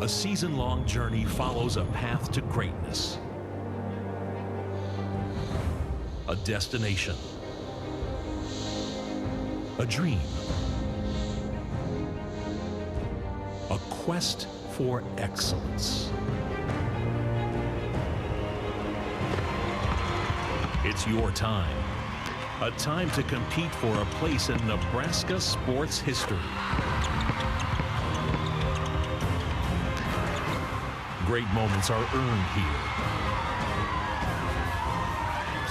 A season-long journey follows a path to greatness. A destination. A dream. A quest for excellence. It's your time. A time to compete for a place in Nebraska sports history. Great moments are earned here.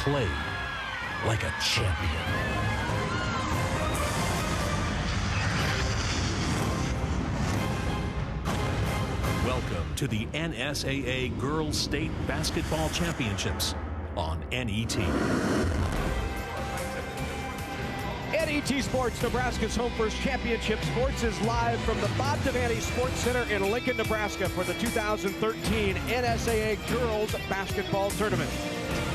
Play like a champion. Welcome to the NSAA Girls State Basketball Championships on NET. NET Sports, Nebraska's home for championship sports, is live from the Bob Devaney Sports Center in Lincoln, Nebraska for the 2013 NSAA Girls Basketball Tournament.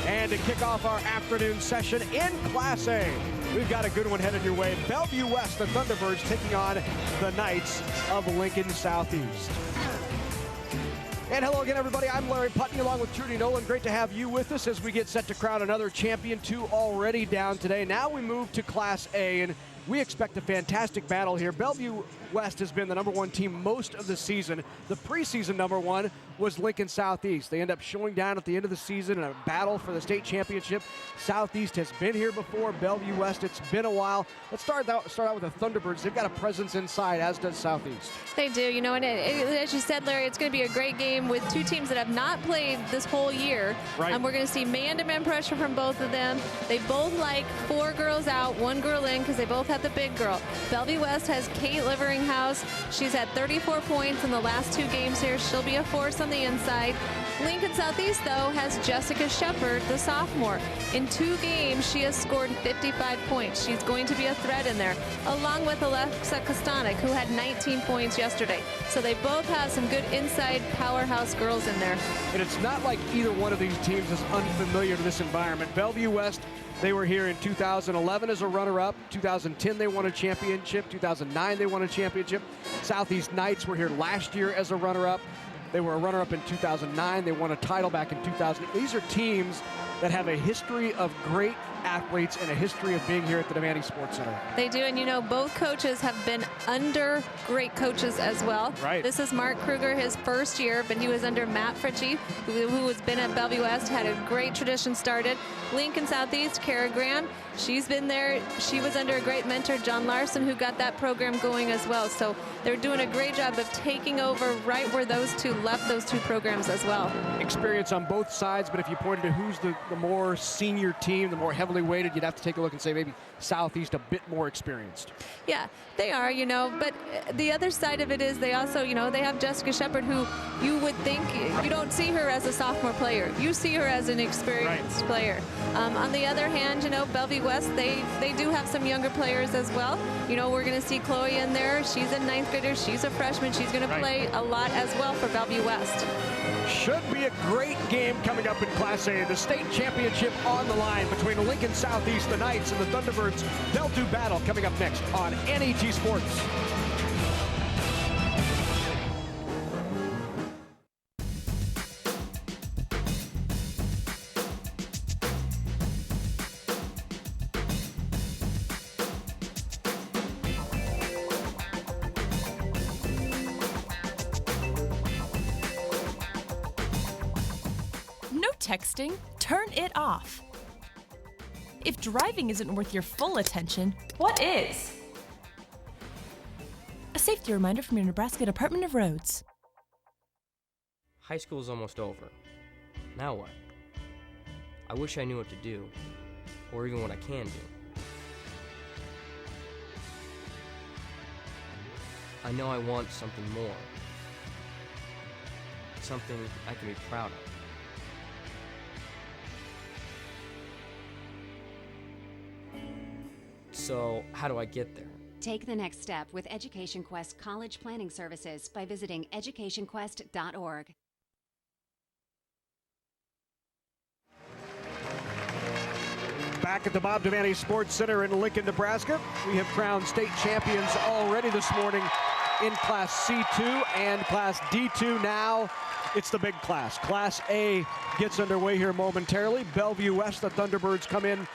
And to kick off our afternoon session in Class A, we've got a good one headed your way. Bellevue West, the Thunderbirds, taking on the Knights of Lincoln Southeast. And hello again, everybody. I'm Larry Putney along with Trudy Nolan. Great to have you with us as we get set to crown another champion. Two already down today. Now we move to Class A, and we expect a fantastic battle here. Bellevue West has been the #1 team most of the season. The preseason #1 was Lincoln Southeast. They end up showing down at the end of the season in a battle for the state championship. Southeast has been here before. Bellevue West, it's been a while. Let's start out with the Thunderbirds. They've got a presence inside, as does Southeast. They do, you know, and as you said, Larry, it's going to be a great game with two teams that have not played this whole year. Right. We're going to see man-to-man pressure from both of them. They both like 4 girls out, 1 girl in, because they both have the big girl. Bellevue West has Kate Liveringhouse. She's had 34 points in the last 2 games here. She'll be a force on the inside. Lincoln Southeast, though, has Jessica Shepard, the sophomore. In 2 games, she has scored 55 points. She's going to be a threat in there, along with Alexa Kostanek, who had 19 points yesterday. So they both have some good inside powerhouse girls in there. And it's not like either one of these teams is unfamiliar to this environment. Bellevue West, they were here in 2011 as a runner-up. 2010 they won a championship. 2009 they won a championship. Southeast Knights were here last year as a runner-up. They were a runner-up in 2009. They won a title back in 2000. These are teams that have a history of great athletes and a history of being here at the Devaney Sports Center. They do, and you know, both coaches have been under great coaches as well. Right. This is Mark Kruger, his first year, but he was under Matt Fritchie, who has been at Bellevue West, had a great tradition started. Lincoln Southeast, Kara Graham, she's been there. She was under a great mentor, John Larson, who got that program going as well. So they're doing a great job of taking over right where those two left those 2 programs as well. Experience on both sides, but if you pointed to who's the more senior team, the more heavily weighted, you'd have to take a look and say maybe Southeast a bit more experienced. Yeah, they are, you know, but the other side of it is they also, you know, they have Jessica Shepard, who you would think, you don't see her as a sophomore player. You see her as an experienced player. On the other hand, you know, Bellevue West, they do have some younger players as well. You know, we're going to see Chloe in there. She's a 9th grader. She's a freshman. She's going to play a lot as well for Bellevue West. Should be a great game coming up in Class A. The state championship on the line between Lincoln Southeast, the Knights, and the Thunderbirds. They'll do battle coming up next on NET Sports. No texting, turn it off. If driving isn't worth your full attention, what is? A safety reminder from your Nebraska Department of Roads. High school's almost over. Now what? I wish I knew what to do, or even what I can do. I know I want something more. Something I can be proud of. So, how do I get there? Take the next step with Education Quest College Planning Services by visiting educationquest.org. Back at the Bob Devaney Sports Center in Lincoln, Nebraska. We have crowned state champions already this morning in Class C2 and Class D2 now. It's the big class. Class A gets underway here momentarily. Bellevue West, the Thunderbirds come in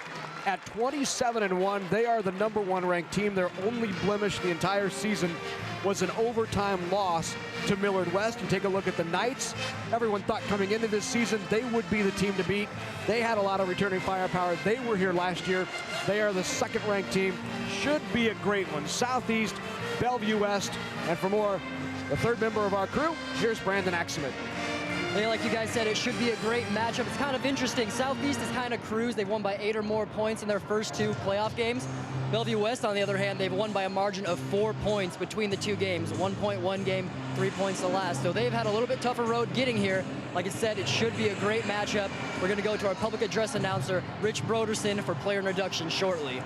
at 27-1. They are the #1 ranked team. Their only blemish the entire season was an overtime loss to Millard West. You take a look at the Knights. Everyone thought coming into this season they would be the team to beat. They had a lot of returning firepower. They were here last year. They are the 2nd ranked team. Should be a great one. Southeast, Bellevue West, and for more, the 3rd member of our crew, here's Brandon Axelman. Hey, like you guys said, it should be a great matchup. It's kind of interesting. Southeast is kind of cruised. They've won by 8 or more points in their first 2 playoff games. Bellevue West, on the other hand, they've won by a margin of 4 points between the 2 games. 1 point one game, 3 points the last. So they've had a little bit tougher road getting here. Like I said, it should be a great matchup. We're going to go to our public address announcer, Rich Broderson, for player introduction shortly.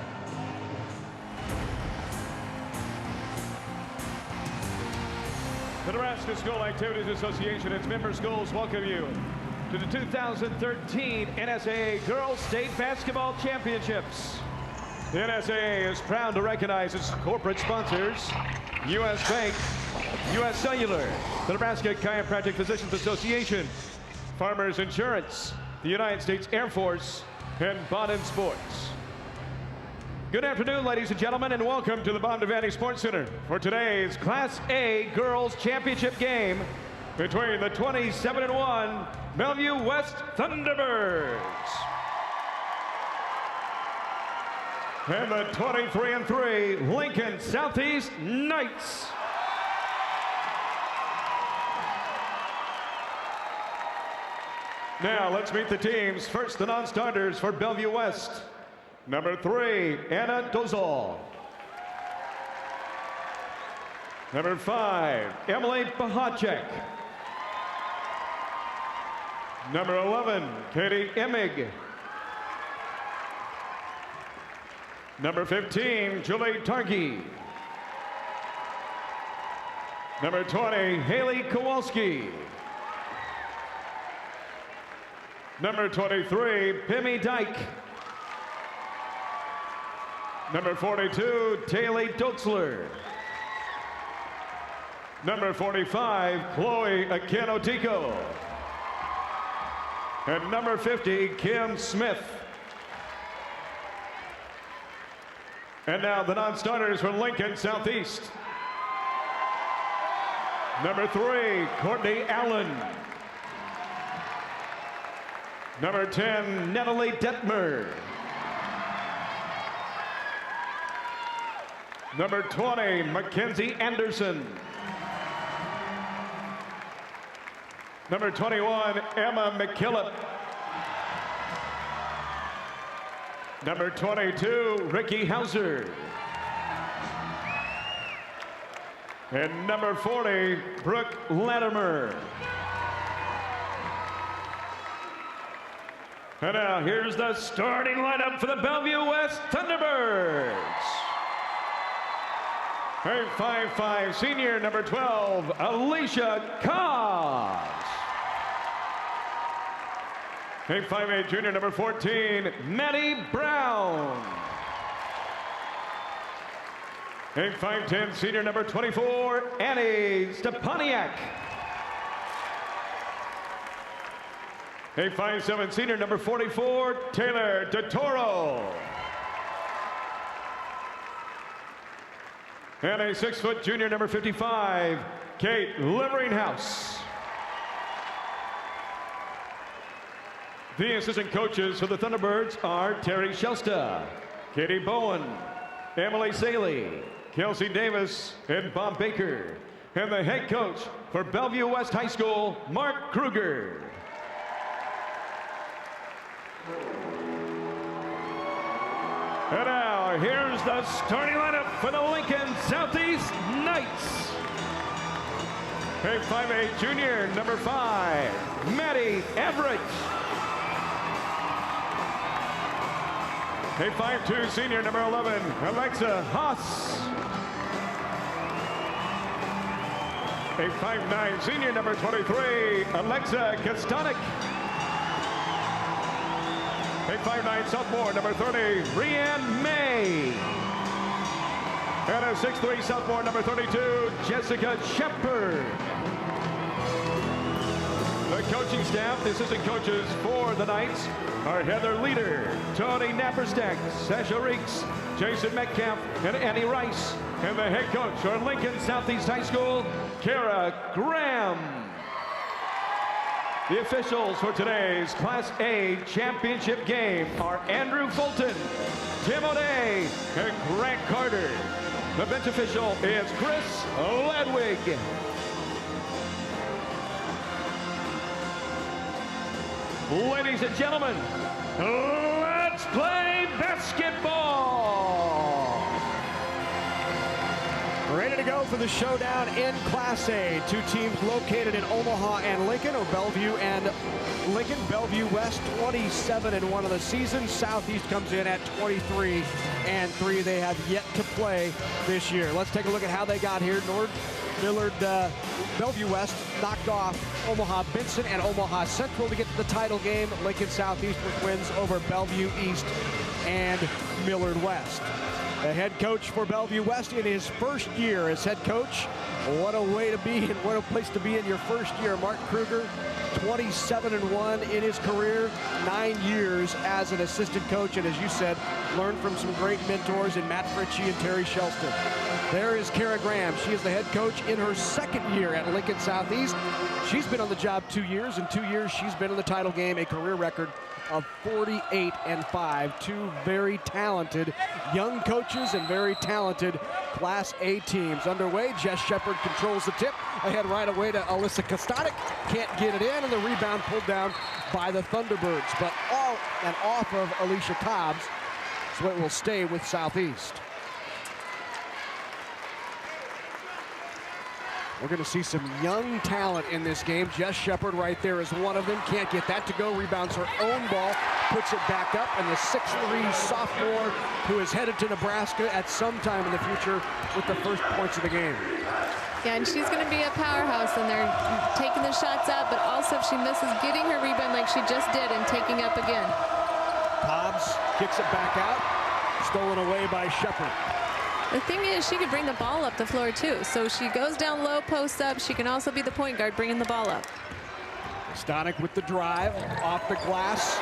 The Nebraska School Activities Association and its member schools welcome you to the 2013 NSAA Girls State Basketball Championships. The NSAA is proud to recognize its corporate sponsors, U.S. Bank, U.S. Cellular, the Nebraska Chiropractic Physicians Association, Farmers Insurance, the United States Air Force, and Bonin Sports. Good afternoon, ladies and gentlemen, and welcome to the Bob Devaney Sports Center for today's Class A Girls Championship game between the 27-1 Bellevue West Thunderbirds and the 23-3 Lincoln Southeast Knights. Now, let's meet the teams. First, the non-starters for Bellevue West. Number 3, Anna Dozal. Number 5, Emily Bahacek. Number 11, Katie Emig. Number 15, Julie Targi. Number 20, Haley Kowalski. Number 23, Pimmy Dyke. Number 42, Taylor Dotzler. Number 45, Chloe Akinotico. And number 50, Kim Smith. And now the non-starters for Lincoln Southeast. Number 3, Courtney Allen. Number 10, Natalie Detmer. Number 20, Mackenzie Anderson. Number 21, Emma McKillop. Number 22, Ricky Hauser. And number 40, Brooke Latimer. And now here's the starting lineup for the Bellevue West Thunderbirds. Her 5'5" senior, number 12, Alicia Cobbs. A 5'8" junior, number 14, Maddie Brown. A 5'10" senior, number 24, Annie Stepaniak. A 5'7" senior, number 44, Taylor DeToro. And a 6' junior, number 55, Kate Liveringhouse. The assistant coaches for the Thunderbirds are Terry Shelsta, Katie Bowen, Emily Saley, Kelsey Davis, and Bob Baker. And the head coach for Bellevue West High School, Mark Kruger. And now, here's the starting lineup for the Lincoln Southeast Knights. A 5'8" junior, number 5, Maddie Everett. A 5'2" senior, number 11, Alexa Haas. A 5'9" senior, number 23, Alexa Kostanek. A 5'9" sophomore, number 30, Rianne May. And a 6'3" sophomore, number 32, Jessica Shepard. The coaching staff, the assistant coaches for the Knights are Heather Leader, Tony Napperstack, Sasha Reeks, Jason Metcalf, and Annie Rice. And the head coach for Lincoln Southeast High School, Kara Graham. The officials for today's Class A championship game are Andrew Fulton, Tim O'Day, and Grant Carter. The bench official is Chris Ledwig. Ladies and gentlemen, let's play basketball. Ready to go for the showdown in Class A. Two teams located in Omaha and Lincoln, or Bellevue and Lincoln. Bellevue West 27-1 of the season. Southeast comes in at 23-3. They have yet to play this year. Let's take a look at how they got here. Bellevue West knocked off Omaha Benson and Omaha Central to get to the title game. Lincoln Southeast with wins over Bellevue East and Millard West. The head coach for Bellevue West in his first year as head coach. What a way to be and what a place to be in your first year. Mark Kruger, 27-1 in his career, 9 years as an assistant coach, and as you said, learned from some great mentors in Matt Fritchie and Terry Shelston. There is Kara Graham. She is the head coach in her second year at Lincoln Southeast. She's been on the job 2 years. In 2 years, she's been in the title game, a career record of 48-5. Two very talented young coaches and very talented Class A teams underway. Jess Shepard controls the tip. Ahead right away to Alyssa Kostanek. Can't get it in, and the rebound pulled down by the Thunderbirds. But all and off of Alicia Cobbs, so it will stay with Southeast. We're going to see some young talent in this game. Jess Shepard right there is one of them. Can't get that to go. Rebounds her own ball. Puts it back up. And the 6'3" sophomore who is headed to Nebraska at some time in the future with the first points of the game. Yeah, and she's going to be a powerhouse in there, taking the shots out, but also if she misses, getting her rebound like she just did and taking up again. Cobbs kicks it back out. Stolen away by Shepard. The thing is, she could bring the ball up the floor too. So she goes down low, posts up. She can also be the point guard, bringing the ball up. Kostanek with the drive, off the glass.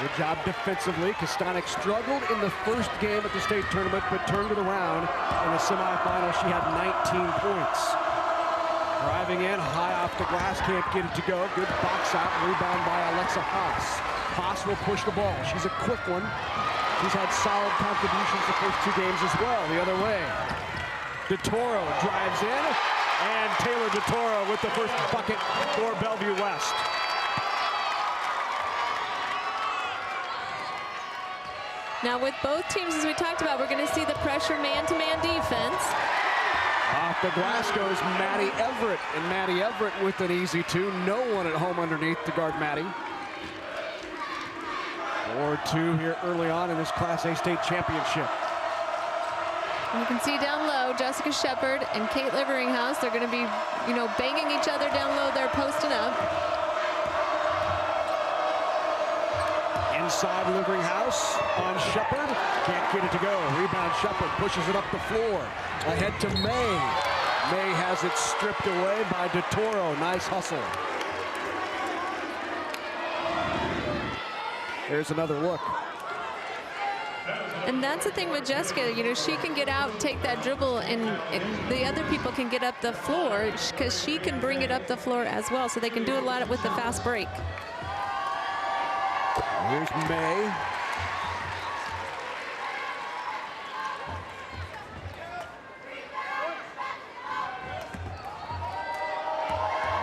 Good job defensively. Kostanek struggled in the first game at the state tournament, but turned it around. In the semifinal, she had 19 points. Driving in, high off the glass, can't get it to go. Good box out, rebound by Alexa Haas. Haas will push the ball. She's a quick one. She's had solid contributions the first 2 games as well. The other way. DeToro drives in, and Taylor DeToro with the first bucket for Bellevue West. Now with both teams, as we talked about, we're going to see the pressure man-to-man defense. Off the glass goes Maddie Everett, and Maddie Everett with an easy 2. No one at home underneath to guard Maddie. 4-2 here early on in this Class A state championship. And you can see down low, Jessica Shepard and Kate Liveringhouse. They're going to be, banging each other down low. They're posting up. Inside Liveringhouse on Shepard. Can't get it to go. Rebound Shepard pushes it up the floor. Ahead to May. May has it stripped away by DeToro. Nice hustle. There's another look. And that's the thing with Jessica, she can get out, take that dribble, and the other people can get up the floor because she can bring it up the floor as well. So they can do a lot with the fast break. Here's May.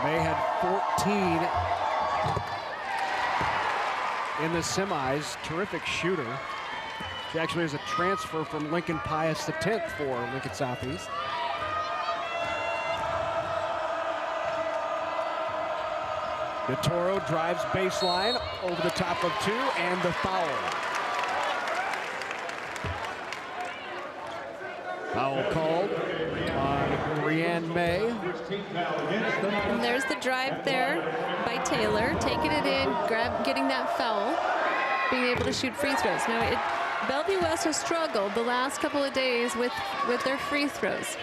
May had 14 in the semis. Terrific shooter. She actually is a transfer from Lincoln Pius X for Lincoln Southeast. DeToro drives baseline over the top of 2 and the foul. Foul called on Brianne May. And there's the drive there by Taylor, taking it in, getting that foul, being able to shoot free throws. Now, Bellevue West has struggled the last couple of days with their free throws.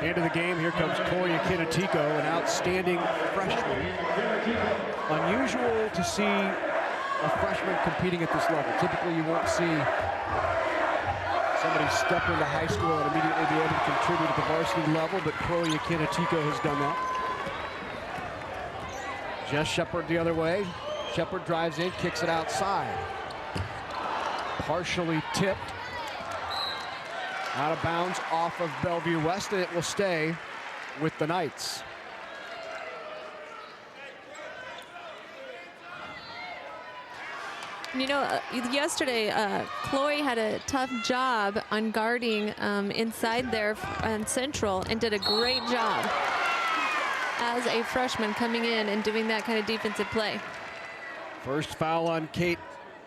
Into the game, here comes Toya Kinetico, an outstanding freshman. Unusual to see a freshman competing at this level. Typically, you won't see somebody step into high school and immediately be able to contribute at the varsity level, but Toya Kinetico has done that. Jess Shepard the other way. Shepard drives in, kicks it outside. Partially tipped. Out of bounds off of Bellevue West, and it will stay with the Knights. You know, yesterday, Chloe had a tough job on guarding inside there on Central and did a great job as a freshman coming in and doing that kind of defensive play. First foul on Kate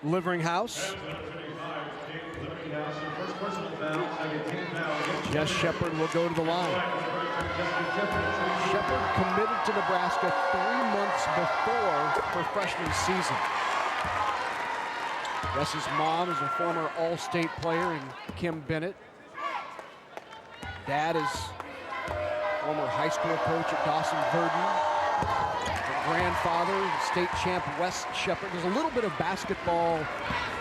Liveringhouse. Jess Shepard will go to the line. Shepard committed to Nebraska 3 months before her freshman season. Jess's mom is a former All-State player in Kim Bennett. Dad is former high school coach at Dawson Verdon. Her grandfather, state champ Wes Shepard. There's a little bit of basketball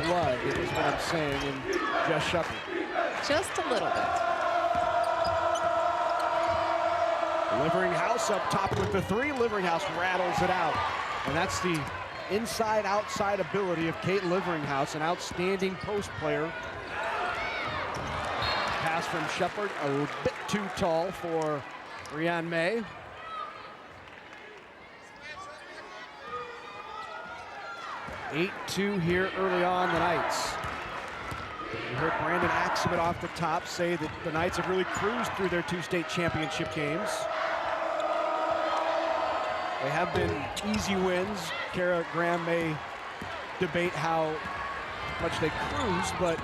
blood, is what I'm saying, in Jess Shepard. Just a little bit. Liveringhouse up top with the three. Liveringhouse rattles it out. And that's the inside-outside ability of Kate Liveringhouse, an outstanding post player. Pass from Shepard, a bit too tall for Rianne May. (8-2) here early on, the Knights. You heard Brandon Axelman off the top say that the Knights have really cruised through their 2 state championship games. They have been easy wins. Kara Graham may debate how much they cruise, but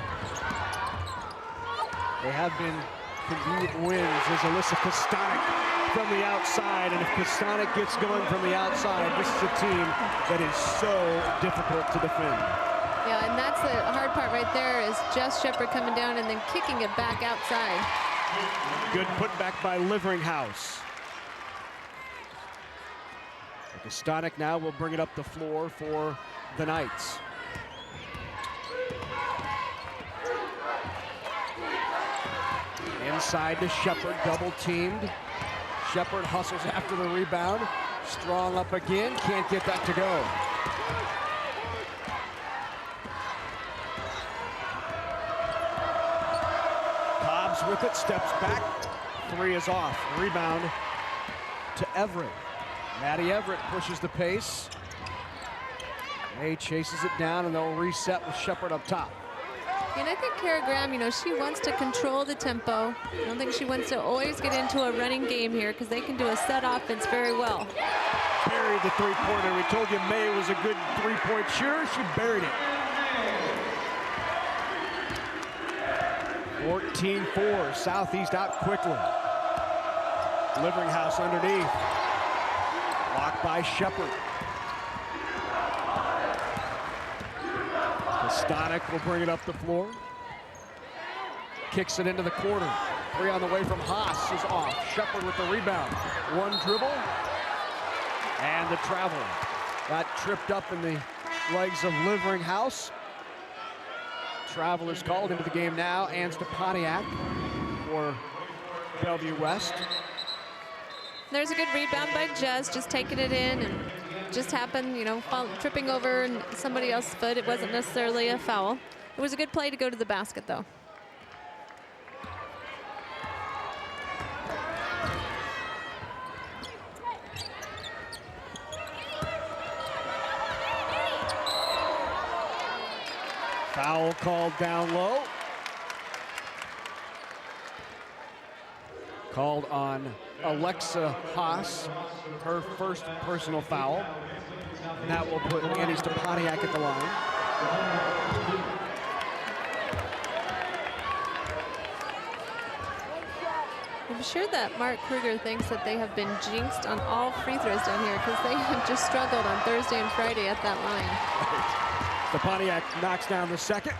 they have been convenient wins. There's Alyssa Kostanek from the outside, and if Kostanek gets going from the outside, this is a team that is so difficult to defend. Yeah, and that's the hard part right there is Jess Shepard coming down and then kicking it back outside. Good putback by Liveringhouse. Kostanek now will bring it up the floor for the Knights. Inside to Shepard, double teamed. Shepard hustles after the rebound. Strong up again, can't get that to go. Cobbs with it, steps back. 3 is off. Rebound to Everett. Maddie Everett pushes the pace. May chases it down, and they'll reset with Shepard up top. And I think Kara Graham, you know, she wants to control the tempo. I don't think she wants to always get into a running game here because they can do a set offense very well. Buried the three-pointer. We told you May was a good three-point shooter. She buried it. 14-4. Southeast out quickly. Liveringhouse underneath. Blocked by Shepard. Kostanek will bring it up the floor. Kicks it into the corner. 3 on the way from Haas is off. Shepard with the rebound. 1 dribble. And the travel. Got tripped up in the legs of Liveringhouse. Travel is called into the game now. And Stepaniak for Bellevue West. There's a good rebound by Jess, just taking it in and just happened, you know, tripping over and somebody else's foot. It wasn't necessarily a foul. It was a good play to go to the basket, though. Foul called down low. Called on Alexa Haas, her first personal foul. And that will put Annie Stepaniak at the line. I'm sure that Mark Kruger thinks that they have been jinxed on all free throws down here because they have just struggled on Thursday and Friday at that line. Stepaniak knocks down the second.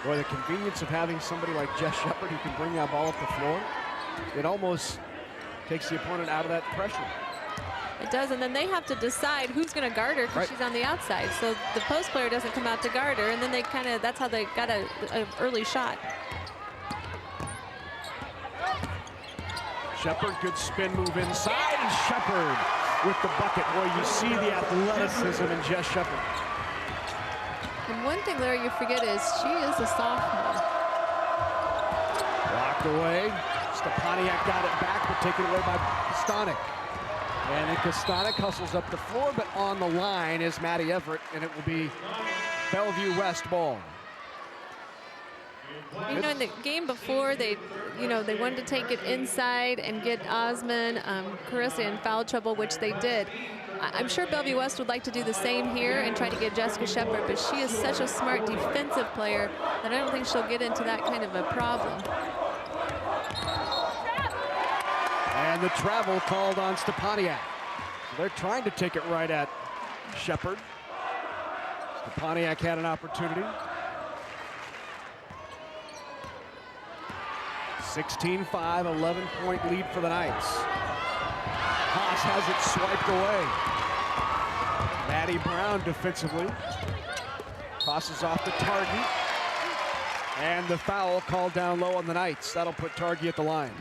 Boy, the convenience of having somebody like Jess Shepard who can bring that ball up the floor, it almost takes the opponent out of that pressure. It does, and then they have to decide who's going to guard her because she's on the outside. So the post player doesn't come out to guard her, and then they kind of, that's how they got an early shot. Shepard, good spin move inside, and Shepard with the bucket. Boy, you see the athleticism in Jess Shepard. And one thing, Larry, you forget is she is a sophomore. Blocked away. Stepaniak got it back, but taken away by Kostanek. And then Kostanek hustles up the floor, but on the line is Maddie Everett, and it will be Bellevue West ball. You know, in the game before, they wanted to take it inside and get Osman, Carissa in foul trouble, which they did. I'm sure Bellevue West would like to do the same here and try to get Jessica Shepard, but she is such a smart defensive player that I don't think she'll get into that kind of a problem. And the travel called on Stepaniak. So they're trying to take it right at Shepard. Stepaniak had an opportunity. 16-5, 11-point lead for the Knights. Haas has it swiped away. Maddie Brown defensively. Tosses off to Targi. And the foul called down low on the Knights. That'll put Targi at the line.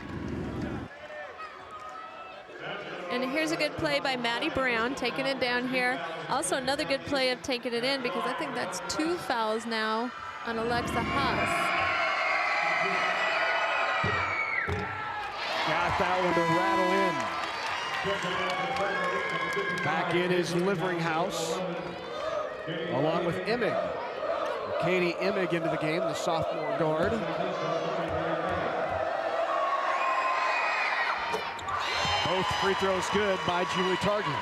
And here's a good play by Maddie Brown, taking it down here. Also another good play of taking it in, because I think that's 2 fouls now on Alexa Haas. Got that one to rattle in. Back in is Liveringhouse, along with Emig. Katie Emig into the game, the sophomore guard. Both free throws good by Julie Targi.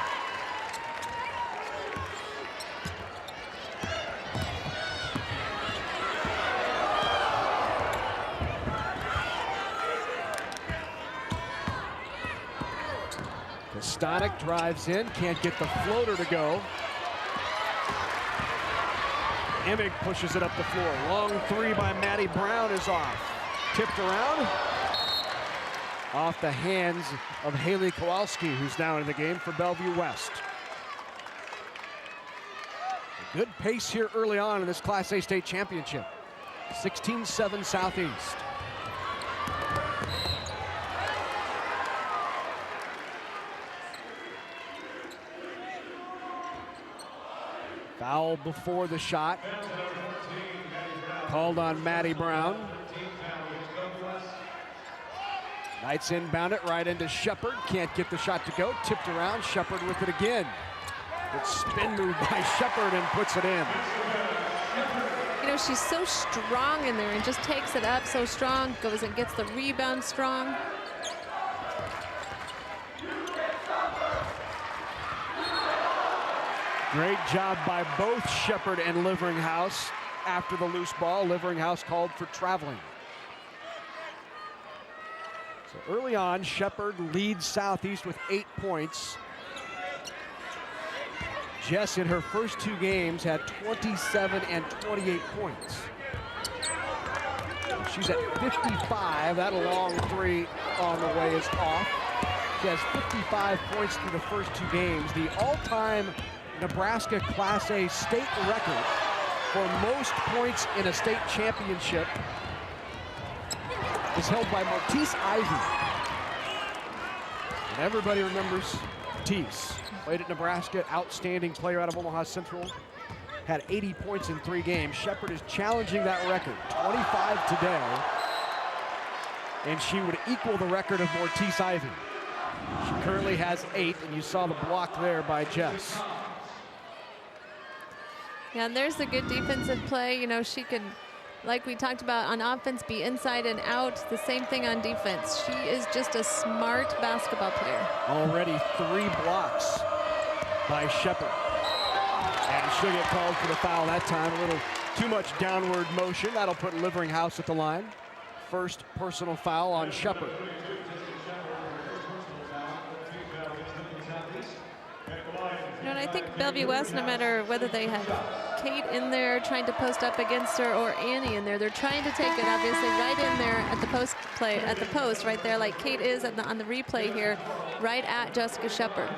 Kostanek drives in, can't get the floater to go. Emig pushes it up the floor. Long three by Maddie Brown is off. Tipped around. Off the hands of Haley Kowalski, who's now in the game for Bellevue West. A good pace here early on in this Class A state championship. 16-7 Southeast. Foul before the shot. Called on Maddie Brown. Knights inbound it right into Shepard. Can't get the shot to go. Tipped around. Shepard with it again. Good spin move by Shepard and puts it in. You know, she's so strong in there and just takes it up so strong. Goes and gets the rebound strong. Great job by both Shepard and Liveringhouse after the loose ball. Liveringhouse called for traveling. So early on, Shepard leads Southeast with 8 points. Jess in her first 2 games had 27 and 28 points. She's at 55. That long three on the way is off. She has 55 points through the first 2 games. The all-time Nebraska Class A state record for most points in a state championship is held by Mortice Ivy. And everybody remembers Mortice. Played at Nebraska, outstanding player out of Omaha Central. Had 80 points in 3 games. Shepard is challenging that record, 25 today. And she would equal the record of Mortice Ivy. She currently has 8, and you saw the block there by Jess. Yeah, and there's the good defensive play. You know, she can, like we talked about on offense, be inside and out. The same thing on defense. She is just a smart basketball player. Already 3 blocks by Shepard. And she'll get called for the foul that time. A little too much downward motion. That'll put Liveringhouse at the line. first personal foul on Shepard. You know, and I think Bellevue West, no matter whether they have Kate in there trying to post up against her or Annie in there, they're trying to take it obviously right in there at the post play, at the post right there, like Kate is on the replay here, right at Jessica Shepard.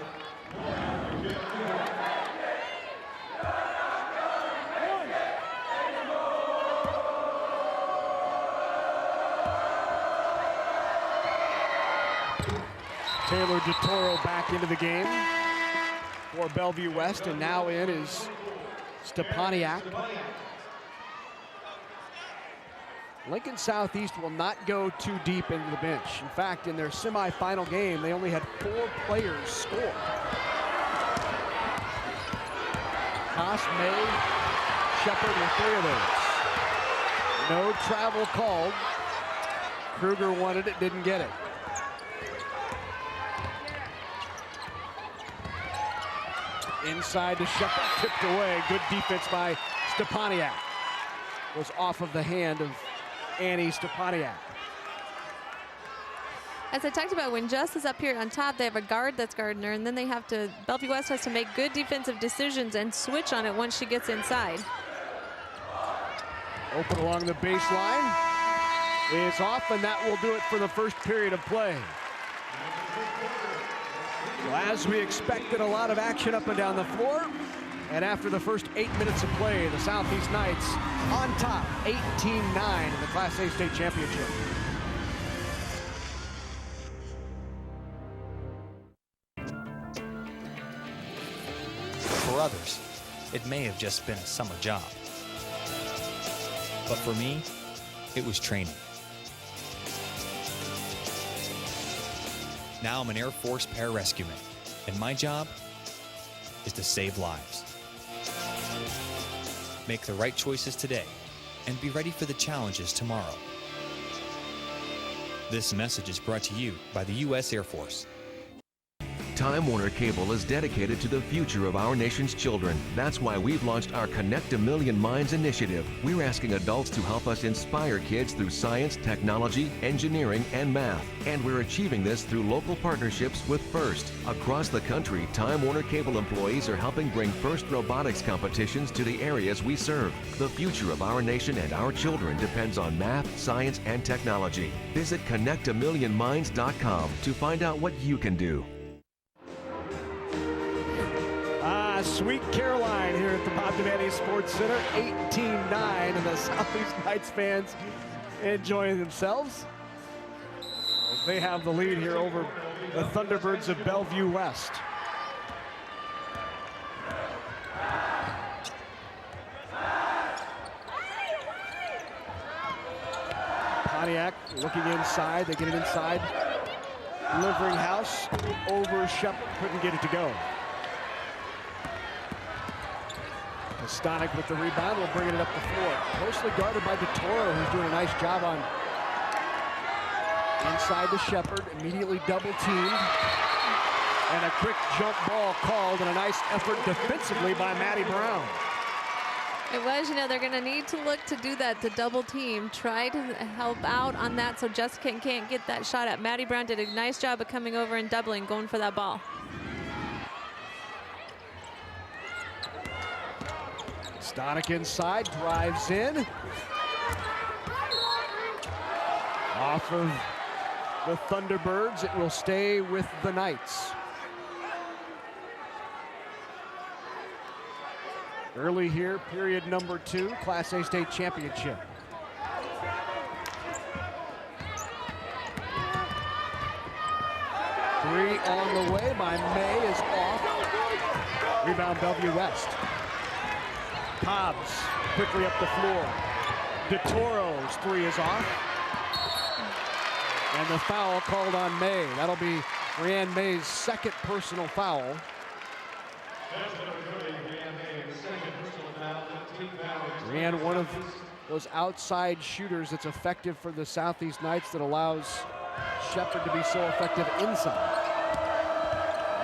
Taylor DeToro back into the game for Bellevue West, and now in is Stepaniak. Lincoln Southeast will not go too deep into the bench. In fact, in their semifinal game, they only had 4 players score. Haas, May, Shepard were 3 of those. No travel called. Kruger wanted it, didn't get it. Inside to Shepard, tipped away. Good defense by Stepaniak. Was off of the hand of Annie Stepaniak. As I talked about, when Jess is up here on top, they have a guard that's guarding her, and then they have to, Bellevue West has to make good defensive decisions and switch on it once she gets inside. Open along the baseline is off, and that will do it for the first period of play. So as we expected, a lot of action up and down the floor. And after the first 8 minutes of play, the Southeast Knights on top, 18-9 in the Class A state championship. For others, it may have just been a summer job. But for me, it was training. Now I'm an Air Force pararescueman, and my job is to save lives. Make the right choices today and be ready for the challenges tomorrow. This message is brought to you by the U.S. Air Force. Time Warner Cable is dedicated to the future of our nation's children. That's why we've launched our Connect a Million Minds initiative. We're asking adults to help us inspire kids through science, technology, engineering, and math. And we're achieving this through local partnerships with FIRST. Across the country, Time Warner Cable employees are helping bring FIRST robotics competitions to the areas we serve. The future of our nation and our children depends on math, science, and technology. Visit connectamillionminds.com to find out what you can do. Sweet Caroline here at the Bob Devaney Sports Center, 18-9, and the Southeast Knights fans enjoying themselves as they have the lead here over the Thunderbirds of Bellevue West. Pontiac looking inside, they get it inside. Delivering house over Shepard, couldn't get it to go. Stonik with the rebound, will bring it up the floor. Closely guarded by DeToro, who's doing a nice job on inside the Shepard, immediately double teamed. And a quick jump ball called, and a nice effort defensively by Maddie Brown. It was, you know, they're going to need to look to do that, to double team, try to help out on that so Jessica can't get that shot at. Maddie Brown did a nice job of coming over and doubling, going for that ball. Stonik inside, drives in. Off of the Thunderbirds, it will stay with the Knights. Early here, period number 2, Class A state championship. Three on the way by May is off. Rebound Bellevue West. Cobbs quickly up the floor. DeToro's three is off. And the foul called on May. That'll be Brianne May's second personal foul. Brianne, one of those outside shooters that's effective for the Southeast Knights, that allows Shepard to be so effective inside.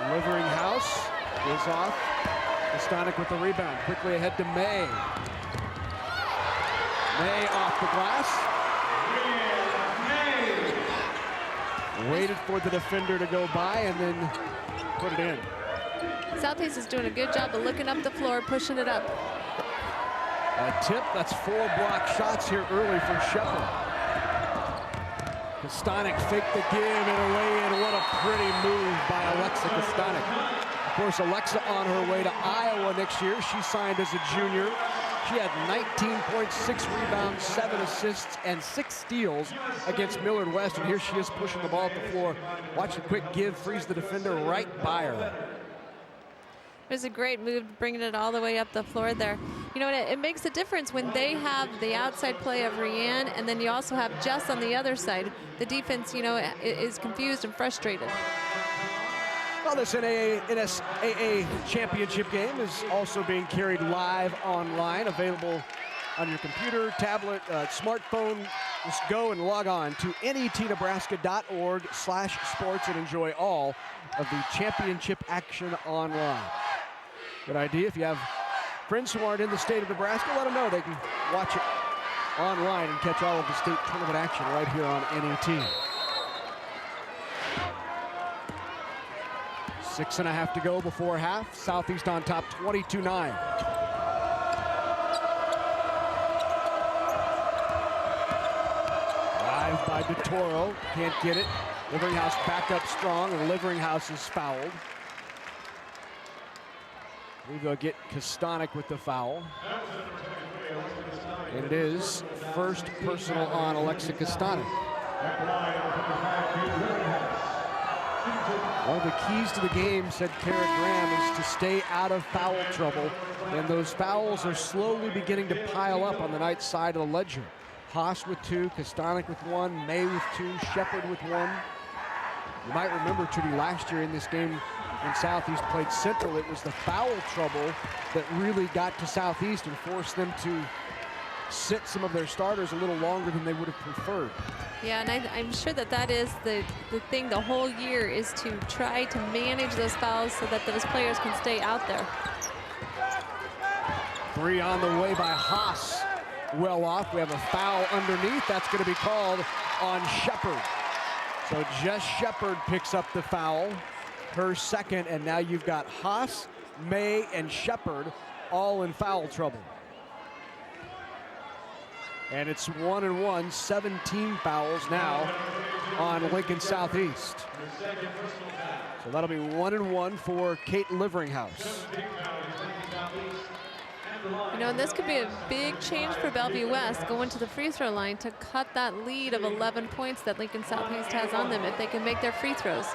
Delivering house is off. Stonik with the rebound, quickly ahead to May. May off the glass. Waited for the defender to go by and then put it in. Southeast is doing a good job of looking up the floor, pushing it up. A tip, that's 4 block shots here early for Shepard. Kostanek faked the give and away, and what a pretty move by Alexa Kostanek. Of course, Alexa on her way to Iowa next year. She signed as a junior. She had 19 points, 6 rebounds, 7 assists, and 6 steals against Millard West. And here she is pushing the ball up the floor. Watch the quick give, frees the defender right by her. It was a great move, bringing it all the way up the floor there. You know, it makes a difference when they have the outside play of Rianne, and then you also have Jess on the other side. The defense, you know, is confused and frustrated. Well, this NSAA championship game is also being carried live online, available on your computer, tablet, smartphone. Just go and log on to netnebraska.org/sports and enjoy all of the championship action online. Good idea. If you have friends who aren't in the state of Nebraska, let them know they can watch it online and catch all of the state tournament action right here on NET. 6.5 to go before half. Southeast on top, 22-9. Drive by DeToro, can't get it. Liveringhouse back up strong, and Liveringhouse is fouled. I believe they'll get Kostanek with the foul. And it is first personal on Alexa Kostanek. One of the keys to the game, said Kara Graham, is to stay out of foul trouble. And those fouls are slowly beginning to pile up on the night side of the ledger. Haas with 2, Kostanek with 1, May with 2, Shepard with 1. You might remember, Trudy, last year in this game when Southeast played Central, it was the foul trouble that really got to Southeast and forced them to sit some of their starters a little longer than they would have preferred. Yeah, and I'm sure that is the thing the whole year, is to try to manage those fouls so that those players can stay out there. 3 on the way by Haas. Well off. We have a foul underneath. That's going to be called on Shepard. So Jess Shepard picks up the foul, her second, and now you've got Haas, May, and Shepard all in foul trouble. And it's 1-1, 17 fouls now on Lincoln Southeast. So that'll be 1-1 for Kate Liveringhouse. You know, and this could be a big change for Bellevue West, going to the free throw line to cut that lead of 11 points that Lincoln Southeast has on them if they can make their free throws.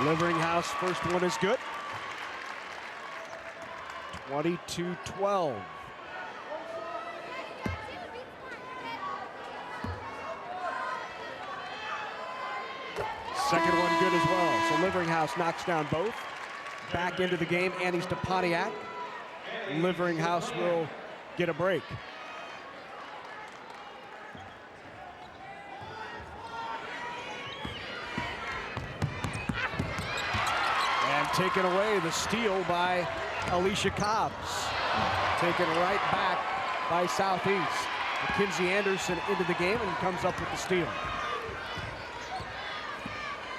Liveringhouse, first one is good. 22-12. Second one good as well. So Liveringhouse knocks down both. Back into the game, Annie's to Pontiac. Liveringhouse will get a break. And taken away, the steal by Alicia Cobbs. Taken right back by Southeast. Mackenzie Anderson into the game and comes up with the steal.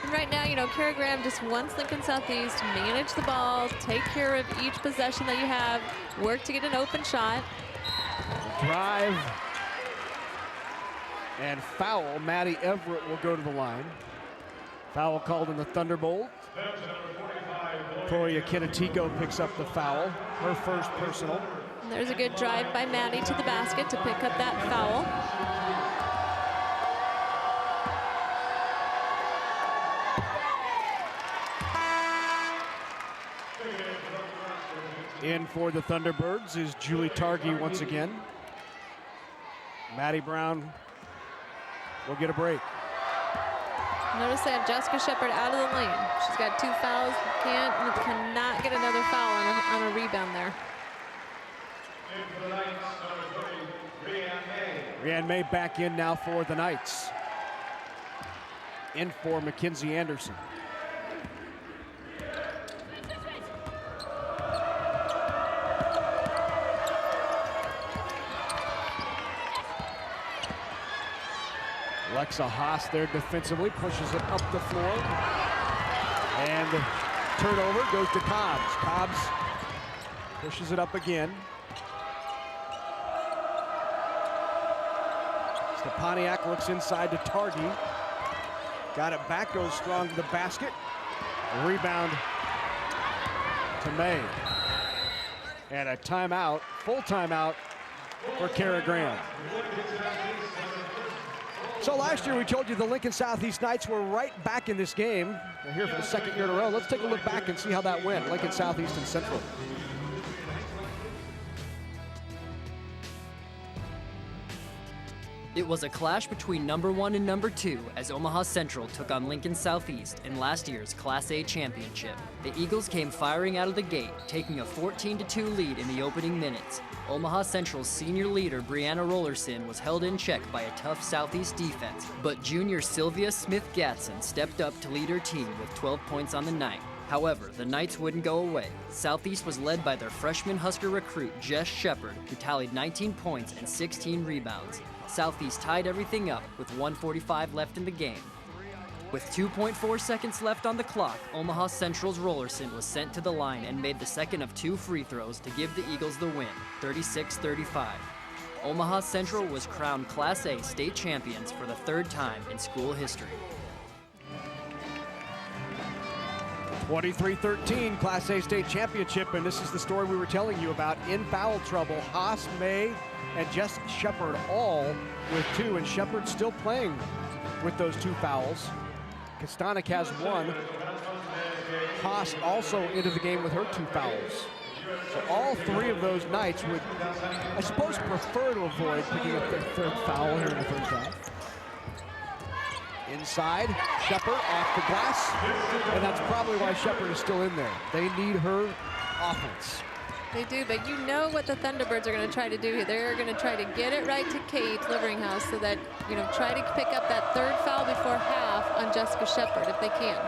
And right now, you know, Kara Graham just wants Lincoln Southeast to manage the ball, take care of each possession that you have, work to get an open shot. Drive and foul. Maddie Everett will go to the line. Foul called in the Thunderbolt. Toya Kinetico picks up the foul, her first personal. And there's a good drive by Maddie to the basket to pick up that foul. In for the Thunderbirds is Julie Targi once again. Maddie Brown will get a break. Notice they have Jessica Shepard out of the lane. She's got 2 fouls, cannot get another foul on a rebound there. Rianne May back in now for the Knights. In for Mackenzie Anderson. Alexa Haas there defensively, pushes it up the floor. And the turnover goes to Cobbs. Cobbs pushes it up again. Stepaniak looks inside to Targi. Got it back, goes strong to the basket. A rebound to May. And a timeout, full timeout for Kara Graham. So last year we told you the Lincoln Southeast Knights were right back in this game. They're here for the second year in a row. Let's take a look back and see how that went. Lincoln Southeast and Central. It was a clash between number 1 and number 2 as Omaha Central took on Lincoln Southeast in last year's Class A championship. The Eagles came firing out of the gate, taking a 14-2 lead in the opening minutes. Omaha Central's senior leader Brianna Rollerson was held in check by a tough Southeast defense, but junior Sylvia Smith-Gatson stepped up to lead her team with 12 points on the night. However, the Knights wouldn't go away. Southeast was led by their freshman Husker recruit Jess Shepard, who tallied 19 points and 16 rebounds. Southeast tied everything up with 1:45 left in the game. With 2.4 seconds left on the clock, Omaha Central's Rollerson was sent to the line and made the second of 2 free throws to give the Eagles the win, 36-35. Omaha Central was crowned Class A state champions for the 3rd time in school history. 23-13 Class A state championship, and this is the story we were telling you about. In foul trouble, Haas, May, and Jess Shepard all with 2, and Shepard still playing with those 2 fouls. Kostanek has 1. Haas also into the game with her 2 fouls. So all 3 of those Knights would, I suppose, prefer to avoid picking up their 3rd foul here in the first half. Inside, Shepard off the glass, and that's probably why Shepard is still in there. They need her offense. They do, but you know what the Thunderbirds are going to try to do here. They're going to try to get it right to Kate Liveringhouse so that, try to pick up that 3rd foul before half on Jessica Shepard if they can.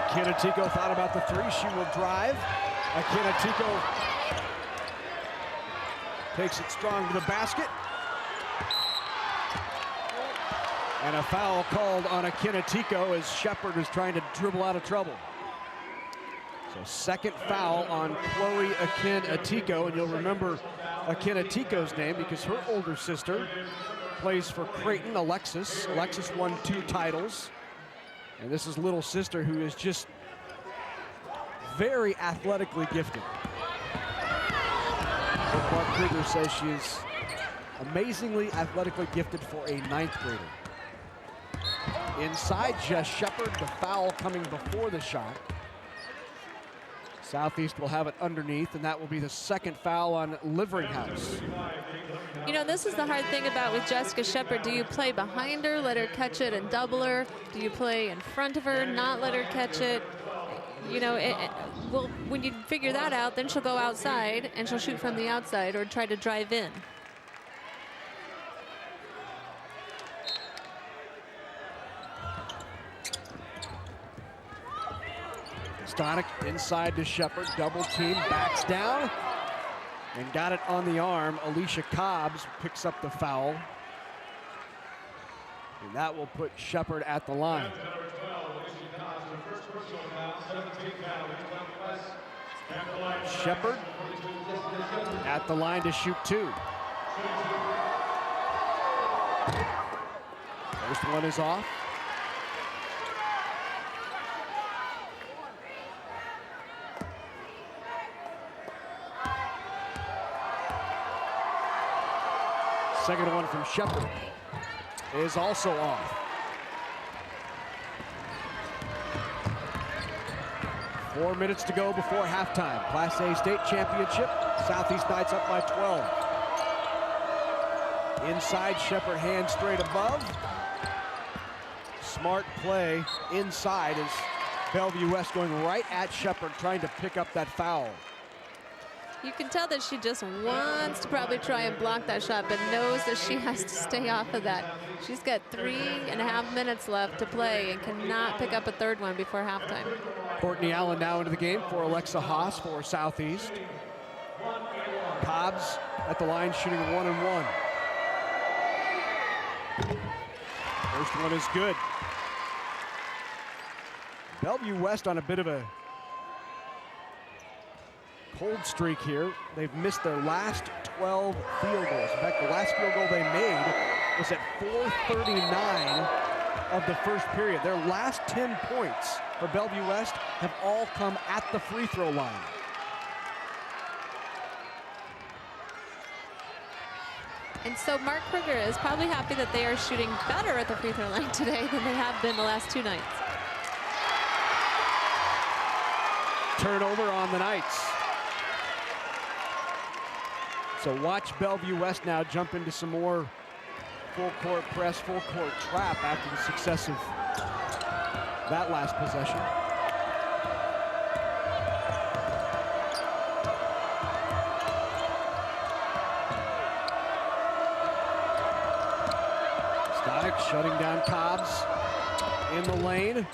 Akina Tico thought about the 3. She will drive. Akina Tico takes it strong to the basket. And a foul called on Akina Tico as Shepard is trying to dribble out of trouble. So 2nd foul on Chloe Akina Tico, and you'll remember Akina Tico's name because her older sister plays for Creighton, Alexis. Alexis won 2 titles. And this is little sister who is just very athletically gifted. Mark Kruger says she is amazingly athletically gifted for a 9th grader. Inside, Jess Shepard, the foul coming before the shot. Southeast will have it underneath, and that will be the 2nd foul on Liveringhouse. This is the hard thing about with Jessica Shepard. Do you play behind her, let her catch it and double her? Do you play in front of her, not let her catch it? Well, when you figure that out, then she'll go outside and she'll shoot from the outside or try to drive in. Kostanek inside to Shepard, double team, backs down, and got it on the arm. Alicia Cobbs picks up the foul. And that will put Shepard at the line. Shepard at the line to shoot 2. First one is off. Second one from Shepard is also off. 4 minutes to go before halftime. Class A state championship. Southeast Knights up by 12. Inside, Shepard hand straight above. Smart play inside as Bellevue West going right at Shepard, trying to pick up that foul. You can tell that she just wants to probably try and block that shot, but knows that she has to stay off of that. She's got 3.5 minutes left to play and cannot pick up a 3rd one before halftime. Courtney Allen now into the game for Alexa Haas for Southeast. Cobbs at the line shooting 1 and 1. First one is good. Bellevue West on a bit of a cold streak here. They've missed their last 12 field goals. In fact, the last field goal they made was at 4:39 of the first period. Their last 10 points for Bellevue West have all come at the free throw line. And so Mark Kruger is probably happy that they are shooting better at the free throw line today than they have been the last 2 nights. Turnover on the Knights. So watch Bellevue West now jump into some more full court press, full court trap after the success of that last possession. Stoddard shutting down Cobbs in the lane.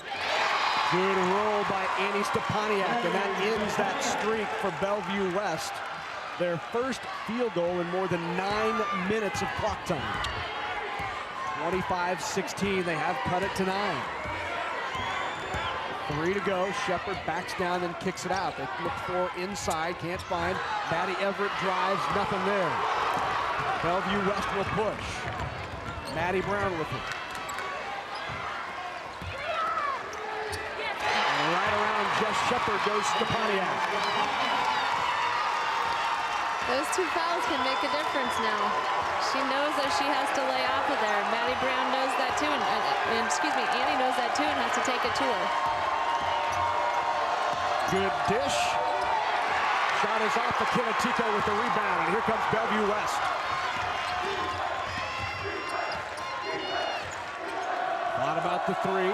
Good roll by Annie Stepaniak, and that ends that streak for Bellevue West. Their first field goal in more than 9 minutes of clock time. 25-16, they have cut it to 9. 3 to go, Shepard backs down and kicks it out. They look for inside, can't find. Maddie Everett drives, nothing there. Bellevue West will push. Maddie Brown with it. And right around Jess Shepard goes Stepaniak. Those 2 fouls can make a difference now. She knows that she has to lay off of there. Maddie Brown knows that too, and excuse me, Annie knows that too and has to take it to her. Good dish. Shot is off of Kinetico with the rebound, and here comes Bellevue West. Thought about the 3.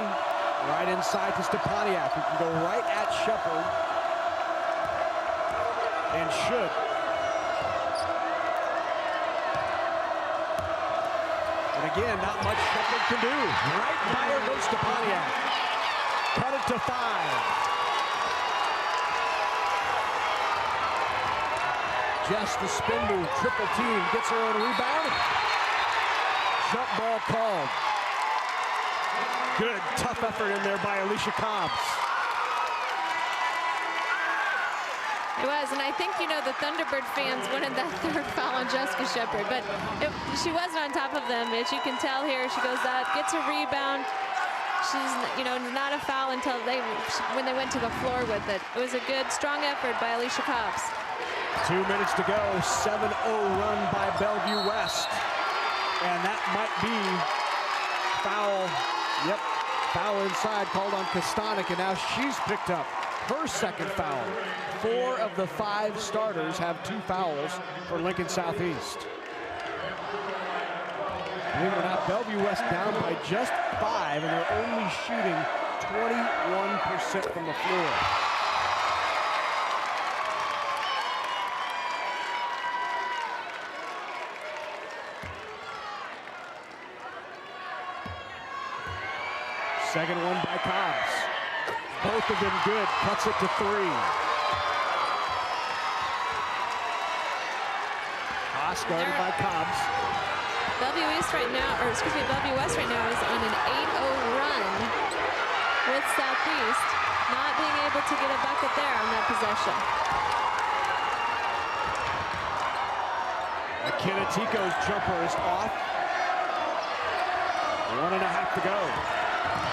Right inside to Stepaniak, who can go right at Shepard. And should. And again, not much Shepard can do. Right by her goes Stepaniak. Cut it to 5. Jess, the spin move, triple team, gets her own rebound. Jump ball called. Good, tough effort in there by Alicia Cobbs. It was, and I think, you know, the Thunderbird fans wanted that 3rd foul on Jessica Shepard, but she wasn't on top of them. As you can tell here, she goes out, gets a rebound. She's, you know, not a foul until when they went to the floor with it. It was a good, strong effort by Alicia Cobbs. 2 minutes to go, 7-0 run by Bellevue West. And that might be foul. Yep, foul inside called on Kostanek, and now she's picked up her 2nd foul. 4 of the 5 starters have 2 fouls for Lincoln Southeast. Believe it or not, Bellevue West down by just 5, and they're only shooting 21% from the floor. Second one by Cobbs. Both of them good, cuts it to 3. Haas guarded by Cobbs. Bellevue West right now is on an 8-0 run with Southeast, not being able to get a bucket there on that possession. Kinetico's jumper is off. 1.5 to go.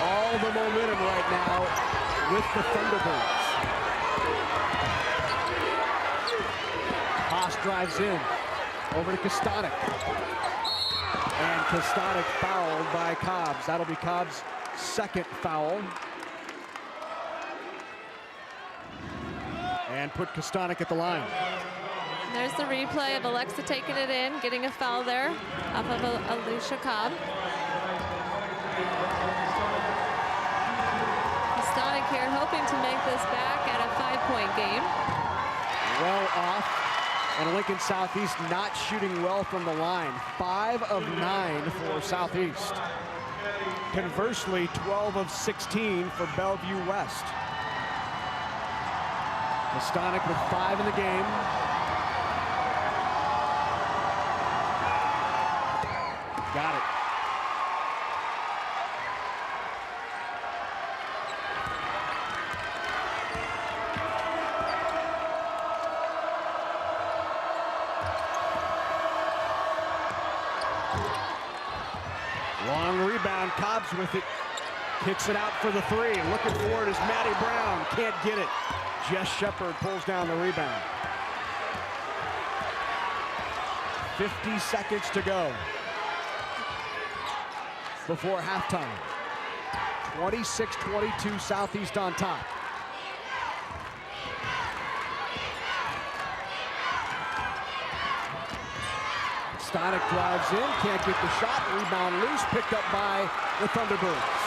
All the momentum right now with the Thunderbirds. Haas drives in, over to Kostanek. And Kostanek fouled by Cobbs. That'll be Cobbs' 2nd foul. And put Kostanek at the line. There's the replay of Alexa taking it in, getting a foul there off of Alicia Cobb. Kostanek here hoping to make this back at a 5-point game. Well off, and Lincoln Southeast not shooting well from the line. 5 of 9 for Southeast. Conversely, 12 of 16 for Bellevue West. Kostanek with 5 in the game. Got it. Long rebound, Cobbs with it. Kicks it out for the three. Looking for it is Maddie Brown. Can't get it. Jess Shepard pulls down the rebound. 50 seconds to go before halftime. 26-22 Southeast on top. Stonick drives in, can't get the shot, rebound loose, picked up by the Thunderbirds.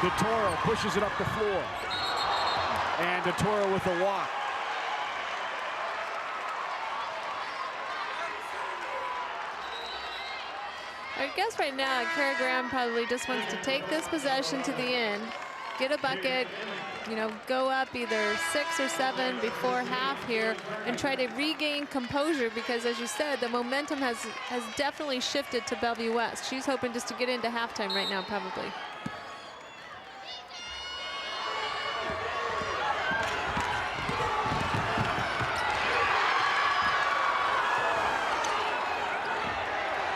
DeToro pushes it up the floor. And DeToro with a walk. I guess right now, Kara Graham probably just wants to take this possession to the end, get a bucket, you know, go up either 6 or 7 before half here and try to regain composure, because as you said, the momentum has definitely shifted to Bellevue West. She's hoping just to get into halftime right now, probably.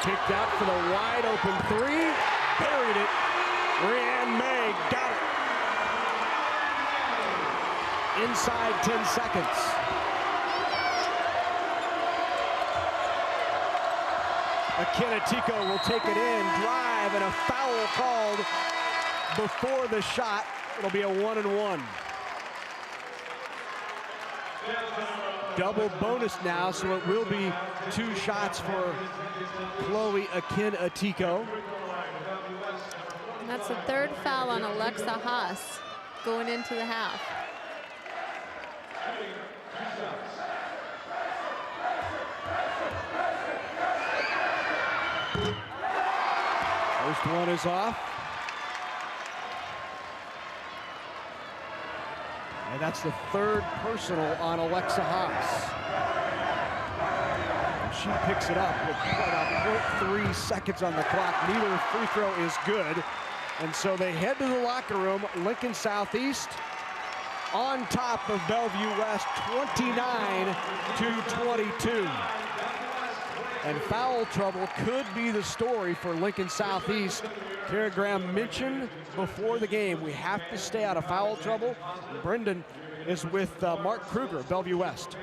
Kicked out for the wide open three. Buried it. Rianne May got it. Inside 10 seconds. Akinatico will take it in. Drive and a foul called before the shot. It'll be a 1-and-1. Double bonus now, so it will be 2 shots for Chloe Akinatico. And that's the 3rd foul on Alexa Haas going into the half. First one is off. And that's the 3rd personal on Alexa Haas. And she picks it up with about 0.3 seconds on the clock. Neither free throw is good. And so they head to the locker room. Lincoln Southeast on top of Bellevue West, 29-22. And foul trouble could be the story for Lincoln Southeast. Kara Graham mentioned before the game, we have to stay out of foul trouble. Brendan is with Mark Kruger, Bellevue West.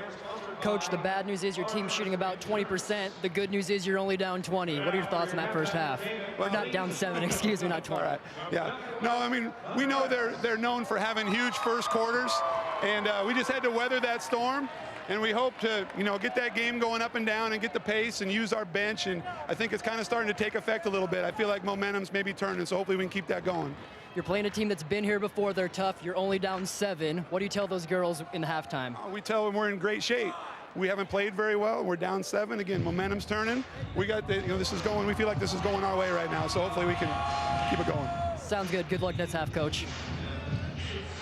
Coach, the bad news is your team's shooting about 20%. The good news is you're only down 20. What are your thoughts on that first half? Or not down 7, excuse me, not 20. All right. Yeah. No, I mean, we know they're known for having huge first quarters, and we just had to weather that storm. And we hope to, you know, get that game going up and down and get the pace and use our bench. And I think it's kind of starting to take effect a little bit. I feel like momentum's maybe turning, so hopefully we can keep that going. You're playing a team that's been here before. They're tough. You're only down 7. What do you tell those girls in the halftime? We tell them we're in great shape. We haven't played very well. We're down 7. Again, momentum's turning. We got the, you know, this is going. We feel like this is going our way right now. So hopefully we can keep it going. Sounds good. Good luck next half, Coach.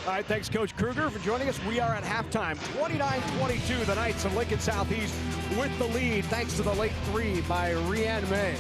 All right, thanks, Coach Kruger, for joining us. We are at halftime, 29-22, the Knights of Lincoln Southeast with the lead, thanks to the late 3 by Rianne May.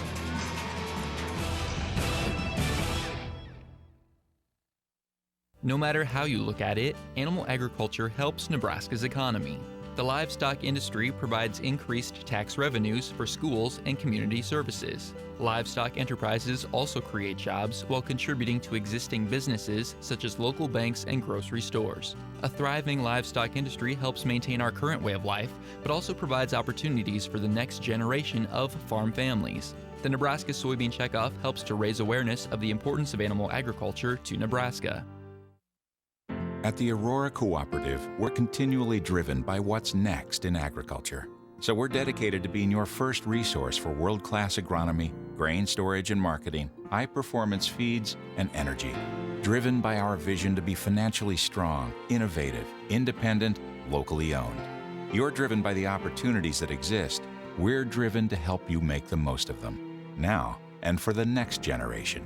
No matter how you look at it, animal agriculture helps Nebraska's economy. The livestock industry provides increased tax revenues for schools and community services. Livestock enterprises also create jobs while contributing to existing businesses such as local banks and grocery stores. A thriving livestock industry helps maintain our current way of life, but also provides opportunities for the next generation of farm families. The Nebraska Soybean Checkoff helps to raise awareness of the importance of animal agriculture to Nebraska. At the Aurora Cooperative, we're continually driven by what's next in agriculture. So we're dedicated to being your first resource for world-class agronomy, grain storage and marketing, high-performance feeds, and energy. Driven by our vision to be financially strong, innovative, independent, locally owned. You're driven by the opportunities that exist. We're driven to help you make the most of them, now and for the next generation.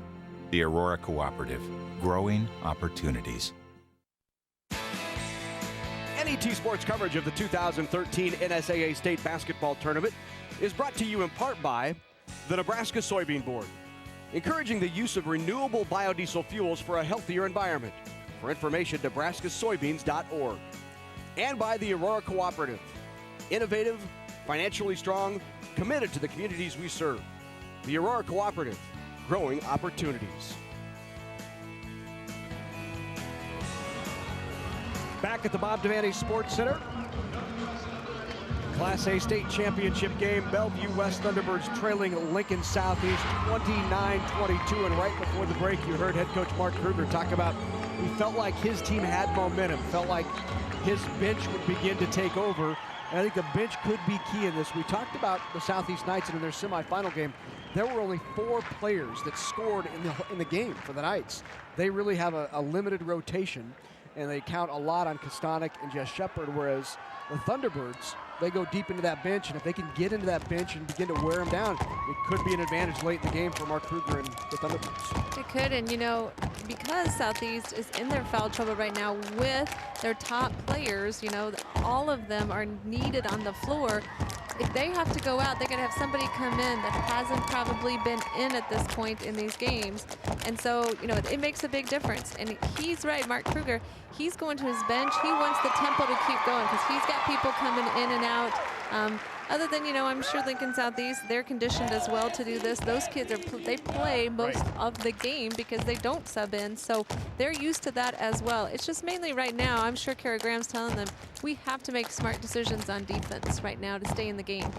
The Aurora Cooperative, growing opportunities. NET Sports coverage of the 2013 NSAA State Basketball Tournament is brought to you in part by The Nebraska Soybean Board, encouraging the use of renewable biodiesel fuels for a healthier environment. For information, nebraskasoybeans.org. And by the Aurora Cooperative, innovative, financially strong, committed to the communities we serve. The Aurora Cooperative, growing opportunities. Back at the Bob Devaney Sports Center. Class A state championship game. Bellevue West Thunderbirds trailing Lincoln Southeast 29-22. And right before the break, you heard head coach Mark Kruger talk about he felt like his team had momentum, felt like his bench would begin to take over. And I think the bench could be key in this. We talked about the Southeast Knights, and in their semifinal game, there were only 4 players that scored in the game for the Knights. They really have a limited rotation, and they count a lot on Kostanek and Jess Shepard, whereas the Thunderbirds, they go deep into that bench, and if they can get into that bench and begin to wear them down, it could be an advantage late in the game for Mark Kruger and the Thunderbirds. It could, and you know, because Southeast is in their foul trouble right now with their top players, you know, all of them are needed on the floor. If they have to go out, they're going to have somebody come in that hasn't probably been in at this point in these games. And so, you know, it makes a big difference. And he's right, Mark Kruger, he's going to his bench. He wants the tempo to keep going because he's got people coming in and out. Other than, you know, I'm sure Lincoln Southeast, they're conditioned as well to do this. Those kids, they play most of the game because they don't sub in. So they're used to that as well. It's just mainly right now, I'm sure Kara Graham's telling them, we have to make smart decisions on defense right now to stay in the game.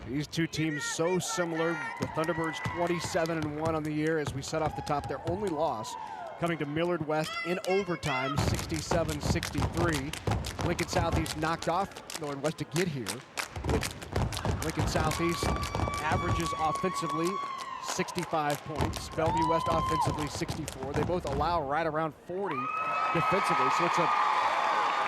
These two teams so similar. The Thunderbirds 27-1 on the year as we set off the top. Their only loss coming to Millard West in overtime, 67-63. Lincoln Southeast knocked off Millard West to get here. Lincoln Southeast averages offensively 65 points. Bellevue West offensively 64. They both allow right around 40 defensively. So it's a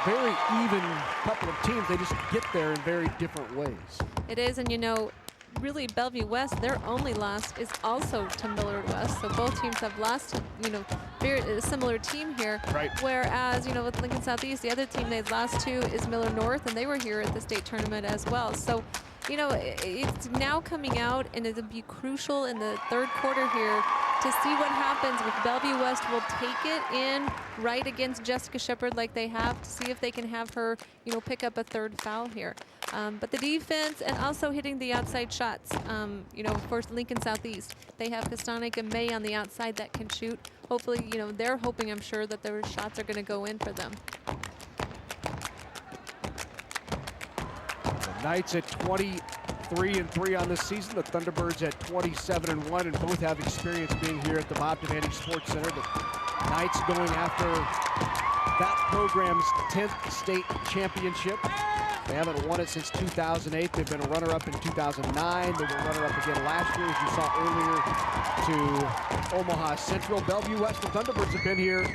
very even couple of teams. They just get there in very different ways. It is, and you know, really Bellevue West, their only loss is also to Millard West. So both teams have lost, you know, very similar team here. Right. Whereas, you know, with Lincoln Southeast, the other team they've lost to is Millard North, and they were here at the state tournament as well. So, you know, it's now coming out, and it'll be crucial in the third quarter here to see what happens with Bellevue West. Will take it in right against Jessica Shepard like they have to see if they can have her, you know, pick up a third foul here. But the defense and also hitting the outside shots, you know, for Lincoln Southeast. They have Kostanek and May on the outside that can shoot. Hopefully, you know, they're hoping, I'm sure, that their shots are going to go in for them. The Knights at 23-3 on this season. The Thunderbirds at 27-1, and both have experience being here at the Bob Devaney Sports Center. The Knights going after that program's 10th state championship. They haven't won it since 2008. They've been a runner-up in 2009. They were runner-up again last year, as you saw earlier, to Omaha Central. Bellevue West, the Thunderbirds have been here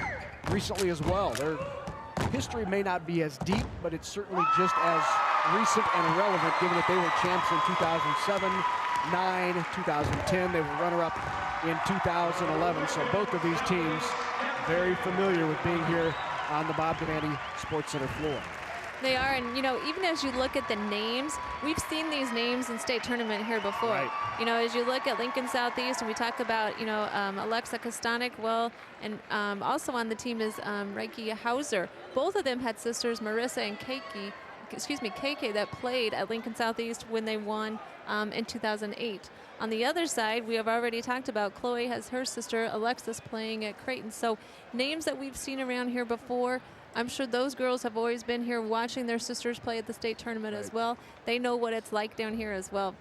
recently as well. Their history may not be as deep, but it's certainly just as recent and relevant, given that they were champs in 2007, 9, 2010. They were runner-up in 2011. So both of these teams very familiar with being here on the Bob Devaney Sports Center floor. They are, and you know, even as you look at the names, we've seen these names in state tournament here before. Right. You know, as you look at Lincoln Southeast, and we talk about, you know, Alexa Kostanek, well, and also on the team is Reiki Hauser. Both of them had sisters, Marissa and KK, that played at Lincoln Southeast when they won in 2008. On the other side, we have already talked about Chloe has her sister Alexis playing at Creighton. So names that we've seen around here before. I'm sure those girls have always been here watching their sisters play at the state tournament as well. They know what it's like down here as well.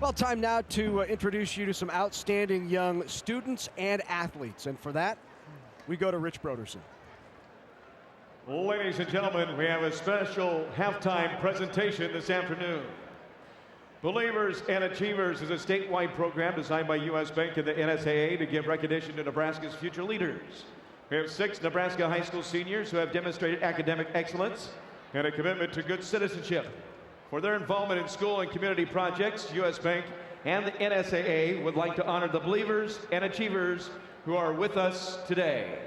Well, time now to introduce you to some outstanding young students and athletes. And for that, we go to Rich Broderson. Ladies and gentlemen, we have a special halftime presentation this afternoon. Believers and Achievers is a statewide program designed by U.S. Bank and the NSAA to give recognition to Nebraska's future leaders. We have 6 Nebraska high school seniors who have demonstrated academic excellence and a commitment to good citizenship. For their involvement in school and community projects, U.S. Bank and the NSAA would like to honor the Believers and Achievers who are with us today.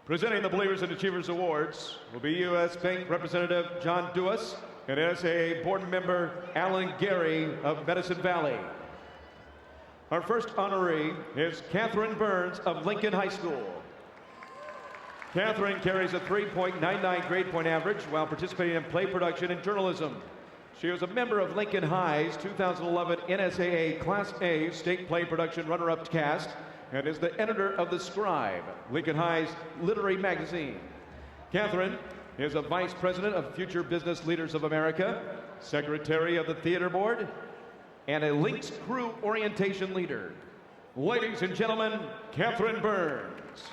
Presenting the Believers and Achievers Awards will be U.S. Bank Representative John Duas and NSAA board member Alan Gary of Medicine Valley. Our first honoree is Catherine Burns of Lincoln High School. Catherine carries a 3.99 grade point average while participating in play production and journalism. She was a member of Lincoln High's 2011 NSAA Class A State Play Production runner-up cast and is the editor of The Scribe, Lincoln High's literary magazine. Catherine is a vice president of Future Business Leaders of America, secretary of the theater board, and a Lynx crew orientation leader. Ladies and gentlemen, Catherine Burns.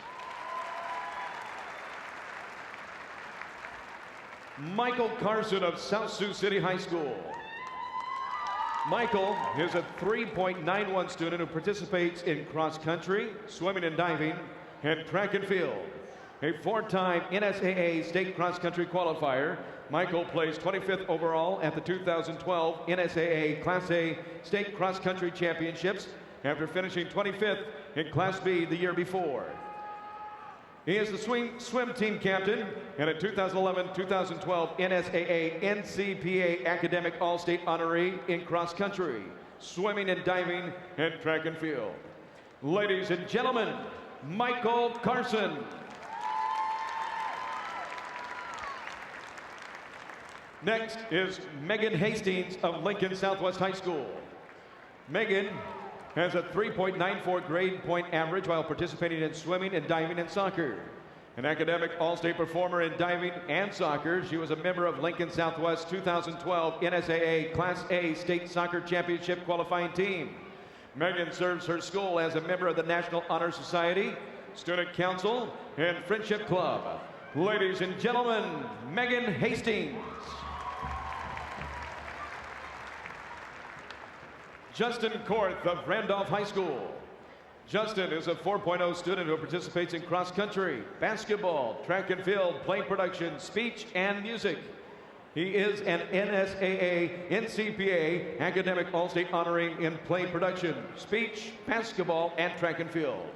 Michael Carson of South Sioux City High School. Michael is a 3.91 student who participates in cross country, swimming and diving, and track and field. A four-time NSAA state cross country qualifier, Michael placed 25th overall at the 2012 NSAA Class A State Cross Country Championships after finishing 25th in Class B the year before. He is the swim team captain and a 2011-2012 NSAA NCPA Academic All-State honoree in cross country, swimming and diving, and track and field. Ladies and gentlemen, Michael Carson. Next is Megan Hastings of Lincoln Southwest High School. Megan has a 3.94 grade point average while participating in swimming and diving and soccer. An academic all-state performer in diving and soccer, she was a member of Lincoln Southwest 2012 NSAA Class A State Soccer Championship qualifying team. Megan serves her school as a member of the National Honor Society, Student Council, and Friendship Club. Ladies and gentlemen, Megan Hastings. Justin Korth of Randolph High School. Justin is a 4.0 student who participates in cross country, basketball, track and field, play production, speech, and music. He is an NSAA NCPA Academic All-State honoree in play production, speech, basketball, and track and field.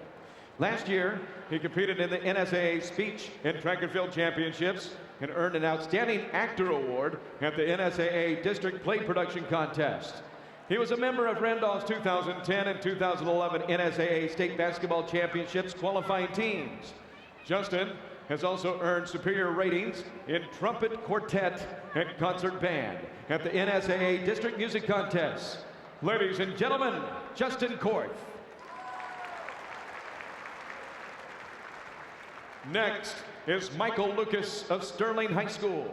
Last year, he competed in the NSAA Speech and Track and Field Championships and earned an Outstanding Actor Award at the NSAA District Play Production Contest. He was a member of Randolph's 2010 and 2011 NSAA State Basketball Championships qualifying teams. Justin has also earned superior ratings in trumpet, quartet, and concert band at the NSAA District Music Contests. Ladies and gentlemen, Justin Korth. Next is Michael Lucas of Sterling High School.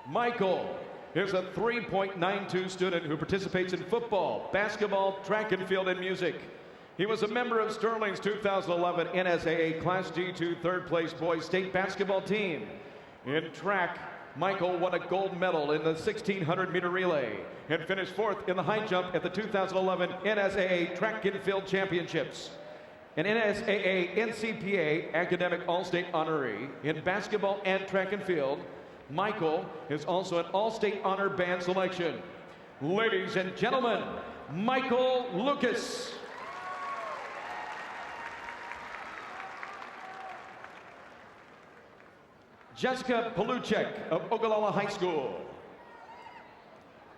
Michael is a 3.92 student who participates in football, basketball, track and field, and music. He was a member of Sterling's 2011 NSAA Class D2 third place boys state basketball team. In track, Michael won a gold medal in the 1600 meter relay and finished fourth in the high jump at the 2011 NSAA Track and Field Championships. An NSAA NCPA Academic All-State honoree in basketball and track and field, Michael is also an All-State Honor Band selection. Ladies and gentlemen, Michael Lucas. Jessica Paluchek of Ogallala High School.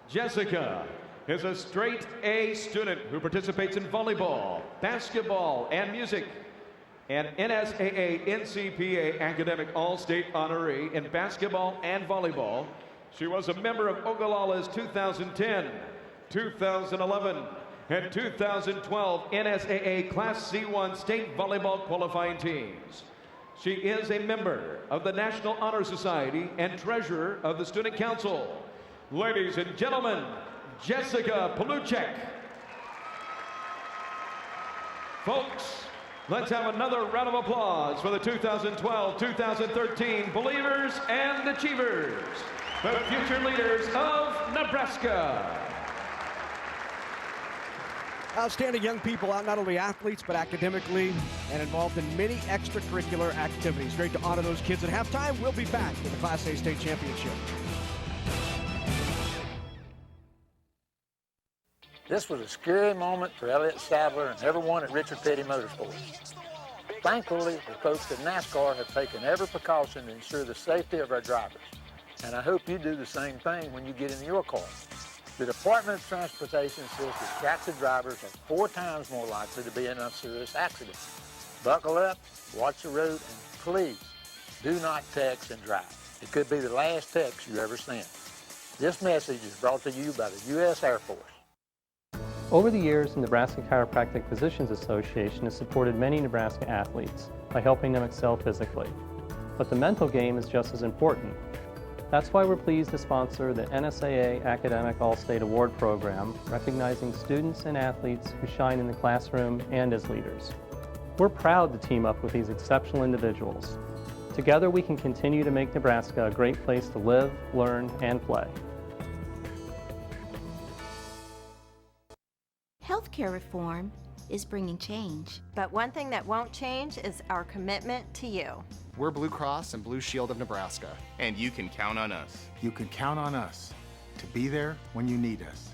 Jessica is a straight A student who participates in volleyball, basketball, and music. An NSAA NCPA Academic All-State honoree in basketball and volleyball. She was a member of Ogallala's 2010, 2011, and 2012 NSAA Class C1 state volleyball qualifying teams. She is a member of the National Honor Society and treasurer of the Student Council. Ladies and gentlemen, Jessica Paluchek. Folks, let's have another round of applause for the 2012-2013 Believers and Achievers, the future leaders of Nebraska. Outstanding young people, not only athletes, but academically and involved in many extracurricular activities. Great to honor those kids at halftime. We'll be back with the Class A State Championship. This was a scary moment for Elliott Sadler and everyone at Richard Petty Motorsports. Thankfully, the folks at NASCAR have taken every precaution to ensure the safety of our drivers. And I hope you do the same thing when you get in your car. The Department of Transportation says distracted drivers are 4 times more likely to be in a serious accident. Buckle up, watch the road, and please do not text and drive. It could be the last text you ever sent. This message is brought to you by the U.S. Air Force. Over the years, the Nebraska Chiropractic Physicians Association has supported many Nebraska athletes by helping them excel physically. But the mental game is just as important. That's why we're pleased to sponsor the NSAA Academic All-State Award Program, recognizing students and athletes who shine in the classroom and as leaders. We're proud to team up with these exceptional individuals. Together we can continue to make Nebraska a great place to live, learn, and play. Healthcare reform is bringing change. But one thing that won't change is our commitment to you. We're Blue Cross and Blue Shield of Nebraska. And you can count on us. You can count on us to be there when you need us.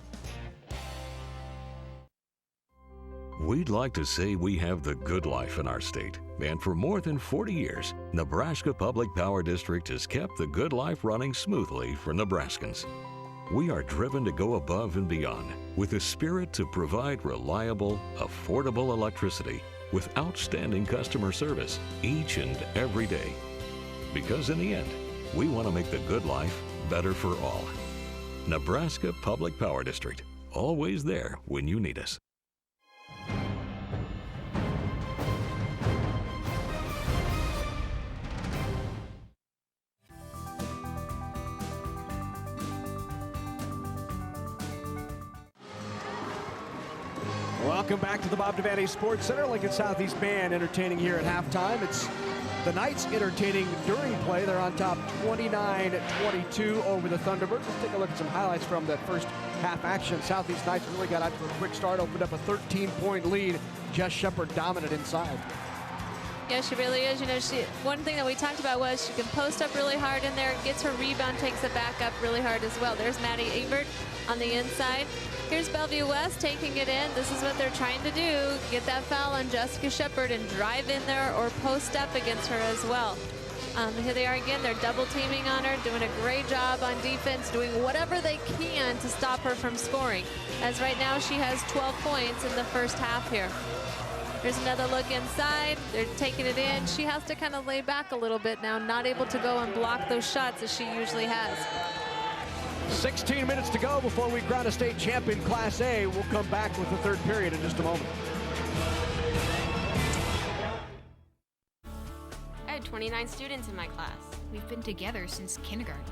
We'd like to say we have the good life in our state. And for more than 40 years, Nebraska Public Power District has kept the good life running smoothly for Nebraskans. We are driven to go above and beyond with a spirit to provide reliable, affordable electricity with outstanding customer service each and every day. Because in the end, we want to make the good life better for all. Nebraska Public Power District, always there when you need us. Welcome back to the Bob Devaney Sports Center. Lincoln Southeast Band entertaining here at halftime. It's the Knights entertaining during play. They're on top 29-22 over the Thunderbirds. Let's take a look at some highlights from that first half action. Southeast Knights really got out to a quick start, opened up a 13-point lead. Jess Shepard dominant inside. Yeah, she really is. You know, one thing that we talked about was she can post up really hard in there, gets her rebound, takes it back up really hard as well. There's Maddie Ebert on the inside. Here's Bellevue West taking it in. This is what they're trying to do. Get that foul on Jessica Shepard and drive in there or post up against her as well. Here they are again. They're double teaming on her, doing a great job on defense, doing whatever they can to stop her from scoring. As right now she has 12 points in the first half here. Here's another look inside. They're taking it in. She has to kind of lay back a little bit now, not able to go and block those shots as she usually has. 16 minutes to go before we crown a state champion Class A. We'll come back with the third period in just a moment. I had 29 students in my class. We've been together since kindergarten.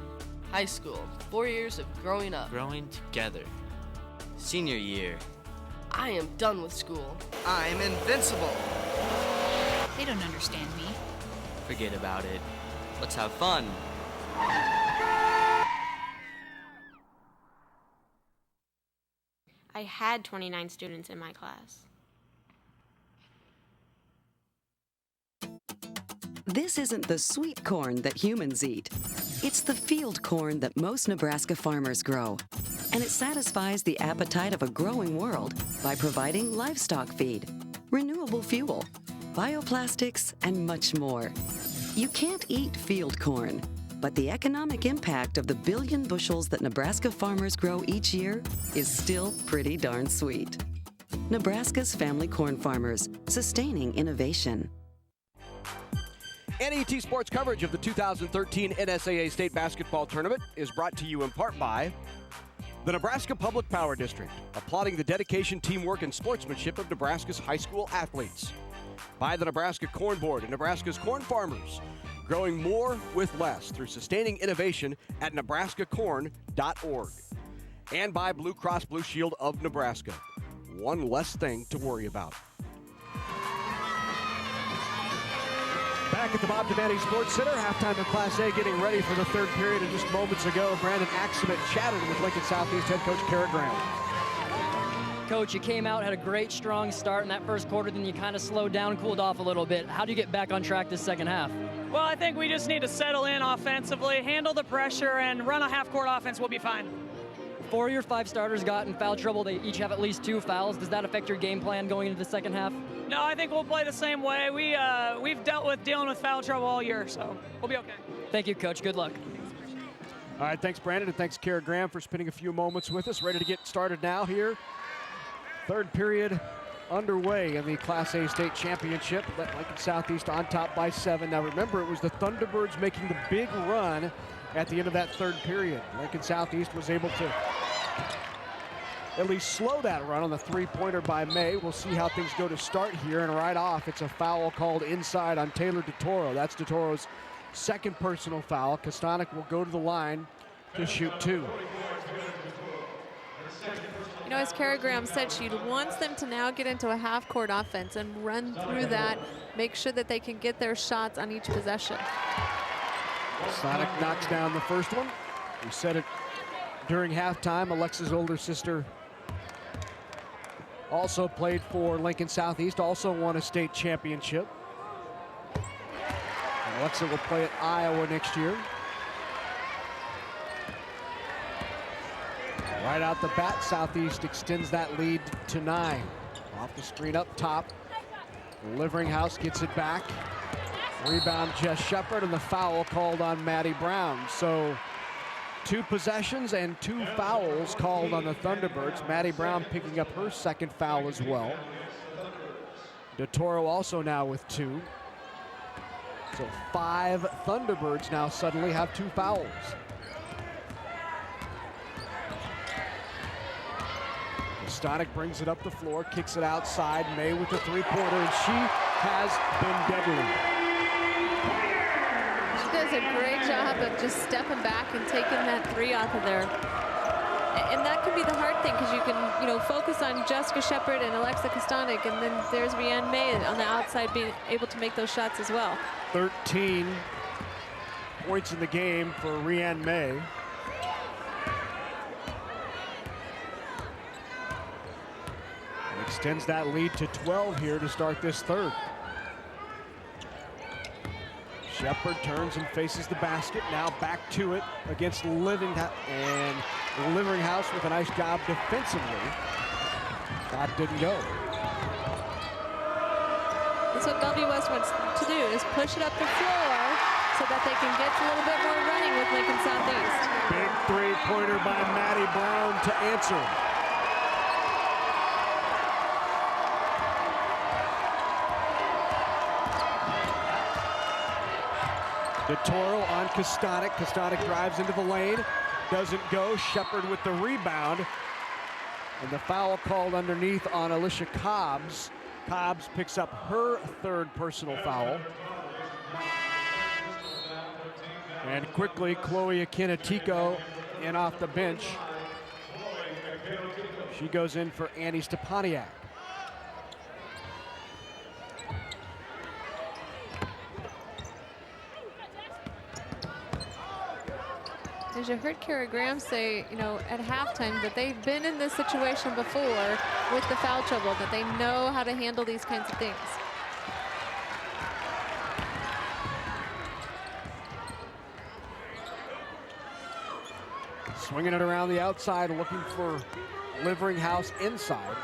High school, 4 years of growing up. Growing together. Senior year. I am done with school. I'm invincible. They don't understand me. Forget about it. Let's have fun. I had 29 students in my class. This isn't the sweet corn that humans eat. It's the field corn that most Nebraska farmers grow. And it satisfies the appetite of a growing world by providing livestock feed, renewable fuel, bioplastics, and much more. You can't eat field corn, but the economic impact of the billion bushels that Nebraska farmers grow each year is still pretty darn sweet. Nebraska's family corn farmers, sustaining innovation. NET Sports coverage of the 2013 NSAA State Basketball Tournament is brought to you in part by the Nebraska Public Power District, applauding the dedication, teamwork, and sportsmanship of Nebraska's high school athletes. By the Nebraska Corn Board and Nebraska's corn farmers, growing more with less through sustaining innovation at nebraskacorn.org. And by Blue Cross Blue Shield of Nebraska. One less thing to worry about. Back at the Bob Devaney Sports Center, halftime in Class A, getting ready for the third period. And just moments ago, Brandon Axemet chatted with Lincoln Southeast head coach Kara Graham. Coach, you came out, had a great, strong start in that first quarter, then you kind of slowed down, cooled off a little bit. How do you get back on track this second half? Well, I think we just need to settle in offensively, handle the pressure, and run a half-court offense. We'll be fine. 4 of your 5 starters got in foul trouble. They each have at least 2 fouls. Does that affect your game plan going into the second half? No, I think we'll play the same way. We've dealt with dealing with foul trouble all year, so we'll be okay. Thank you, Coach. Good luck. All right, thanks, Brandon, and thanks, Kara Graham, for spending a few moments with us. Ready to get started now here. Third period underway in the Class A state championship. Lincoln Southeast on top by 7. Now remember, it was the Thunderbirds making the big run at the end of that third period. Lincoln Southeast was able to at least slow that run on the three-pointer by May. We'll see how things go to start here, and right off, it's a foul called inside on Taylor DeToro. That's DeToro's second personal foul. Kostanek will go to the line to shoot 2. You know, as Kara Graham said, she wants them to now get into a half-court offense and run through that, make sure that they can get their shots on each possession. Kostanek knocks down the first one. We said it during halftime. Alexa's older sister also played for Lincoln Southeast, also won a state championship. And Alexa will play at Iowa next year. Right out the bat, Southeast extends that lead to 9. Off the screen up top. Liveringhouse gets it back. Rebound Jess Shepard, and the foul called on Maddie Brown. So 2 possessions and 2 fouls called on the Thunderbirds. Maddie Brown picking up her second foul as well. DeToro also now with 2. So 5 Thunderbirds now suddenly have 2 fouls. Kostanek brings it up the floor, kicks it outside. May with the three-pointer, and she has been deadly. She does a great job of just stepping back and taking that 3 off of there. And that can be the hard thing, because you can, you know, focus on Jessica Shepard and Alexa Kostanek, and then there's Rianne May on the outside being able to make those shots as well. 13 points in the game for Rianne May. And extends that lead to 12 here to start this third. Shepard turns and faces the basket. Now back to it against Liveringhouse, and Liveringhouse with a nice job defensively. That didn't go. That's what Bellevue West wants to do, is push it up the floor so that they can get a little bit more running with Lincoln Southeast. Big three-pointer by Maddie Brown to answer. DeToro on Kostanek. Kostanek drives into the lane. Doesn't go. Shepard with the rebound. And the foul called underneath on Alicia Cobbs. Cobbs picks up her 3rd personal foul. And quickly, Chloe Akinatico in off the bench. She goes in for Annie Stepaniak. As you heard Kara Graham say, you know, at halftime, that they've been in this situation before with the foul trouble, that they know how to handle these kinds of things. Swinging it around the outside, looking for Liveringhouse inside.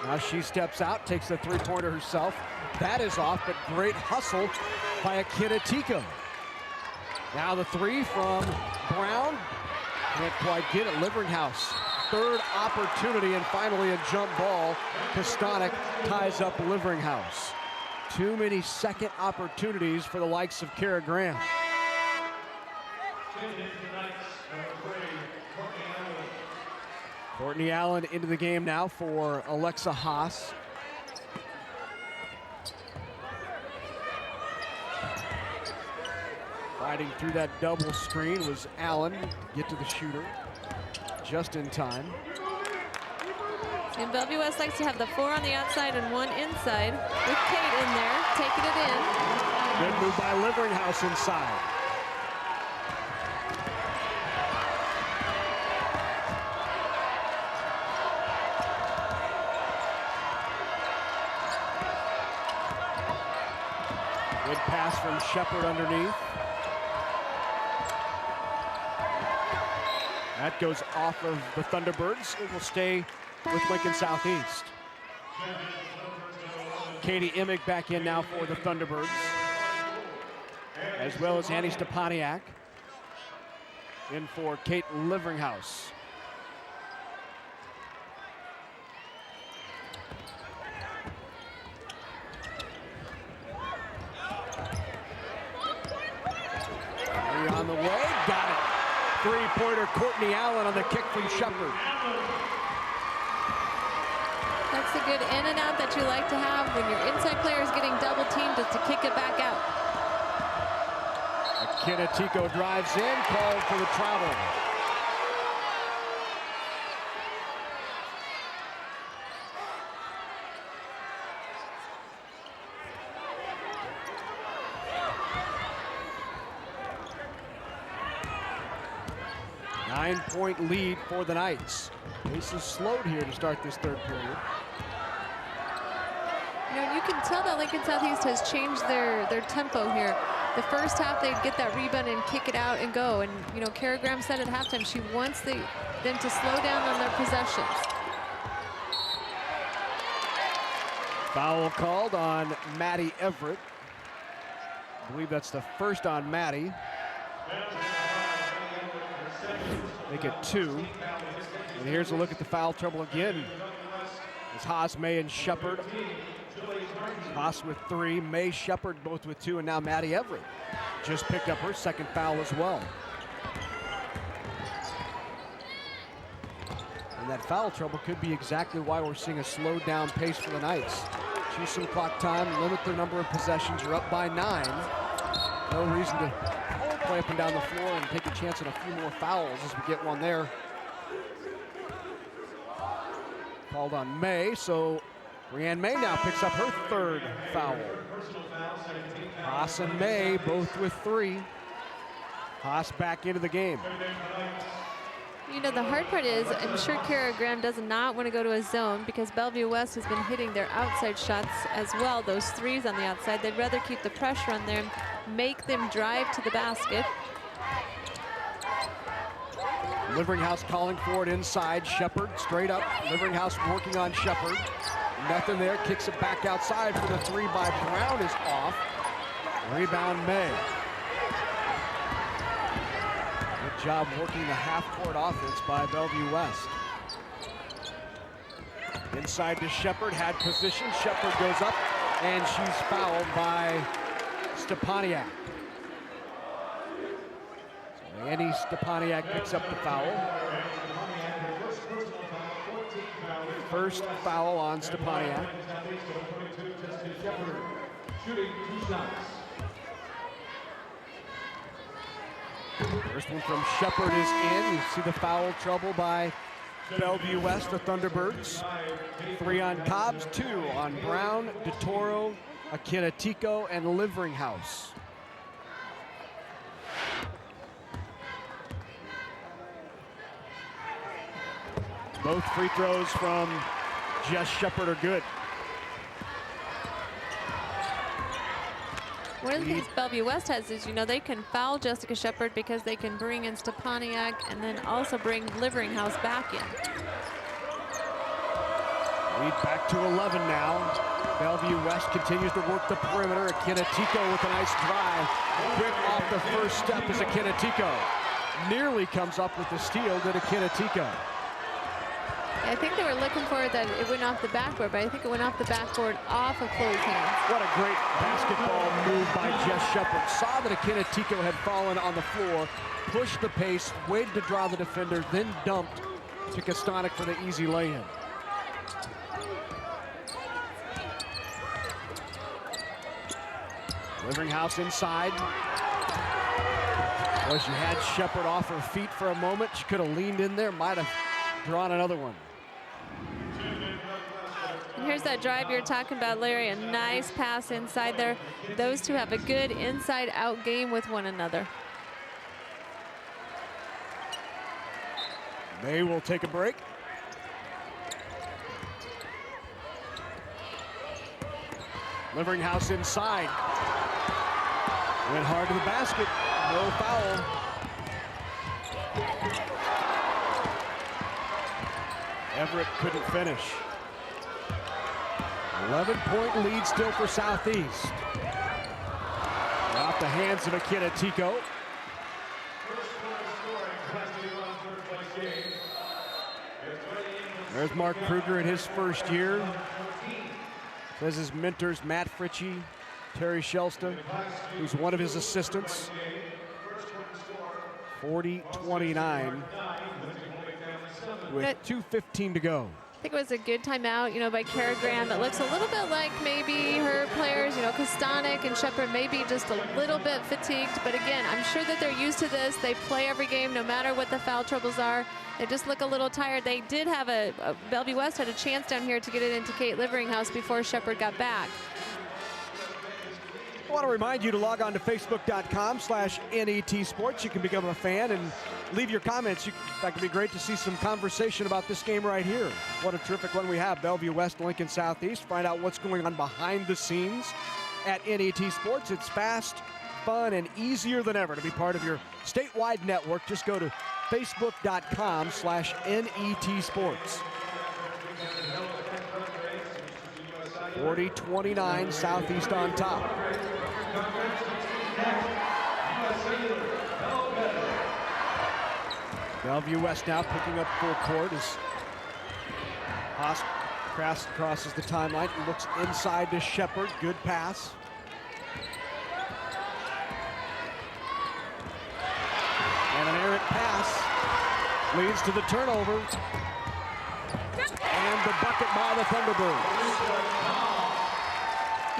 Now she steps out, takes the three-pointer herself. That is off, but great hustle by Akinatico. Now the 3 from Brown. Can't quite get it. Liveringhouse, 3rd opportunity, and finally a jump ball. Kostanek ties up Liveringhouse. Too many second opportunities for the likes of Kara Graham. Courtney Allen into the game now for Alexa Haas. Fighting through that double screen was Allen. Get to the shooter just in time. And Bellevue West likes to have the 4 on the outside and 1 inside, with Kate in there, taking it in. Good move by Liveringhouse inside. Good pass from Shepard underneath. That goes off of the Thunderbirds. It will stay with Lincoln Southeast. Katie Emig back in now for the Thunderbirds, as well as Annie Stepaniak. In for Kate Liveringhouse. On the way, got it. Three-pointer Courtney Allen on the kick from Shepard. That's a good in and out that you like to have when your inside player is getting double teamed, just to kick it back out. Akinatico drives in, called for the travel. Nine-point lead for the Knights. Pace is slowed here to start this third period. You know, you can tell that Lincoln Southeast has changed their tempo here. The first half, they'd get that rebound and kick it out and go. And, you know, Kara Graham said at halftime she wants them to slow down on their possessions. Foul called on Maddie Everett. I believe that's the first on Maddie. Make it 2. And here's a look at the foul trouble again. It's Haas, May, and Shepard. Haas with 3, May, Shepard both with 2, and now Maddie Everett just picked up her second foul as well. And that foul trouble could be exactly why we're seeing a slowed down pace for the Knights. Choose some clock time, limit the number of possessions. You're up by 9. No reason to play up and down the floor and take a chance on a few more fouls as we get one there. Called on May, so Brianne May now picks up her third foul. Haas and May both with 3. Haas back into the game. You know, the hard part is, I'm sure Kara Graham does not want to go to a zone because Bellevue West has been hitting their outside shots as well, those threes on the outside. They'd rather keep the pressure on them, make them drive to the basket. Liveringhouse calling for it inside. Shepard straight up. Liveringhouse working on Shepard. Nothing there. Kicks it back outside for the 3 by Brown is off. Rebound May. Good job working the half-court offense by Bellevue West. Inside to Shepard. Had position. Shepard goes up, and she's fouled by Stepaniak. Andy Stepaniak picks up the foul. First foul on Stepaniak. First one from Shepard is in. You see the foul trouble by Bellevue West, the Thunderbirds. 3 on Cobbs, 2 on Brown, DeToro, Akinatico, and Liveringhouse. Both free throws from Jess Shepard are good. One of the things Bellevue West has is, you know, they can foul Jessica Shepard because they can bring in Stepaniak and then also bring Liveringhouse back in. Lead back to 11 now. Bellevue West continues to work the perimeter. Akinatico with a nice drive. Quick off the first step is Akinatico. Nearly comes up with the steal to Akinatico. I think they were looking for it that it went off the backboard, but I think it went off the backboard off of closed hands. What a great basketball move by Jess Shepard. Saw that Akinatico had fallen on the floor, pushed the pace, waited to draw the defender, then dumped to Kostanek for the easy lay-in. Liveringhouse inside. Well, she had Shepard off her feet for a moment. She could have leaned in there, might have drawn another one. And here's that drive you're talking about, Larry. A nice pass inside there. Those two have a good inside-out game with one another. May will take a break. Liveringhouse inside. Went hard to the basket. No foul. Everett couldn't finish. 11-point lead still for Southeast. Off the hands of Akinatico. There's Mark Kruger in his first year. Says his mentors, Matt Fritchie, Terry Shelsta, who's one of his assistants. 40-29 with 2:15 to go. I think it was a good timeout, by Kara Graham. It looks a little bit like maybe her players, Kostanek and Shepard may be just a little bit fatigued. But again, I'm sure that they're used to this. They play every game, no matter what the foul troubles are. They just look a little tired. They did have Bellevue West had a chance down here to get it into Kate Liveringhouse before Shepard got back. I want to remind you to log on to Facebook.com/NET Sports. You can become a fan and leave your comments. That could be great to see some conversation about this game right here. What a terrific one we have. Bellevue West, Lincoln Southeast. Find out what's going on behind the scenes at NET Sports. It's fast, fun, and easier than ever to be part of your statewide network. Just go to Facebook.com/NET Sports. 40-29, Southeast on top. Bellevue West now picking up full court as Haas crosses the timeline and looks inside to Shepard. Good pass. And an errant pass leads to the turnover. And the bucket by the Thunderbirds.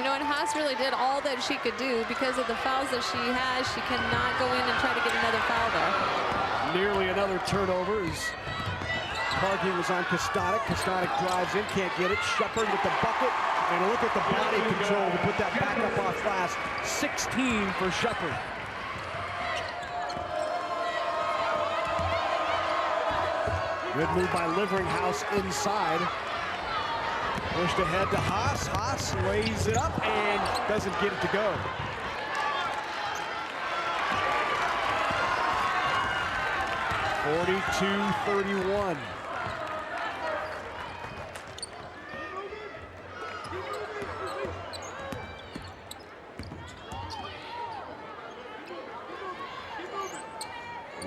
And Haas really did all that she could do because of the fouls that she has. She cannot go in and try to get another foul there. Nearly another turnover as parking was on Kostanek. Kostanek drives in, can't get it. Shepard with the bucket, and look at the body control to put that back up off glass. 16 for Shepard. Good move by Liveringhouse inside. Pushed ahead to Haas. Haas lays it up and doesn't get it to go. (42-31).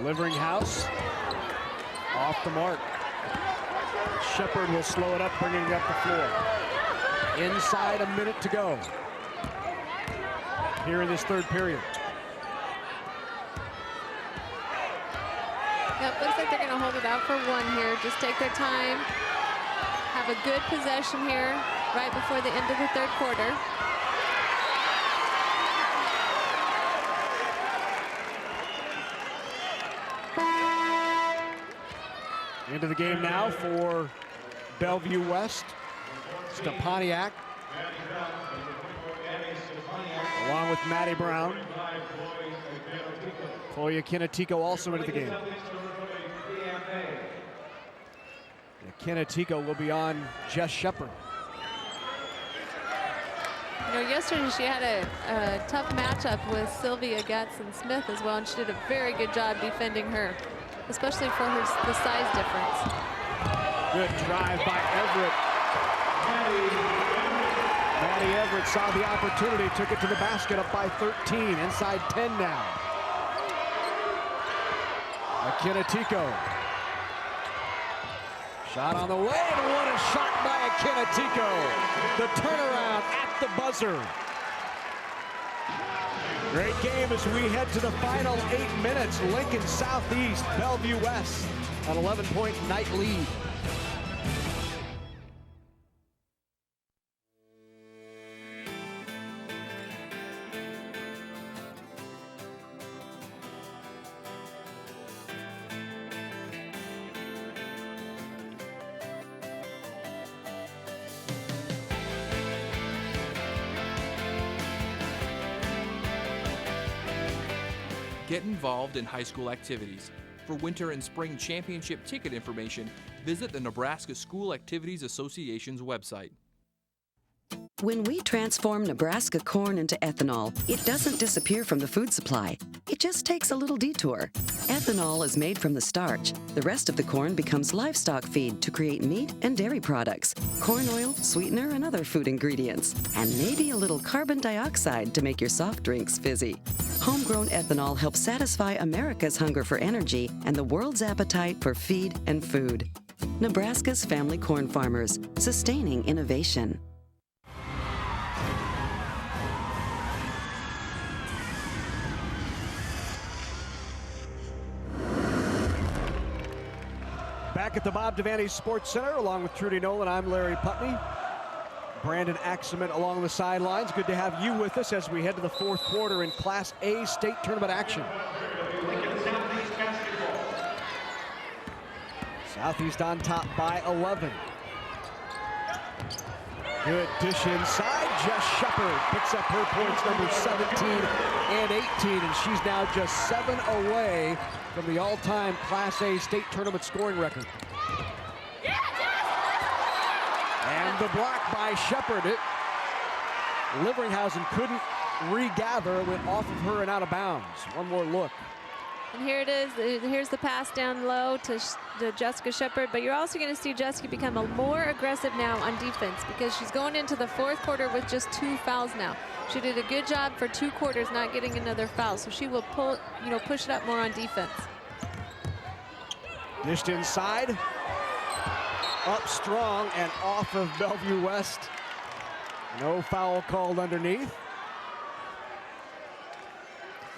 Liveringhouse off the mark. Shepard will slow it up, bringing it up the floor. Inside, a minute to go here in this third period. Yep, looks like they're going to hold it out for one here. Just take their time. Have a good possession here right before the end of the third quarter. Into the game now for Bellevue West. Stepaniak, along with Maddie Brown. Toya Kinetico also into the game. Kinetico will be on Jess Shepard. Yesterday she had a tough matchup with Sylvia Gatson-Smith as well, and she did a very good job defending her, especially for the size difference. Good drive by Everett. Maddie Everett saw the opportunity, took it to the basket, up by 13, inside 10 now. Kinetico. Shot on the way, and what a shot by Kinetico. The turnaround at the buzzer. Great game as we head to the final 8 minutes. Lincoln Southeast, Bellevue West, an 11-point night lead. Get involved in high school activities. For winter and spring championship ticket information, visit the Nebraska School Activities Association's website. When we transform Nebraska corn into ethanol, it doesn't disappear from the food supply. It just takes a little detour. Ethanol is made from the starch. The rest of the corn becomes livestock feed to create meat and dairy products, corn oil, sweetener, and other food ingredients, and maybe a little carbon dioxide to make your soft drinks fizzy. Homegrown ethanol helps satisfy America's hunger for energy and the world's appetite for feed and food. Nebraska's family corn farmers, sustaining innovation. Back at the Bob Devaney Sports Center, along with Trudy Nolan, I'm Larry Putney. Brandon Axelman along the sidelines. Good to have you with us as we head to the fourth quarter in Class A state tournament action. Southeast on top by 11. Good dish inside. Jess Shepard picks up her points, number 17 and 18, and she's now just 7 away from the all-time Class A state tournament scoring record. And the block by Shepard. Liveringhausen couldn't regather, went off of her and out of bounds. One more look. And here it is. Here's the pass down low to Jessica Shepard, but you're also going to see Jessica become more aggressive now on defense because she's going into the fourth quarter with just 2 fouls now. She did a good job for 2 quarters not getting another foul, so she will push it up more on defense. Dished inside, up strong and off of Bellevue West. No foul called underneath.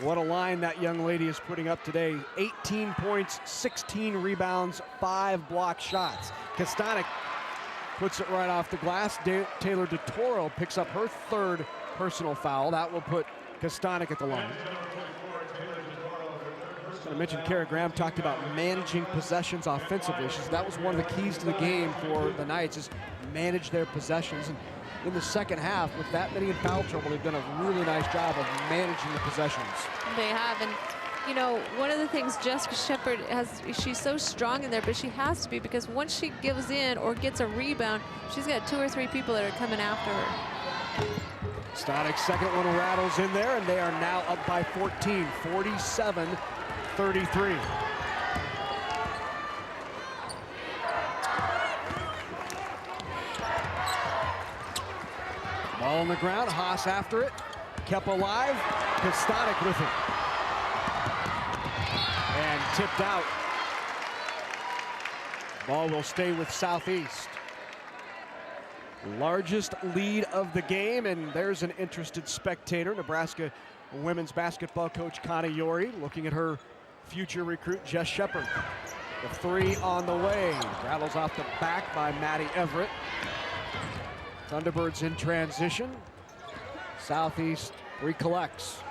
What a line that young lady is putting up today. 18 points, 16 rebounds, 5 block shots. Kostanek puts it right off the glass. Taylor DeToro picks up her 3rd personal foul. That will put Kostanek at the line. I mentioned Kara Graham talked about managing possessions offensively. She said that was one of the keys to the game for the Knights, is manage their possessions. And in the second half, with that many in foul trouble, they've done a really nice job of managing the possessions. They have, and you know, one of the things Jessica Shepard has, she's so strong in there, but she has to be, because once she gives in or gets a rebound, she's got 2 or 3 people that are coming after her. Kostanek's second one rattles in there, and they are now up by 14, 47-33. Ball on the ground, Haas after it, kept alive, Kostanek with it. And tipped out. Ball will stay with Southeast. Largest lead of the game, and there's an interested spectator. Nebraska women's basketball coach Connie Yori looking at her future recruit Jess Shepard. The 3 on the way, rattles off the back by Maddie Everett. Thunderbirds in transition. Southeast recollects.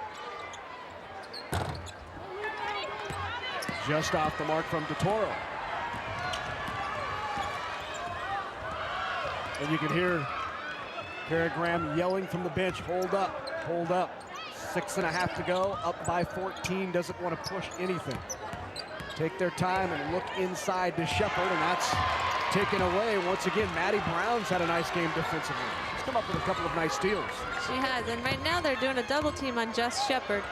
Just off the mark from DeToro. And you can hear Kara Graham yelling from the bench, hold up, hold up. 6.5 to go, up by 14, doesn't want to push anything. Take their time and look inside to Shepard, and that's taken away. Once again, Maddie Brown's had a nice game defensively. She's come up with a couple of nice steals. She has, and right now they're doing a double team on Jess Shepard.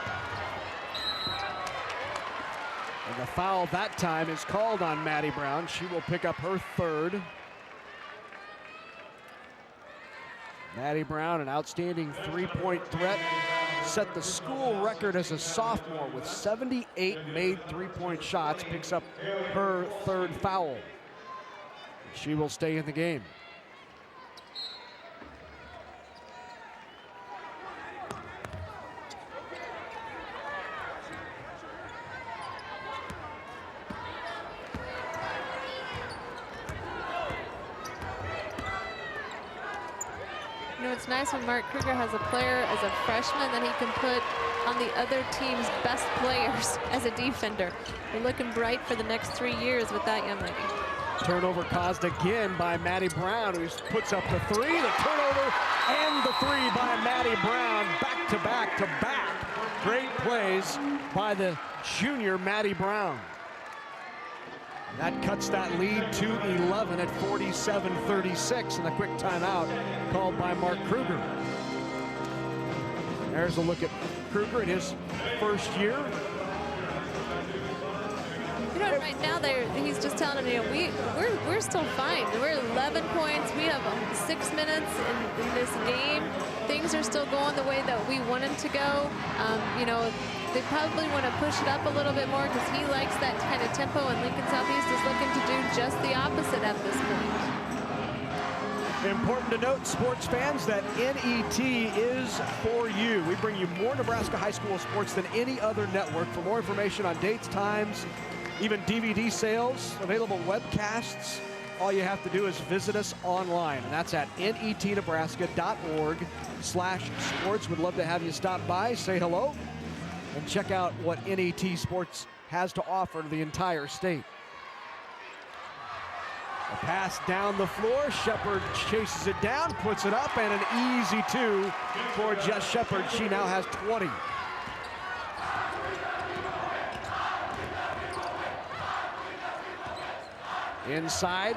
And the foul that time is called on Maddie Brown. She will pick up her 3rd. Maddie Brown, an outstanding 3-point threat, set the school record as a sophomore with 78 made 3-point shots, picks up her 3rd foul. She will stay in the game. You know, it's nice when Mark Kruger has a player as a freshman that he can put on the other team's best players as a defender. We're looking bright for the next 3 years with that young lady. Turnover caused again by Maddie Brown, who puts up the 3. The turnover and the 3 by Maddie Brown, back to back to back. Great plays by the junior Maddie Brown. That cuts that lead to 11 at 47-36, and the quick timeout called by Mark Kruger. There's a look at Kruger in his first year. You know, Right now, he's just telling them, you know, we're still fine. We're 11 points. We have 6 minutes in this game. Things are still going the way that we want them to go. You know, they probably want to push it up a little bit more because he likes that kind of tempo, and Lincoln Southeast is looking to do just the opposite at this point. Important to note, sports fans, that NET is for you. We bring you more Nebraska high school sports than any other network. For more information on dates, times, even DVD sales, available webcasts, all you have to do is visit us online, and that's at netnebraska.org/sports. We'd love to have you stop by, say hello, and check out what NET Sports has to offer to the entire state. A pass down the floor. Shepard chases it down, puts it up, and an easy 2 for Jess Shepard. She now has 20. Inside.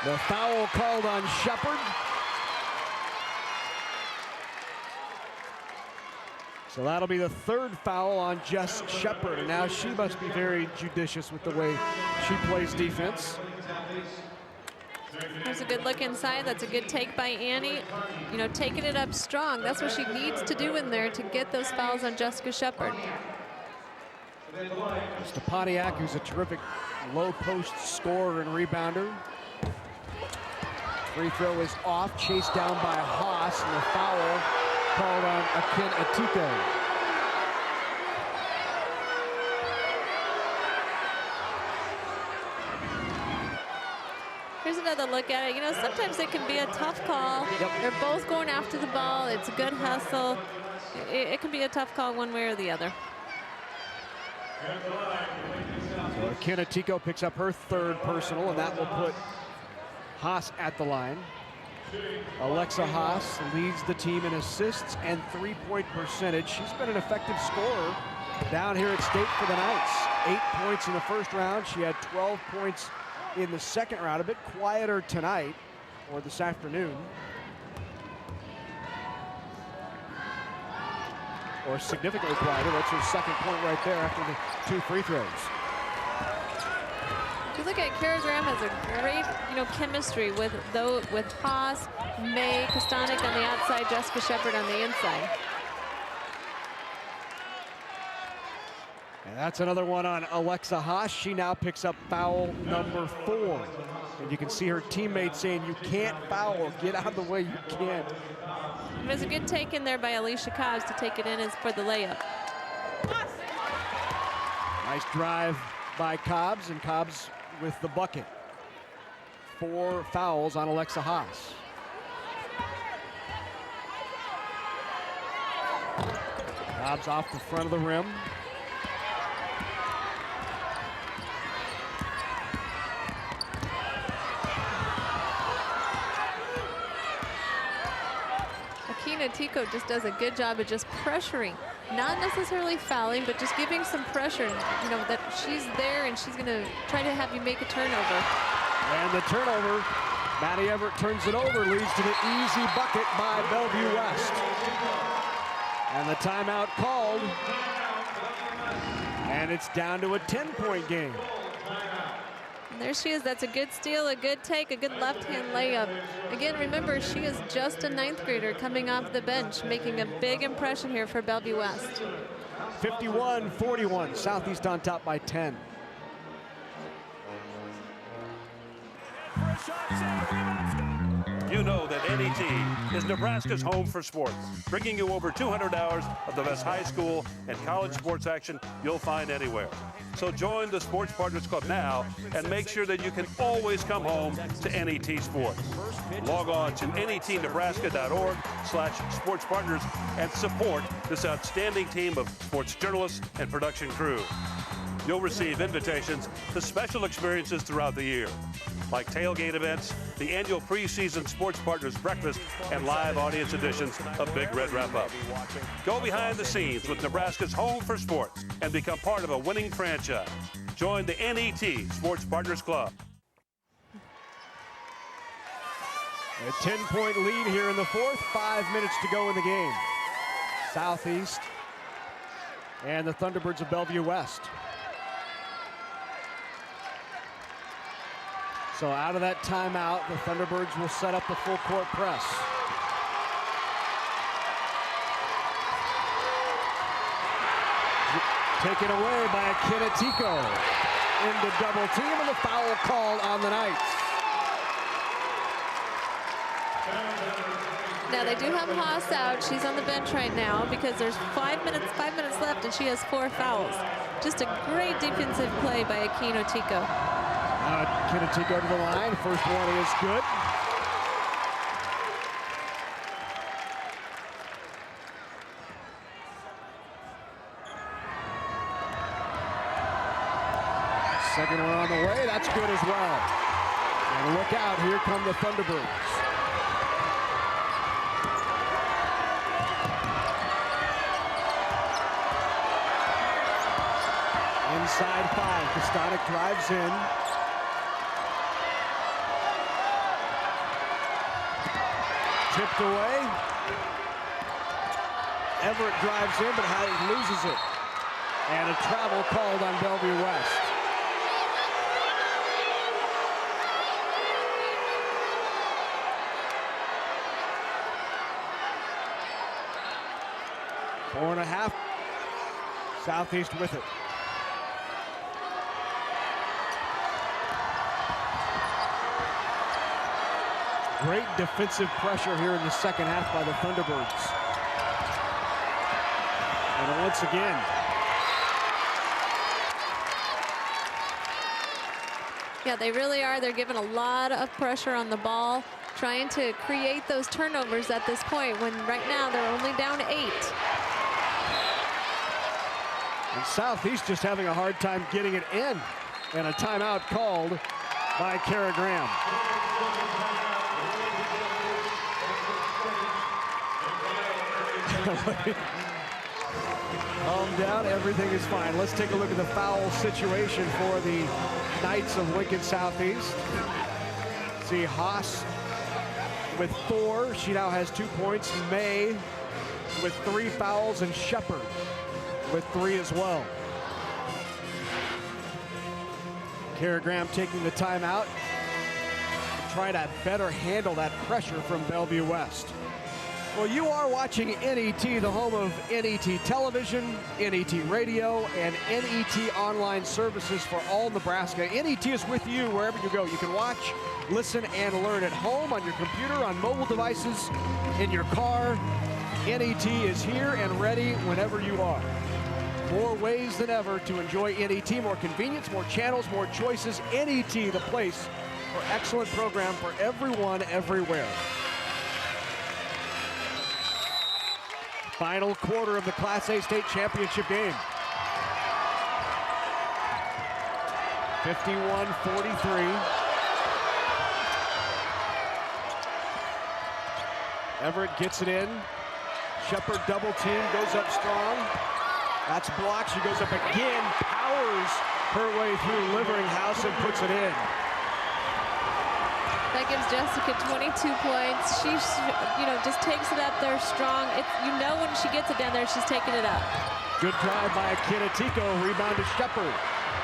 The foul called on Shepard. So that'll be the 3rd foul on Jess Shepard, and now she must be very judicious with the way she plays defense. There's a good look inside. That's a good take by Annie. You know, taking it up strong. That's what she needs to do in there to get those fouls on Jessica Shepard. Stepaniak, who's a terrific low post scorer and rebounder. Free throw is off, chased down by Haas, and the foul called on Akin Atiko. Here's another look at it. You know, sometimes it can be a tough call. Yep. They're both going after the ball. It's a good hustle. It can be a tough call one way or the other. So Akin Atiko picks up her 3rd personal, and that will put Haas at the line. Alexa Haas leads the team in assists and 3-point percentage. She's been an effective scorer down here at state for the Knights. 8 points in the first round. She had 12 points in the second round. A bit quieter tonight or this afternoon. Or significantly quieter. That's her 2nd point right there after the 2 free throws. You look at Kara Graham has a great, you know, chemistry with Haas, May, Kostanek on the outside, Jessica Shepard on the inside. And that's another one on Alexa Haas. She now picks up foul number 4. And you can see her teammates saying, you can't foul, get out of the way, you can't. It was a good take in there by Alicia Cobbs to take it in as for the layup. Nice drive by Cobbs, and Cobbs with the bucket. 4 fouls on Alexa Haas. Cobbs off the front of the rim. Akin Atiko just does a good job of just pressuring. Not necessarily fouling, but just giving some pressure. You know, that she's there and she's going to try to have you make a turnover. And the turnover, Maddie Everett turns it over, leads to the easy bucket by Bellevue West. And the timeout called. And it's down to a 10-point game. And there she is. That's a good steal, a good take, a good left-hand layup. Again, remember, she is just a 9th grader coming off the bench, making a big impression here for Bellevue West. 51-41, Southeast on top by 10. You know that NET is Nebraska's home for sports, bringing you over 200 hours of the best high school and college sports action you'll find anywhere. So join the Sports Partners Club now and make sure that you can always come home to NET Sports. Log on to netnebraska.org/sportspartners and support this outstanding team of sports journalists and production crew. You'll receive invitations to special experiences throughout the year, like tailgate events, the annual preseason Sports Partners Breakfast, and live audience editions of Big Red Wrap-Up. Go behind the scenes with Nebraska's home for sports and become part of a winning franchise. Join the NET Sports Partners Club. A 10-point lead here in the 4th, 5 minutes to go in the game. Southeast and the Thunderbirds of Bellevue West. So out of that timeout, the Thunderbirds will set up the full court press. Taken away by Kinetico into double team, and the foul called on the Knights. Now they do have Haas out. She's on the bench right now because there's 5 minutes left, and she has 4 fouls. Just a great defensive play by Akino Tico. Kinetico to the line. First one is good. Second one on the way. That's good as well. And look out. Here come the Thunderbirds. Inside 5. Kostanek drives in. Tipped away. Everett drives in, but Howard loses it. And a travel called on Bellevue West. Four and a half. Southeast with it. Great defensive pressure here in the second half by the Thunderbirds. And once again. Yeah, they really are. They're giving a lot of pressure on the ball, trying to create those turnovers at this point when right now they're only down 8. And Southeast just having a hard time getting it in. And a timeout called by Kara Graham. Calm down, everything is fine. Let's take a look at the foul situation for the Knights of Lincoln Southeast. See Haas with 4. She now has 2 points. May with 3 fouls, and Shepard with 3 as well. Kara Graham taking the timeout to try to better handle that pressure from Bellevue West. Well, you are watching NET, the home of NET Television, NET Radio, and NET Online Services for all Nebraska. NET is with you wherever you go. You can watch, listen, and learn at home, on your computer, on mobile devices, in your car. NET is here and ready whenever you are. More ways than ever to enjoy NET, more convenience, more channels, more choices. NET, the place for excellent program for everyone, everywhere. Final quarter of the Class A state championship game. 51-43. Everett gets it in. Shepard double team, goes up strong. That's blocked. She goes up again, powers her way through Liveringhouse and puts it in. That gives Jessica 22 points. She, just takes it up there strong. When she gets it down there, she's taking it up. Good drive by Kinetico. Rebound to Shepard.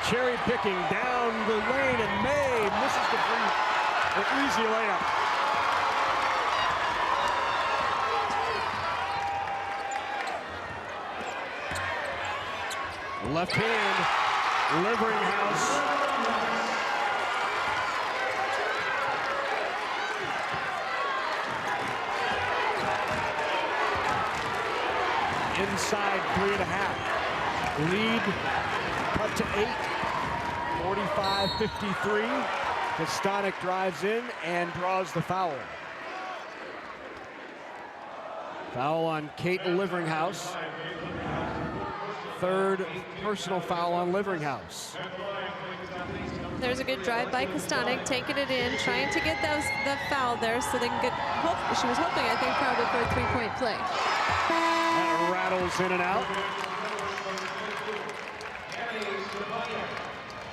Cherry picking down the lane, and May misses the easy layup. Left hand, Liveringhouse. Inside 3.5. Lead cut to 8. 45-53. Kostanek drives in and draws the foul. Foul on Kate Liveringhouse. Third personal foul on Liveringhouse. There's a good drive by Kostanek, taking it in, trying to get the foul there so they can get, she was hoping, I think, probably for a 3-point play. That rattles in and out.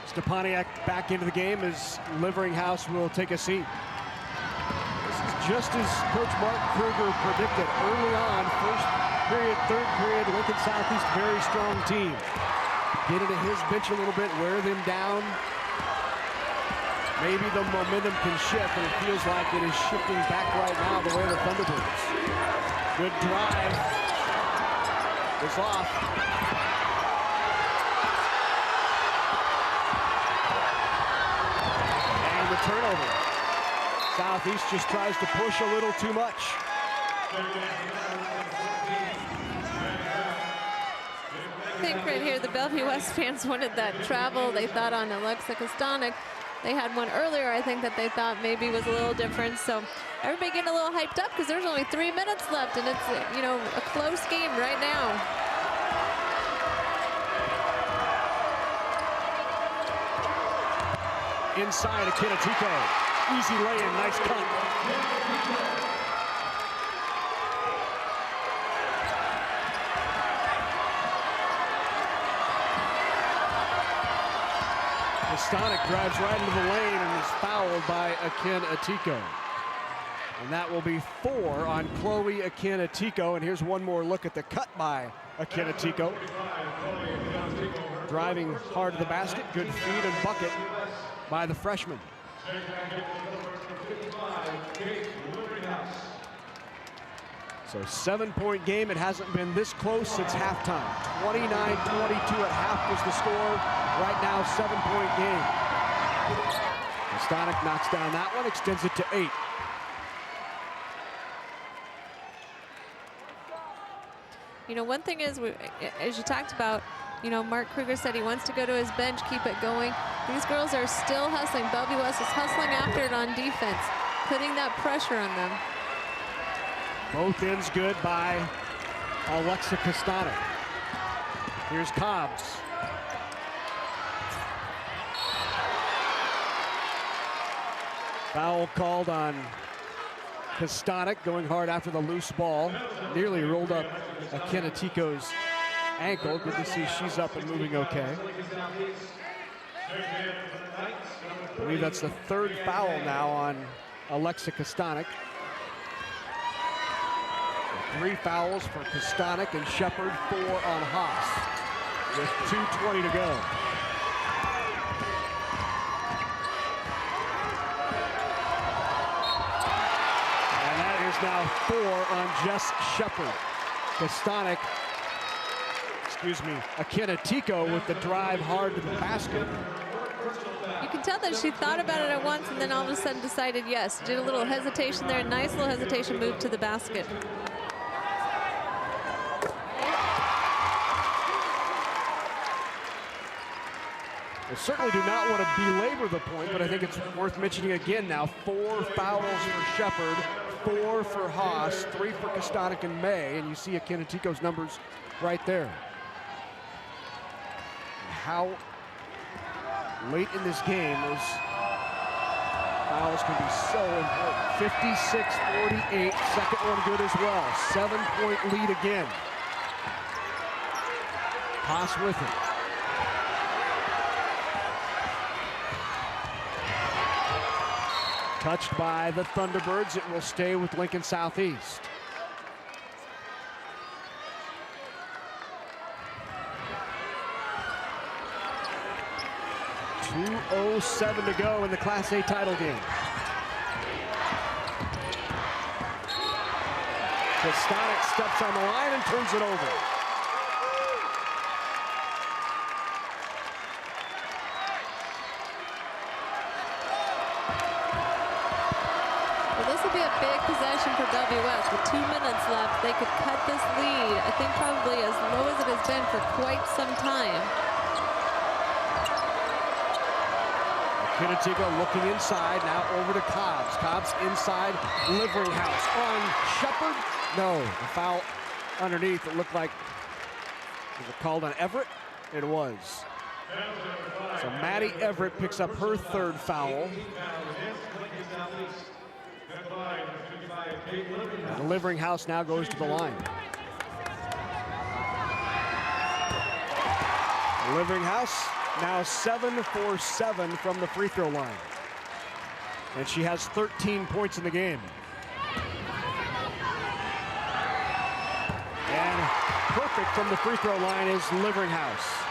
Stepaniak back into the game as Liveringhouse will take a seat. This is just as Coach Mark Kruger predicted early on. First period, third period, Lincoln Southeast, very strong team. Get into his bench a little bit, wear them down. Maybe the momentum can shift, and it feels like it is shifting back right now the way of the Thunderbirds. Good drive. It's off. And the turnover. Southeast just tries to push a little too much. I think right here the Bellevue West fans wanted that travel. They thought on Alexa Kostanek. They had one earlier, I think, that they thought maybe was a little different. So everybody getting a little hyped up because there's only 3 minutes left, and it's, you know, a close game right now. Inside of Kinetico. Easy lay-in, nice cut. Kostanek drives right into the lane and is fouled by Akin-Atiko. And that will be 4 on Chloe Akin-Atiko. And here's one more look at the cut by Akin-Atiko. Driving hard to the basket, good feed and bucket by the freshman. So 7-point game. It hasn't been this close since halftime. 29-22 at half was the score. Right now, 7-point game. Kostanek knocks down that one, extends it to 8. You know, one thing is, as you talked about, you know, Mark Kruger said he wants to go to his bench, keep it going. These girls are still hustling. Bellevue West is hustling after it on defense, putting that pressure on them. Both ends good by Alexa Kostanek. Here's Cobbs. Foul called on Kostanek, going hard after the loose ball. Nearly rolled up Akin-Atiko's ankle. Good to see she's up and moving okay. I believe that's the 3rd foul now on Alexa Kostanek. 3 fouls for Kostanek and Shepard, 4 on Haas, with 2:20 to go. And that is now 4 on Jess Shepard. Kostanek, Akin-Atiko with the drive hard to the basket. You can tell that she thought about it at once and then all of a sudden decided yes. Did a little hesitation there, nice little hesitation move to the basket. I certainly do not want to belabor the point, but I think it's worth mentioning again now. 4 fouls for Shepard, 4 for Haas, 3 for Kostanek and May, and you see Akin-Atiko's numbers right there. How late in this game those fouls can be so important. 56-48, second one good as well. 7-point lead again. Haas with it. Touched by the Thunderbirds, it will stay with Lincoln Southeast. .207 to go in the Class A title game. Kostanek steps on the line and turns it over. Possession for Bellevue West. With 2 minutes left, they could cut this lead, I think probably as low as it has been for quite some time. Akin-Atiko looking inside, now over to Cobbs. Cobbs inside, Liveringhouse on Shepard. No, the foul underneath. It looked like, was it called on Everett? It was. So Maddie Everett picks up her 3rd foul. And the Liveringhouse now goes to the line. Liveringhouse now 7 for 7 from the free throw line. And she has 13 points in the game. And perfect from the free throw line is Liveringhouse.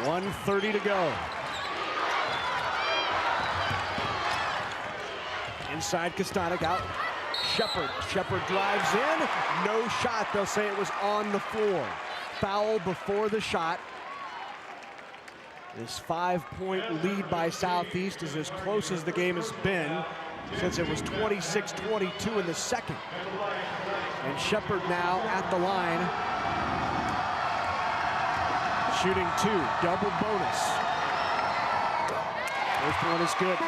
.130 to go. Inside Kostanek, out Shepard. Shepard drives in, no shot. They'll say it was on the floor. Foul before the shot. This 5-point lead by Southeast is as close as the game has been since it was 26-22 in the second. And Shepard now at the line. Shooting 2, double bonus. First one is good.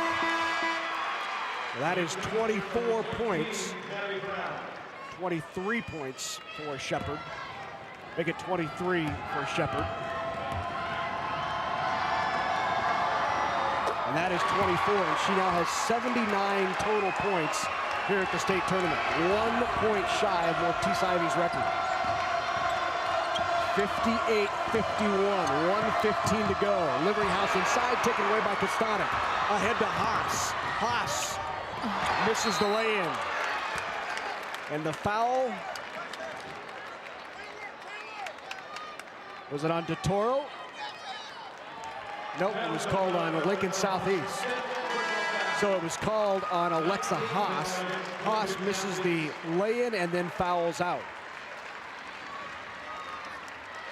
So that is 24 points. 23 points for Shepard. Make it 23 for Shepard. And that is 24, and she now has 79 total points here at the state tournament. 1 point shy of Mortiz Ivy's record. 58-51, 1:15 to go. Liveringhouse inside, taken away by Kostanek. Ahead to Haas. Haas misses the lay-in. And the foul, was it on DeToro? Nope, it was called on Lincoln Southeast. So it was called on Alexa Haas. Haas misses the lay-in and then fouls out.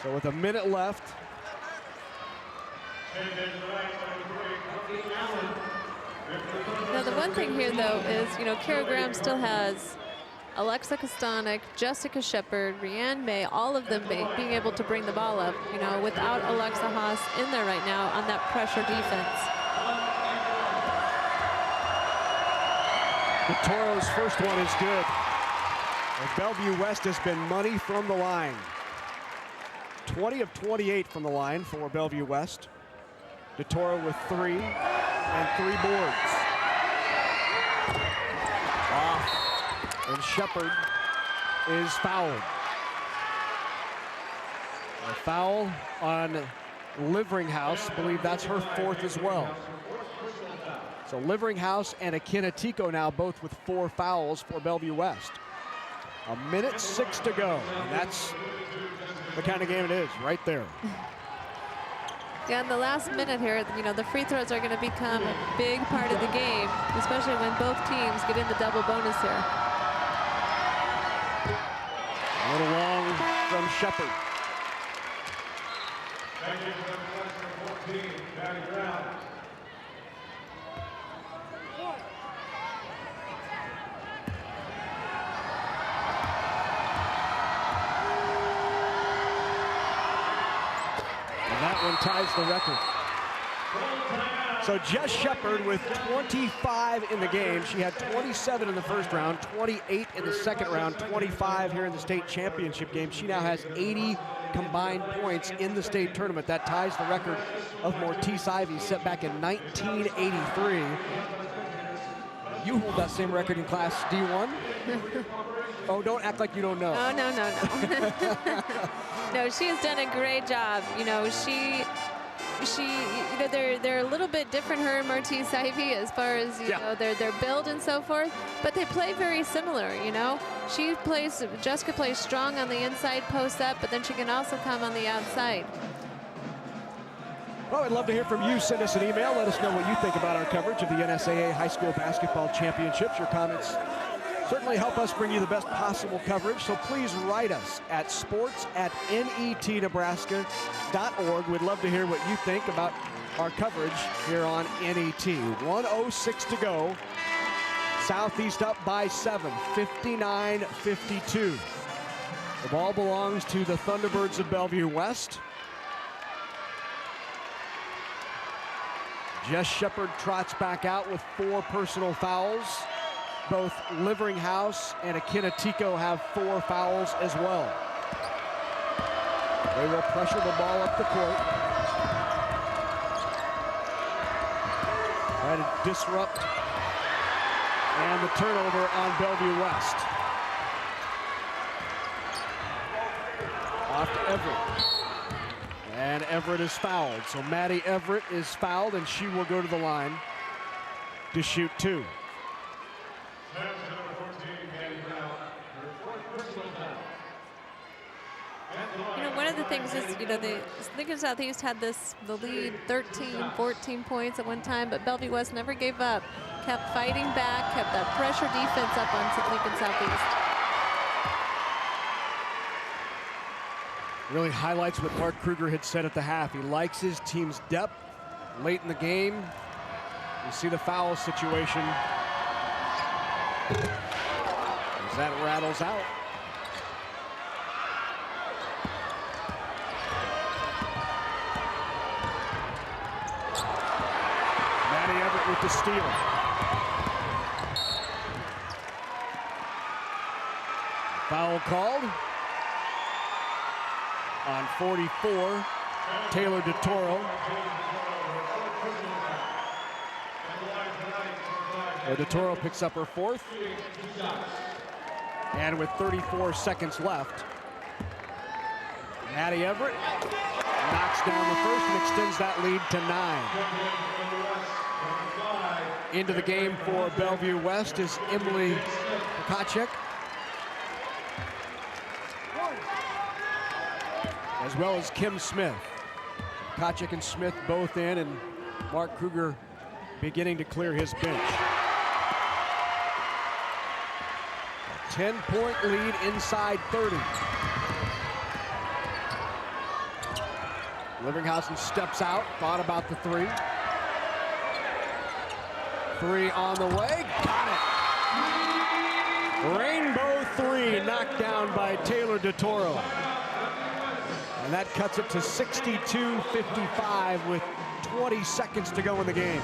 So with a minute left. Now the one thing here though is, Kara Graham still has Alexa Kostanek, Jessica Shepard, Rianne May, all of them being able to bring the ball up, without Alexa Haas in there right now on that pressure defense. DeToro's first one is good. And Bellevue West has been money from the line. 20 of 28 from the line for Bellevue West. DeToro with 3 and 3 boards. Off, and Shepard is fouled. A foul on Liveringhouse. I believe that's her 4th as well. So Liveringhouse and Akinatico now both with 4 fouls for Bellevue West. 1:06 to go, and that's the kind of game it is right there. Yeah, in the last minute here, the free throws are going to become a big part of the game, especially when both teams get in the double bonus here. A little long from Shepard. That one ties the record. So Jess Shepard with 25 in the game. She had 27 in the first round, 28 in the second round, 25 here in the state championship game. She now has 80 combined points in the state tournament. That ties the record of Mortiz Ivy, set back in 1983. You hold that same record in Class D1? Oh, don't act like you don't know. Oh, no. No, she has done a great job. They're a little bit different, her and Mortiz Ivy, as far as their build and so forth, but they play very similar. Jessica plays strong on the inside post up, but then she can also come on the outside. Well, I'd love to hear from you. Send us an email. Let us know what you think about our coverage of the NSAA High School Basketball Championships. Your comments certainly help us bring you the best possible coverage, so please write us at sports@netnebraska.org. We'd love to hear what you think about our coverage here on NET. 1:06 to go. Southeast up by 7, 59-52. The ball belongs to the Thunderbirds of Bellevue West. Jess Shepard trots back out with 4 personal fouls. Both Liveringhouse and Akinatico have 4 fouls as well. They will pressure the ball up the court. Try to disrupt. And the turnover on Bellevue West. Off to Everett. And Everett is fouled. So Maddie Everett is fouled, and she will go to the line to shoot 2. You know, one of the things is, you know, the Lincoln Southeast had the lead 13, 14 points at one time, but Bellevue West never gave up. Kept fighting back, kept that pressure defense up on Lincoln Southeast. Really highlights what Mark Kruger had said at the half. He likes his team's depth late in the game. You see the foul situation as that rattles out. Maddie Everett with the steal. Foul called on 44, Taylor DeToro. DeToro picks up her 4th. And with 34 seconds left, Maddie Everett knocks down the first and extends that lead to 9. Into the game for Bellevue West is Emily Kachek, as well as Kim Smith. Kachek and Smith both in, and Mark Kruger beginning to clear his bench. A 10-point lead inside 30. Liveringhausen steps out, thought about the 3. 3 on the way, got it. Rainbow 3 knocked down by Taylor DeToro. And that cuts it to 62-55 with 20 seconds to go in the game.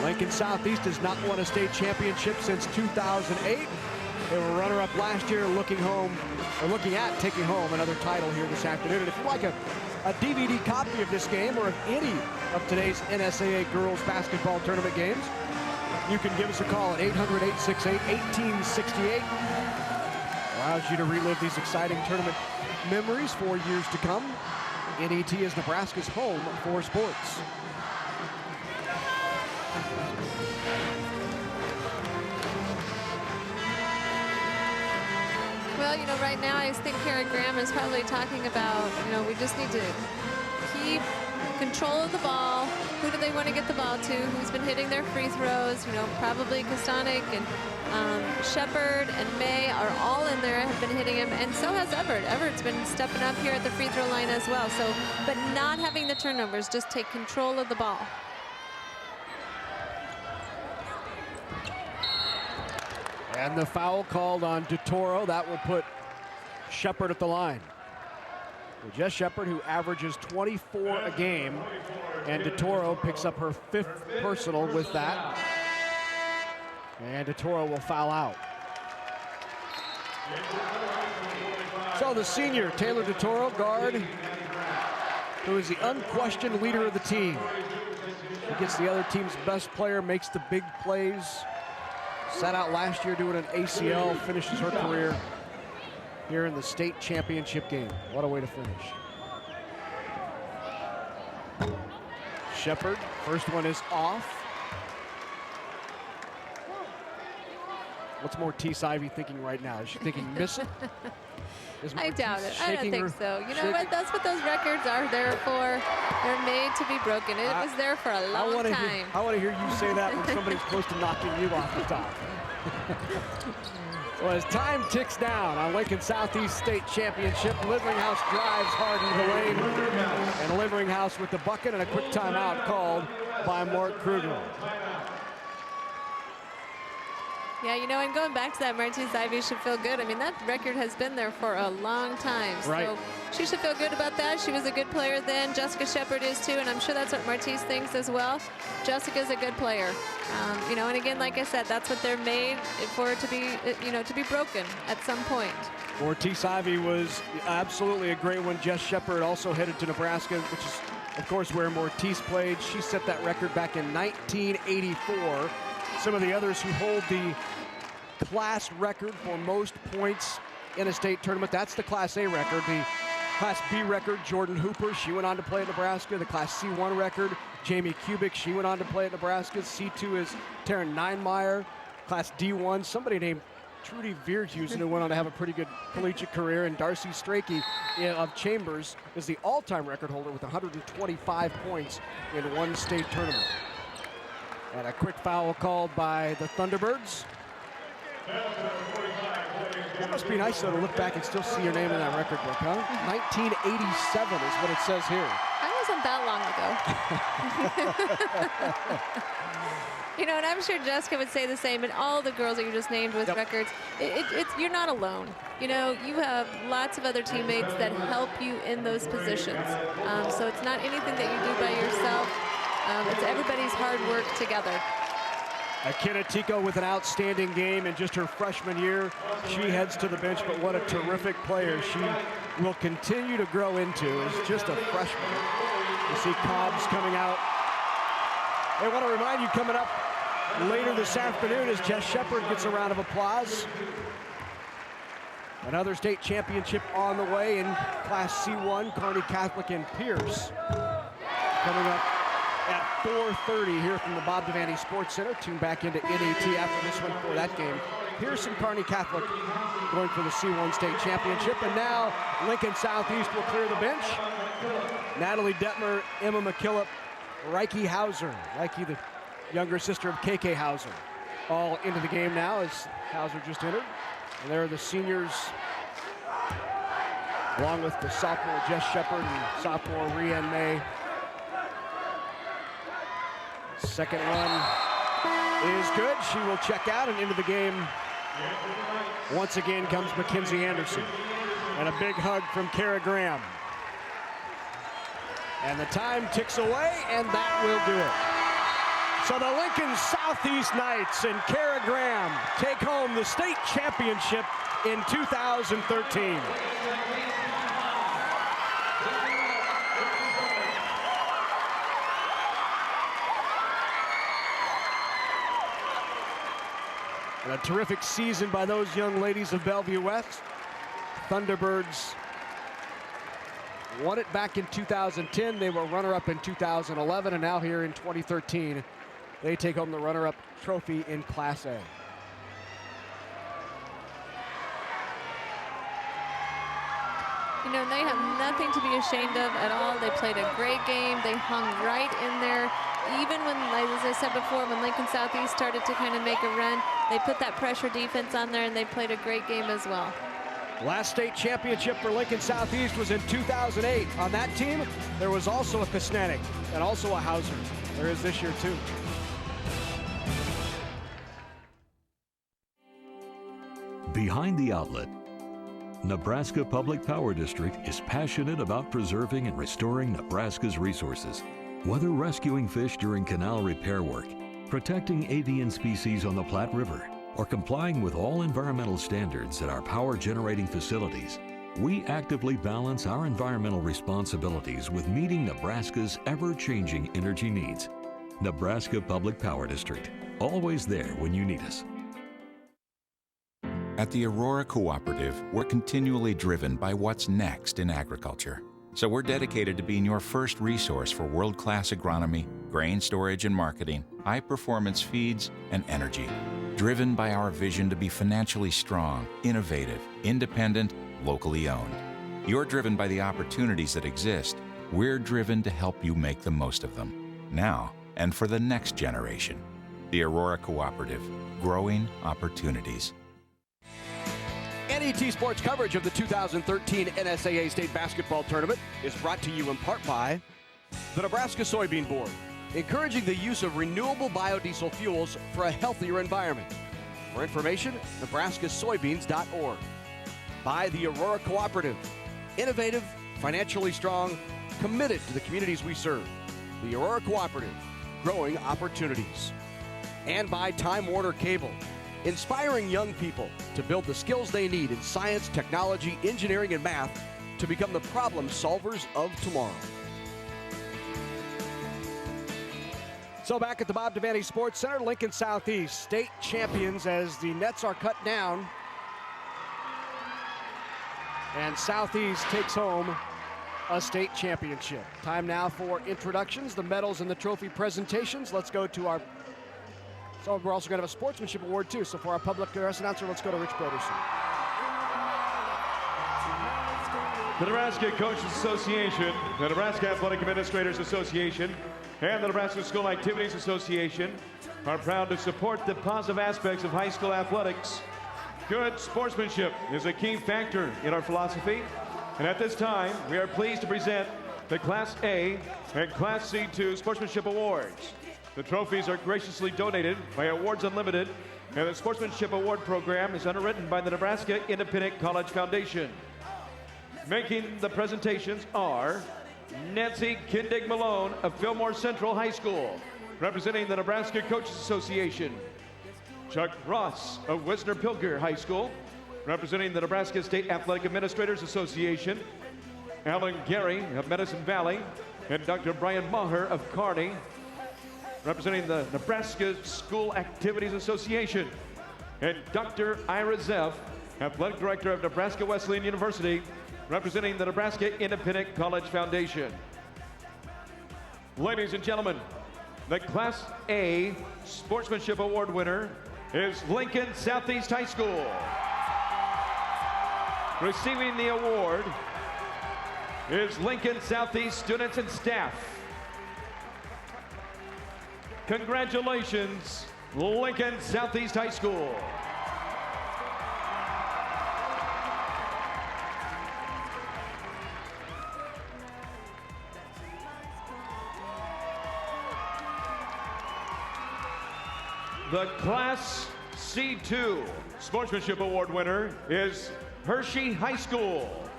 Lincoln Southeast has not won a state championship since 2008. They were runner-up last year, looking at taking home another title here this afternoon. And if you'd like a DVD copy of this game or of any of today's NSAA girls basketball tournament games, you can give us a call at 800-868-1868. Allows you to relive these exciting tournament memories for years to come. NET is Nebraska's home for sports. Well, you know, right now I think Karen Graham is probably talking about, you know, we just need to keep control of the ball. Who do they want to get the ball to? Who's been hitting their free throws? You know, probably Kostanek and Shepard and May are all in there, have been hitting him, and so has Everett. Everett's been stepping up here at the free throw line as well. So, but not having the turnovers, just take control of the ball. And the foul called on DeToro. That will put Shepard at the line. Well, Jess Shepard, who averages 24 a game, and DeToro picks up her 5th personal with that. And DeToro will foul out. So the senior, Taylor DeToro, guard, who is the unquestioned leader of the team. He gets the other team's best player, makes the big plays. Sat out last year doing an ACL, finishes her career here in the state championship game. What a way to finish. Shepard, first one is off. What's Mortice Ivy thinking right now? Is she thinking miss it? I doubt it. I don't think so. You know what? That's what those records are there for. They're made to be broken. It was there for a long time. I want to hear you say that when somebody's close to knocking you off the top. So as time ticks down on Lincoln Southeast State Championship, Liveringhouse drives hard into the lane. And Liveringhouse with the bucket and a quick timeout called by Mark Kruger. Yeah, you know, and going back to that, Martice Ivy should feel good. I mean, that record has been there for a long time. Right. So she should feel good about that. She was a good player then. Jessica Shepard is too, and I'm sure that's what Martice thinks as well. Jessica's a good player. You know, and again, like I said, that's what they're made for, it to be, you know, to be broken at some point. Mortice Ivy was absolutely a great one. Jess Shepard also headed to Nebraska, which is, of course, where Mortice played. She set that record back in 1984. Some of the others who hold the class record for most points in a state tournament. That's the Class A record. The Class B record, Jordan Hooper, she went on to play at Nebraska. The Class C1 record, Jamie Kubik, she went on to play at Nebraska. C2 is Taryn Neinmeyer. Class D1, somebody named Trudy Veerhusen, who went on to have a pretty good collegiate career, and Darcy Strachey of Chambers is the all-time record holder with 125 points in one state tournament. And a quick foul called by the Thunderbirds. It must be nice though to look back and still see your name in that record book, huh? 1987 is what it says here. That wasn't that long ago. You know, and I'm sure Jessica would say the same, and all the girls that you just named with records, you're not alone. You know, you have lots of other teammates that help you in those positions. So it's not anything that you do by yourself. It's everybody's hard work together. Akina Tico with an outstanding game in just her freshman year. She heads to the bench, but what a terrific player she will continue to grow into as just a freshman. You see Cobbs coming out. I want to remind you, coming up later this afternoon as Jess Shepard gets a round of applause. Another state championship on the way in Class C1, Kearney Catholic and Pierce. Coming up at 4:30 here from the Bob Devaney Sports Center. Tune back into NAT after this one for that game. Pierce and Kearney Catholic going for the C1 state championship. And now Lincoln Southeast will clear the bench. Natalie Detmer, Emma McKillop, Reiki Hauser, Reiki the younger sister of KK Hauser, all into the game now as Hauser just entered. And there are the seniors, along with the sophomore Jess Shepard and sophomore Rianne May. Second run is good. She will check out, and into the game once again comes Mackenzie Anderson. And a big hug from Kara Graham. And the time ticks away, and that will do it. So the Lincoln Southeast Knights and Kara Graham take home the state championship in 2013. And a terrific season by those young ladies of Bellevue West. Thunderbirds won it back in 2010. They were runner-up in 2011, and now here in 2013, they take home the runner-up trophy in Class A. You know, they have nothing to be ashamed of at all. They played a great game. They hung right in there. Even when, as I said before, when Lincoln Southeast started to kind of make a run, they put that pressure defense on there, and they played a great game as well. Last state championship for Lincoln Southeast was in 2008. On that team, there was also a Kosnanek and also a Hauser. There is this year, too. Behind the outlet, Nebraska Public Power District is passionate about preserving and restoring Nebraska's resources. Whether rescuing fish during canal repair work, protecting avian species on the Platte River, or complying with all environmental standards at our power generating facilities, we actively balance our environmental responsibilities with meeting Nebraska's ever-changing energy needs. Nebraska Public Power District, always there when you need us. At the Aurora Cooperative, we're continually driven by what's next in agriculture. So we're dedicated to being your first resource for world-class agronomy, grain storage and marketing, high-performance feeds, and energy. Driven by our vision to be financially strong, innovative, independent, locally owned. You're driven by the opportunities that exist. We're driven to help you make the most of them, now and for the next generation. The Aurora Cooperative, growing opportunities. NET Sports coverage of the 2013 NSAA State Basketball Tournament is brought to you in part by the Nebraska Soybean Board, encouraging the use of renewable biodiesel fuels for a healthier environment. For information, nebraskasoybeans.org. By the Aurora Cooperative, innovative, financially strong, committed to the communities we serve. The Aurora Cooperative, growing opportunities. And by Time Warner Cable, inspiring young people to build the skills they need in science, technology, engineering, and math to become the problem solvers of tomorrow. So back at the Bob Devaney Sports Center, Lincoln Southeast, state champions as the nets are cut down. And Southeast takes home a state championship. Time now for introductions, the medals and the trophy presentations. Let's go to our, so we're also going to have a sportsmanship award too. So for our public address announcer, let's go to Rich Broderson. The Nebraska Coaches Association, the Nebraska Athletic Administrators Association, and the Nebraska School Activities Association are proud to support the positive aspects of high school athletics. Good sportsmanship is a key factor in our philosophy. And at this time, we are pleased to present the Class A and Class C2 Sportsmanship Awards. The trophies are graciously donated by Awards Unlimited, and the Sportsmanship Award program is underwritten by the Nebraska Independent College Foundation. Making the presentations are Nancy Kindig Malone of Fillmore Central High School, representing the Nebraska Coaches Association. Chuck Ross of Wisner Pilger High School, representing the Nebraska State Athletic Administrators Association. Alan Gary of Medicine Valley, and Dr. Brian Maher of Kearney, representing the Nebraska School Activities Association. And Dr. Ira Zeff, Athletic Director of Nebraska Wesleyan University, representing the Nebraska Independent College Foundation. Ladies and gentlemen, the Class A Sportsmanship Award winner is Lincoln Southeast High School. Receiving the award is Lincoln Southeast students and staff. Congratulations, Lincoln Southeast High School. The Class C2 Sportsmanship Award winner is Hershey High School.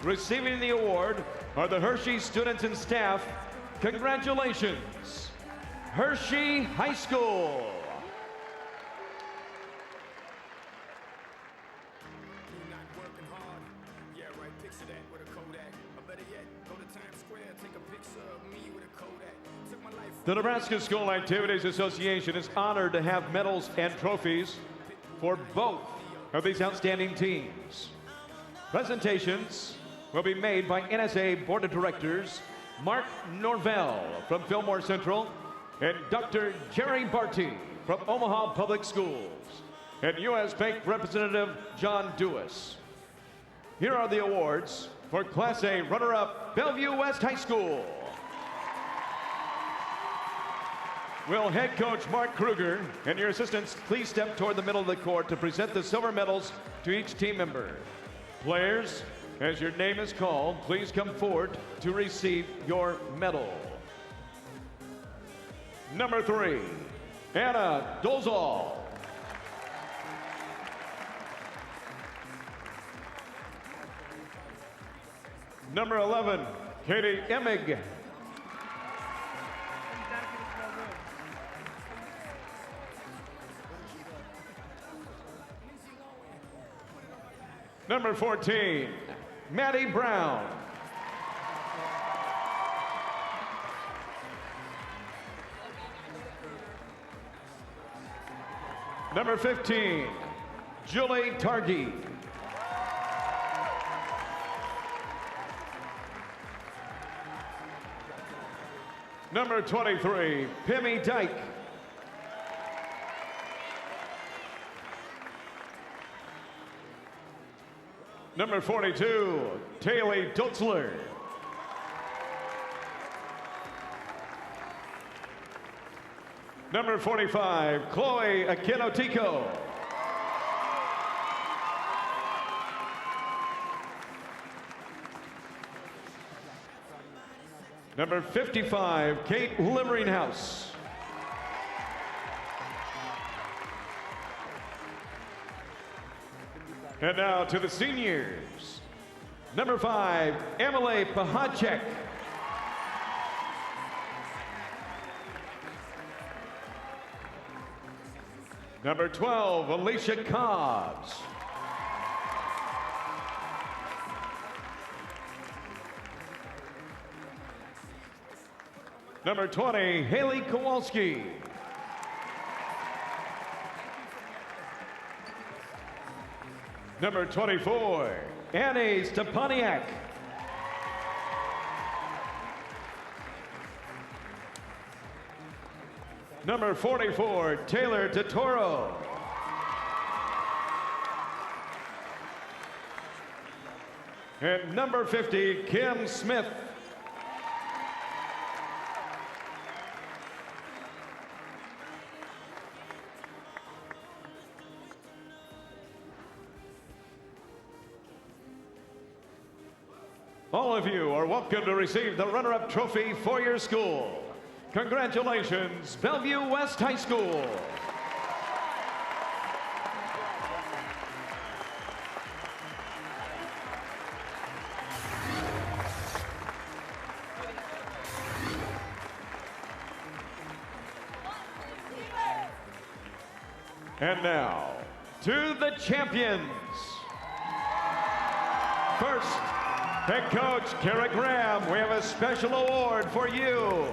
Receiving the award are the Hershey students and staff. Congratulations, Hershey High School. The Nebraska School Activities Association is honored to have medals and trophies for both of these outstanding teams. Presentations will be made by NSAA Board of Directors Mark Norvell from Fillmore Central and Dr. Jerry Barty from Omaha Public Schools and U.S. Bank Representative John Dewis. Here are the awards for Class A runner-up Bellevue West High School. Will head coach Mark Kruger and your assistants please step toward the middle of the court to present the silver medals to each team member. Players, as your name is called, please come forward to receive your medal. Number 3, Anna Dolzal. Number 11, Katie Emig. Number 14, Maddie Brown. Number 15, Julie Targi. Number 23, Pimmy Dyke. Number 42, Taylor Dutzler. Number 45, Chloe Akinotico. Number 55, Kate Limeringhouse. And now to the seniors. Number 5, Emily Pahacek. Number 12, Alicia Cobbs. Number 20, Haley Kowalski. Number 24, Annie Stepaniak. Number 44, Taylor Totoro. And number 50, Kim Smith. All of you are welcome to receive the runner-up trophy for your school. Congratulations, Bellevue West High School. And now, to the champions. First, head coach Kara Graham, we have a special award for you.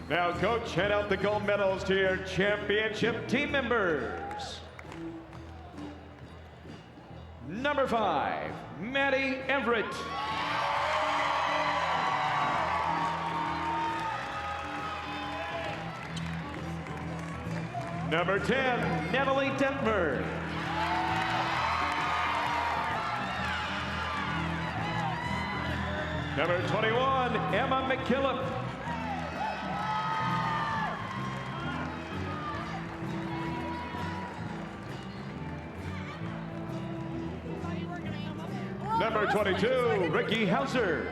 Now, coach, hand out the gold medals to your championship team members. Number 5, Maddie Everett. Number 10, Natalie Detmer. Number 21, Emma McKillop. Number 22, Ricky Hauser.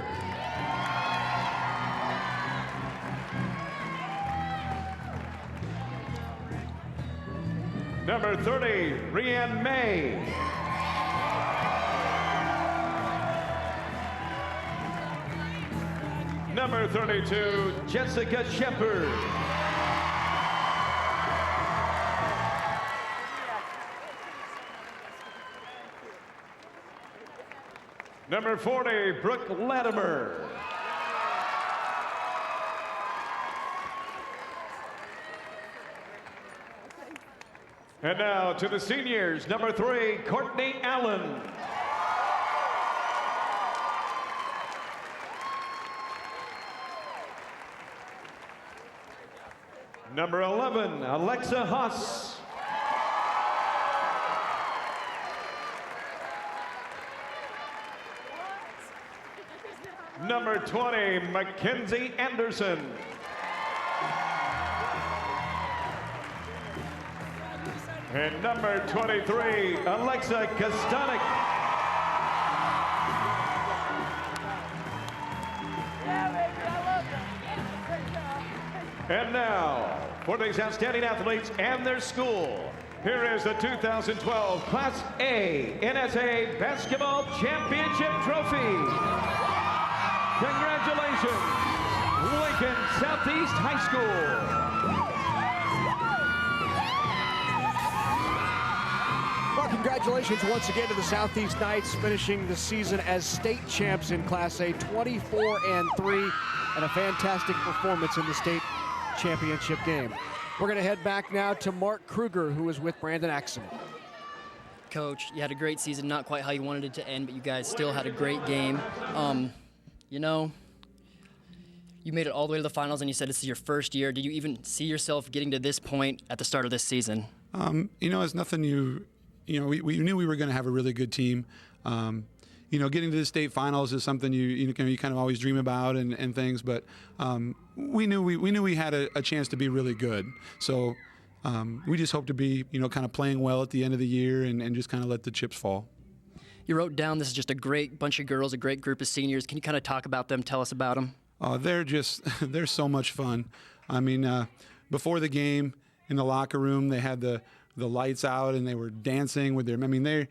Number 30, Rianne May. Number 32, Jessica Shepard. Number 40, Brooke Latimer. And now to the seniors, number 3, Courtney Allen. Number 11, Alexa Haas. Number 20, Mackenzie Anderson. And number 23, Alexa Kostanek. And now, for these outstanding athletes and their school, here is the 2012 Class A NSAA Basketball Championship Trophy. Congratulations, Lincoln Southeast High School. Well, congratulations once again to the Southeast Knights, finishing the season as state champs in Class A, 24-3, and a fantastic performance in the state championship game. We're going to head back now to Mark Kruger, who is with Brandon Axon. Coach, you had a great season, not quite how you wanted it to end, but you guys still had a great game. You know, you made it all the way to the finals, and you said this is your first year. Did you even see yourself getting to this point at the start of this season? You know, it's nothing you know, we knew we were going to have a really good team. You know, getting to the state finals is something you kind of always dream about and things, but we knew we had a chance to be really good. So we just hope to be, you know, kind of playing well at the end of the year and just kind of let the chips fall. You wrote down this is just a great bunch of girls, a great group of seniors. Can you kind of talk about them, tell us about them? They're so much fun. I mean, before the game in the locker room, they had the lights out and they were dancing with their, I mean, they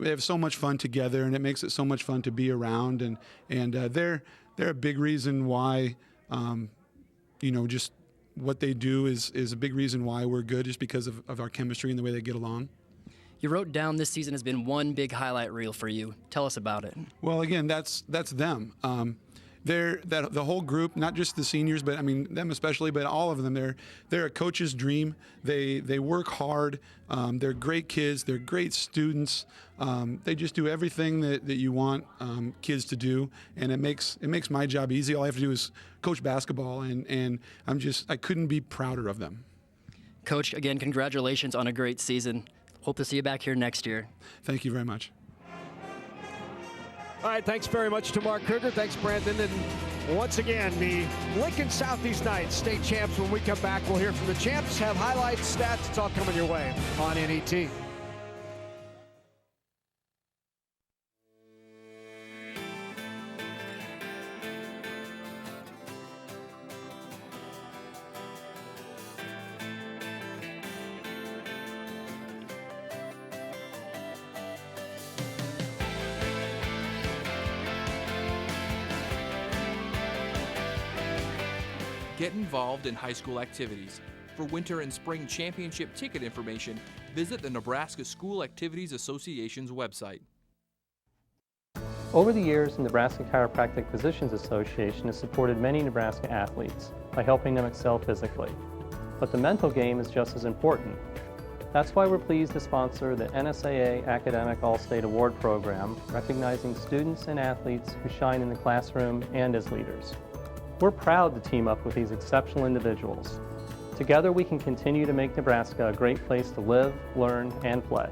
have so much fun together, and it makes it so much fun to be around, and they're a big reason why, you know, just what they do is a big reason why we're good, just because of our chemistry and the way they get along. You wrote down this season has been one big highlight reel for you. Tell us about it. Well, again, that's them. the whole group, not just the seniors, but I mean them especially, but all of them. They're a coach's dream. They work hard. They're great kids. They're great students. They just do everything that you want kids to do, and it makes my job easy. All I have to do is coach basketball, and I couldn't be prouder of them. Coach, again, congratulations on a great season. Hope to see you back here next year. Thank you very much. All right, thanks very much to Mark Kruger. Thanks, Brandon. And once again, the Lincoln Southeast Knights, state champs. When we come back, we'll hear from the champs, have highlights, stats. It's all coming your way on NET. Get involved in high school activities. For winter and spring championship ticket information, visit the Nebraska School Activities Association's website. Over the years, the Nebraska Chiropractic Physicians Association has supported many Nebraska athletes by helping them excel physically. But the mental game is just as important. That's why we're pleased to sponsor the NSAA Academic All-State Award Program, recognizing students and athletes who shine in the classroom and as leaders. We're proud to team up with these exceptional individuals. Together we can continue to make Nebraska a great place to live, learn, and play.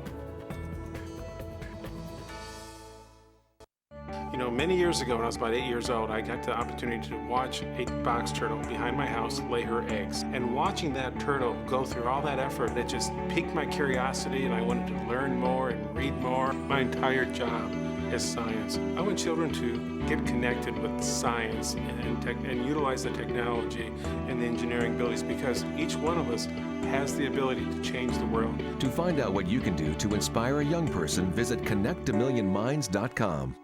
You know, many years ago when I was about 8 years old, I got the opportunity to watch a box turtle behind my house lay her eggs. And watching that turtle go through all that effort, it just piqued my curiosity, and I wanted to learn more and read more. My entire job is science. I want children to get connected with science and utilize the technology and the engineering abilities, because each one of us has the ability to change the world. To find out what you can do to inspire a young person, visit connectamillionminds.com.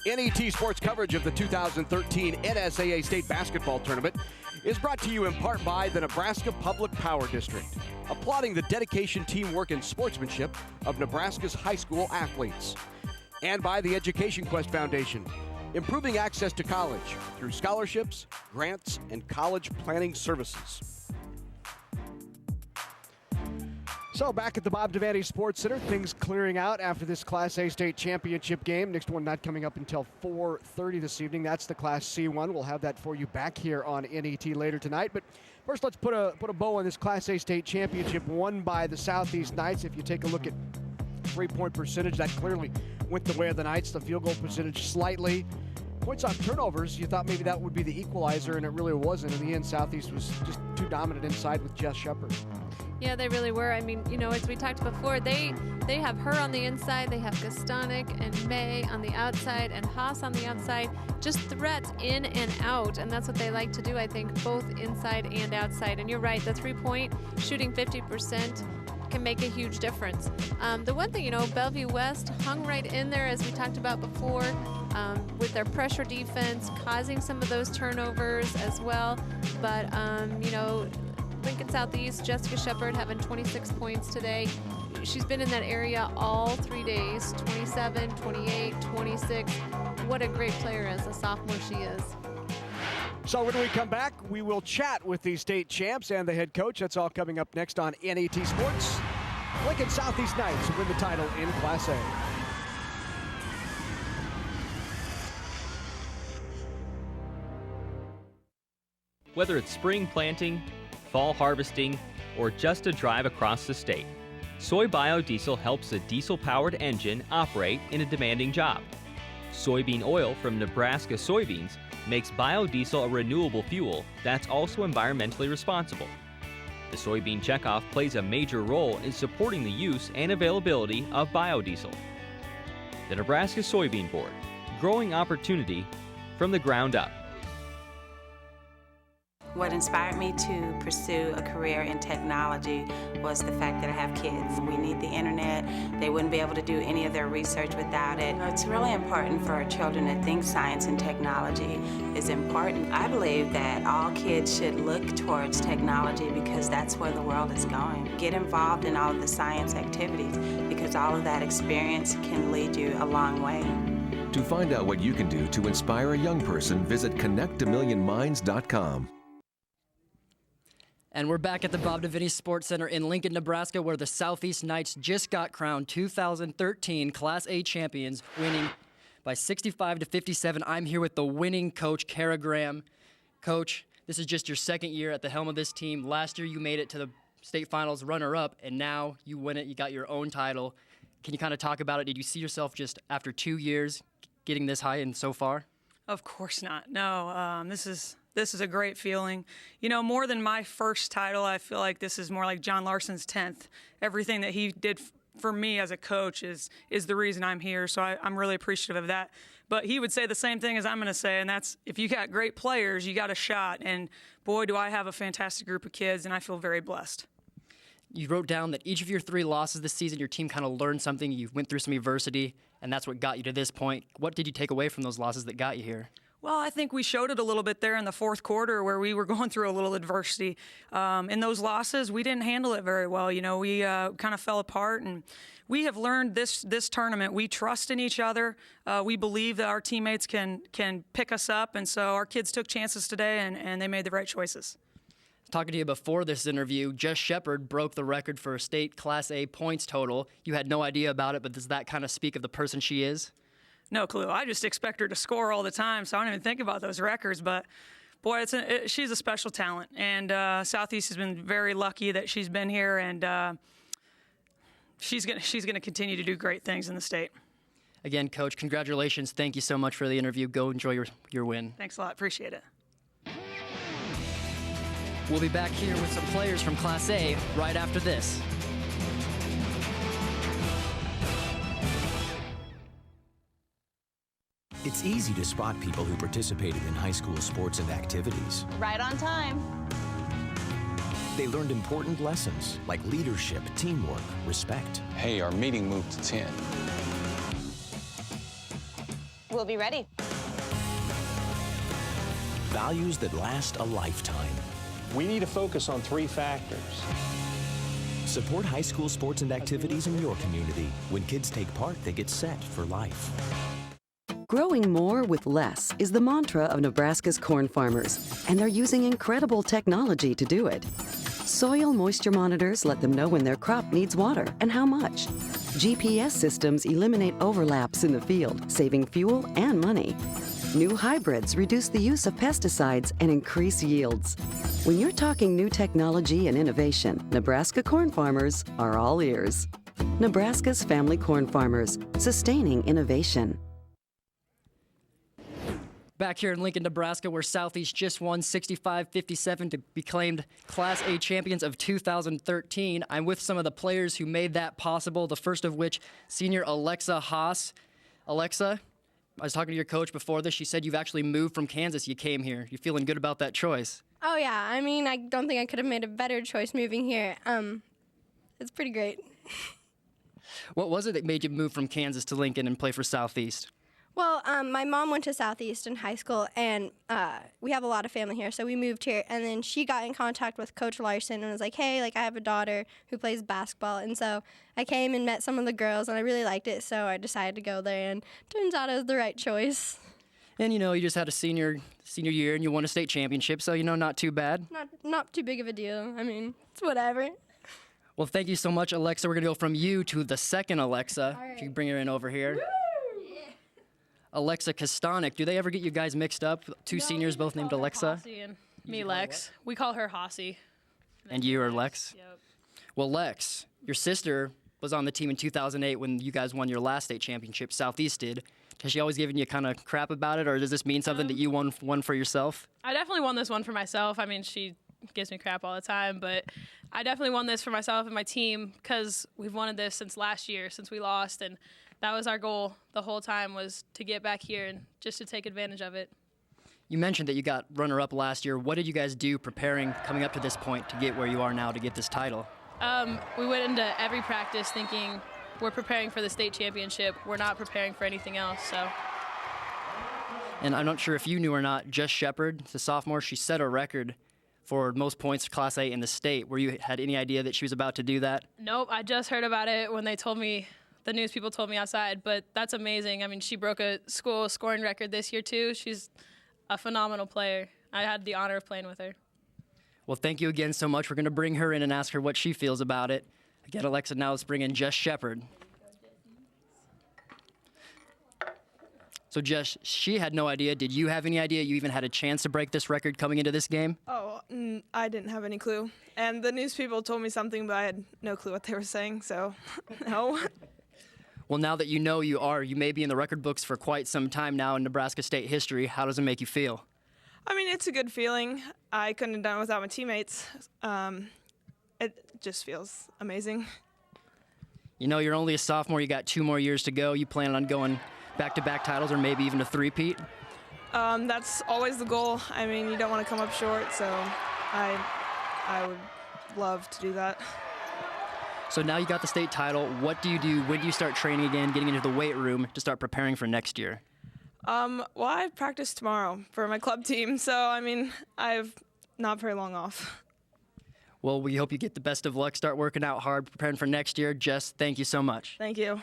NET Sports coverage of the 2013 NSAA State Basketball Tournament is brought to you in part by the Nebraska Public Power District, applauding the dedication, teamwork, and sportsmanship of Nebraska's high school athletes, and by the Education Quest Foundation, improving access to college through scholarships, grants, and college planning services. So back at the Bob Devaney Sports Center, things clearing out after this Class A state championship game. Next one not coming up until 4:30 this evening. That's the Class C one. We'll have that for you back here on NET later tonight. But first, let's put a bow on this Class A state championship won by the Southeast Knights. If you take a look at three-point percentage, that clearly went the way of the Knights. The field goal percentage slightly. Points on turnovers, you thought maybe that would be the equalizer, and it really wasn't. In the end, Southeast was just too dominant inside with Jess Shepard. Yeah, they really were. I mean, you know, as we talked before, they have her on the inside, they have Gostanek and May on the outside, and Haas on the outside. Just threats in and out, and that's what they like to do, I think, both inside and outside. And you're right, the three-point shooting 50% can make a huge difference. The one thing, you know, Bellevue West hung right in there, as we talked about before, with their pressure defense, causing some of those turnovers as well. But, you know, Lincoln Southeast, Jessica Shepard having 26 points today. She's been in that area all 3 days, 27, 28, 26. What a great player as a sophomore she is. So when we come back, we will chat with the state champs and the head coach. That's all coming up next on NET Sports. Lincoln Southeast Knights win the title in Class A. Whether it's spring planting, fall harvesting, or just a drive across the state, soy biodiesel helps a diesel-powered engine operate in a demanding job. Soybean oil from Nebraska soybeans makes biodiesel a renewable fuel that's also environmentally responsible. The soybean checkoff plays a major role in supporting the use and availability of biodiesel. The Nebraska Soybean Board, growing opportunity from the ground up. What inspired me to pursue a career in technology was the fact that I have kids. We need the internet. They wouldn't be able to do any of their research without it. It's really important for our children to think science and technology is important. I believe that all kids should look towards technology because that's where the world is going. Get involved in all of the science activities because all of that experience can lead you a long way. To find out what you can do to inspire a young person, visit connectamillionminds.com. And we're back at the Bob Devaney Sports Center in Lincoln, Nebraska, where the Southeast Knights just got crowned 2013 Class A champions, winning by 65-57. I'm here with the winning coach, Kara Graham. Coach, this is just your second year at the helm of this team. Last year you made it to the state finals runner-up, and now you win it. You got your own title. Can you kind of talk about it? Did you see yourself just after 2 years getting this high and so far? Of course not. No, this is a great feeling. You know, more than my first title, I feel like this is more like John Larson's 10th. Everything that he did for me as a coach is the reason I'm here, so I'm really appreciative of that. But he would say the same thing as I'm going to say, and that's if you got great players, you got a shot. And boy, do I have a fantastic group of kids, and I feel very blessed. You wrote down that each of your 3 losses this season, your team kind of learned something. You went through some adversity, and that's what got you to this point. What did you take away from those losses that got you here? Well, I think we showed it a little bit there in the fourth quarter where we were going through a little adversity. In those losses, we didn't handle it very well. You know, we kind of fell apart, and we have learned this tournament. We trust in each other. We believe that our teammates can pick us up, and so our kids took chances today, and they made the right choices. Talking to you before this interview, Jess Shepard broke the record for a state Class A points total. You had no idea about it, but does that kind of speak of the person she is? No clue. I just expect her to score all the time, so I don't even think about those records. But, boy, she's a special talent, and Southeast has been very lucky that she's been here, and she's gonna continue to do great things in the state. Again, Coach, congratulations. Thank you so much for the interview. Go enjoy your win. Thanks a lot. Appreciate it. We'll be back here with some players from Class A right after this. It's easy to spot people who participated in high school sports and activities. Right on time. They learned important lessons like leadership, teamwork, respect. Hey, our meeting moved to 10. We'll be ready. Values that last a lifetime. We need to focus on 3 factors. Support high school sports and activities in your community. When kids take part, they get set for life. Growing more with less is the mantra of Nebraska's corn farmers, and they're using incredible technology to do it. Soil moisture monitors let them know when their crop needs water and how much. GPS systems eliminate overlaps in the field, saving fuel and money. New hybrids reduce the use of pesticides and increase yields. When you're talking new technology and innovation, Nebraska corn farmers are all ears. Nebraska's family corn farmers, sustaining innovation. Back here in Lincoln, Nebraska, where Southeast just won 65-57 to be claimed Class A champions of 2013. I'm with some of the players who made that possible, the first of which, senior Alexa Haas. Alexa, I was talking to your coach before this. She said you've actually moved from Kansas. You came here. You feeling good about that choice? Oh, yeah. I mean, I don't think I could have made a better choice moving here. It's pretty great. What was it that made you move from Kansas to Lincoln and play for Southeast? Well, my mom went to Southeast in high school, and we have a lot of family here, so we moved here. And then she got in contact with Coach Larson and was like, hey, like, I have a daughter who plays basketball. And so I came and met some of the girls, and I really liked it, so I decided to go there, and turns out it was the right choice. And, you know, you just had a senior year, and you won a state championship, so, you know, not too bad. Not too big of a deal. I mean, it's whatever. Well, thank you so much, Alexa. We're going to go from you to the second Alexa. All right. If you can bring her in over here. Woo! Alexa Kostanek. Do they ever get you guys mixed up? Two seniors, both named Alexa? Hossy and me, Lex. We call her Hossy. And you are Lex? Yep. Well, Lex, your sister was on the team in 2008 when you guys won your last state championship, Southeast did. Has she always given you kind of crap about it, or does this mean something that you won for yourself? I definitely won this one for myself. I mean, she gives me crap all the time, but I definitely won this for myself and my team because we've wanted this since last year, since we lost, and that was our goal the whole time, was to get back here and just to take advantage of it. You mentioned that you got runner-up last year. What did you guys do preparing, coming up to this point, to get where you are now to get this title? We went into every practice thinking we're preparing for the state championship. We're not preparing for anything else. So. And I'm not sure if you knew or not, Jess Shepard, the sophomore, she set a record for most points Class A in the state. Were you had any idea that she was about to do that? Nope, I just heard about it when they told me the news people told me outside, but that's amazing. I mean, she broke a school scoring record this year, too. She's a phenomenal player. I had the honor of playing with her. Well, thank you again so much. We're going to bring her in and ask her what she feels about it. Again, Alexa, now let's bring in Jess Shepard. So, Jess, she had no idea. Did you have any idea you even had a chance to break this record coming into this game? Oh, I didn't have any clue. And the news people told me something, but I had no clue what they were saying, so no. Well, now that you know you may be in the record books for quite some time now in Nebraska State history. How does it make you feel? I mean, it's a good feeling. I couldn't have done it without my teammates. It just feels amazing. You know, you're only a sophomore. You got 2 more years to go. You plan on going back-to-back titles or maybe even a three-peat? That's always the goal. I mean, you don't want to come up short, so I would love to do that. So now you got the state title. What do you do? When do you start training again, getting into the weight room to start preparing for next year? Well, I practice tomorrow for my club team, so, I mean, I have not very long off. Well, we hope you get the best of luck. Start working out hard, preparing for next year. Jess, thank you so much. Thank you.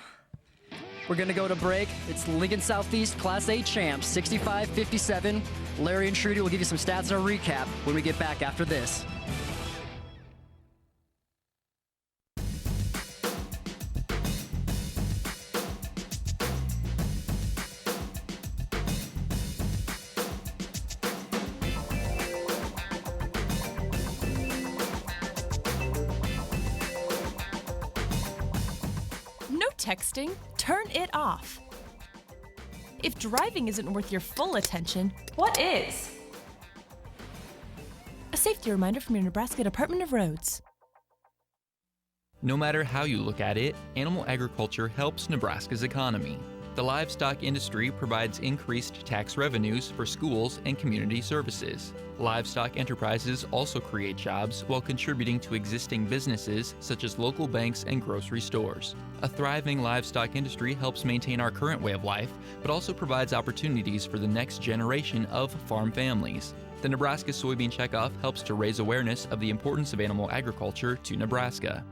We're going to go to break. It's Lincoln Southeast Class A champs, 65-57. Larry and Trudy will give you some stats and a recap when we get back after this. No texting. Turn it off. If driving isn't worth your full attention, what is? A safety reminder from your Nebraska Department of Roads. No matter how you look at it, animal agriculture helps Nebraska's economy. The livestock industry provides increased tax revenues for schools and community services. Livestock enterprises also create jobs while contributing to existing businesses such as local banks and grocery stores. A thriving livestock industry helps maintain our current way of life, but also provides opportunities for the next generation of farm families. The Nebraska Soybean Checkoff helps to raise awareness of the importance of animal agriculture to Nebraska.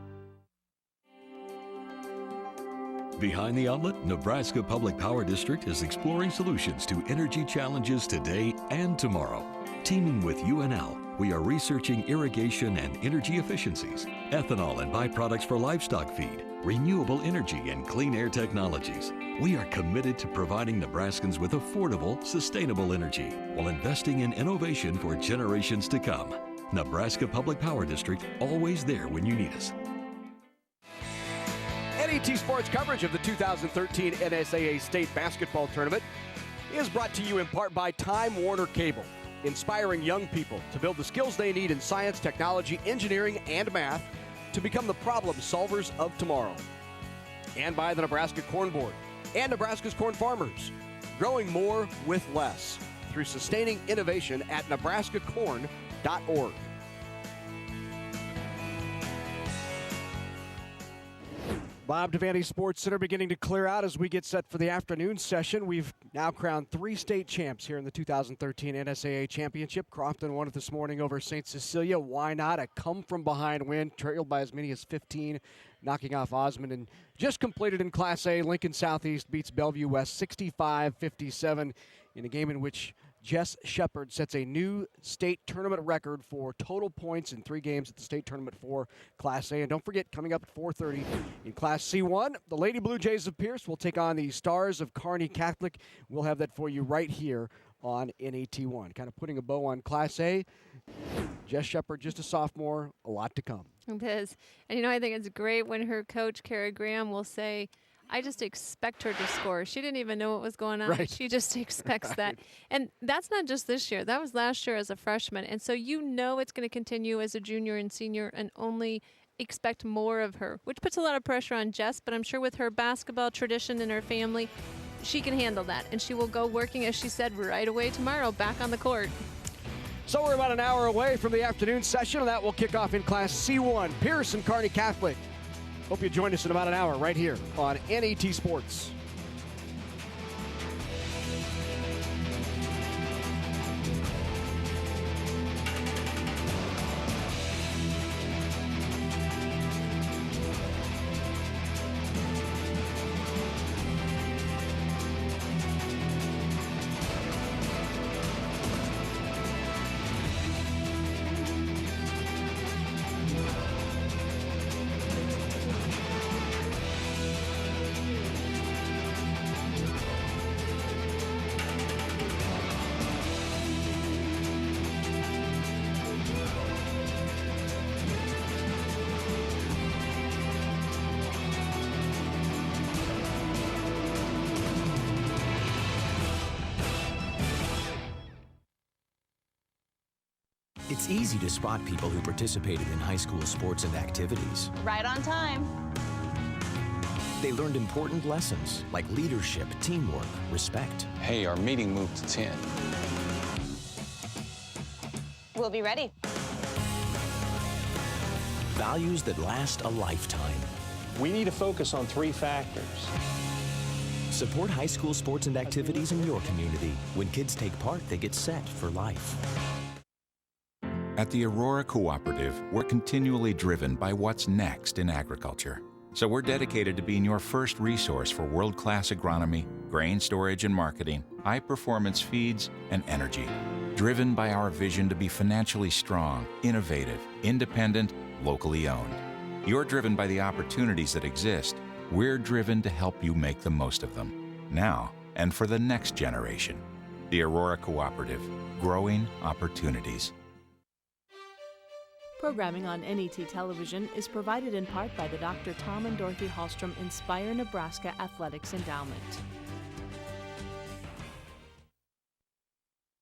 Behind the Outlet, Nebraska Public Power District is exploring solutions to energy challenges today and tomorrow. Teaming with UNL, we are researching irrigation and energy efficiencies, ethanol and byproducts for livestock feed, renewable energy and clean air technologies. We are committed to providing Nebraskans with affordable, sustainable energy while investing in innovation for generations to come. Nebraska Public Power District, always there when you need us. NET Sports coverage of the 2013 NSAA State Basketball Tournament is brought to you in part by Time Warner Cable, inspiring young people to build the skills they need in science, technology, engineering, and math to become the problem solvers of tomorrow. And by the Nebraska Corn Board and Nebraska's corn farmers, growing more with less through sustaining innovation at nebraskacorn.org. Bob Devaney Sports Center beginning to clear out as we get set for the afternoon session. We've now crowned 3 state champs here in the 2013 NSAA Championship. Crofton won it this morning over St. Cecilia. Why not? A come-from-behind win, trailed by as many as 15, knocking off Osmond. And just completed in Class A, Lincoln Southeast beats Bellevue West 65-57 in a game in which Jess Shepard sets a new state tournament record for total points in 3 games at the state tournament for Class A. And don't forget, coming up at 4:30 in Class C1, the Lady Blue Jays of Pierce will take on the Stars of Kearney Catholic. We'll have that for you right here on NET1. Kind of putting a bow on Class A. Jess Shepard, just a sophomore, a lot to come. It is. And, I think it's great when her coach, Kara Graham, will say, I just expect her to score. She didn't even know what was going on. Right. She just expects that. And that's not just this year. That was last year as a freshman. And so it's going to continue as a junior and senior and only expect more of her, which puts a lot of pressure on Jess. But I'm sure with her basketball tradition and her family, she can handle that. And she will go working, as she said, right away tomorrow, back on the court. So we're about an hour away from the afternoon session, and that will kick off in Class C1. Pierce and Kearney Catholic. Hope you join us in about an hour right here on NET Sports. It's easy to spot people who participated in high school sports and activities. Right on time. They learned important lessons like leadership, teamwork, respect. Hey, our meeting moved to 10. We'll be ready. Values that last a lifetime. We need to focus on 3 factors. Support high school sports and activities in your community. When kids take part, they get set for life. At the Aurora Cooperative, we're continually driven by what's next in agriculture. So we're dedicated to being your first resource for world-class agronomy, grain storage and marketing, high-performance feeds, and energy. Driven by our vision to be financially strong, innovative, independent, locally owned. You're driven by the opportunities that exist. We're driven to help you make the most of them, now and for the next generation. The Aurora Cooperative, growing opportunities. Programming on NET Television is provided in part by the Dr. Tom and Dorothy Hallstrom Inspire Nebraska Athletics Endowment.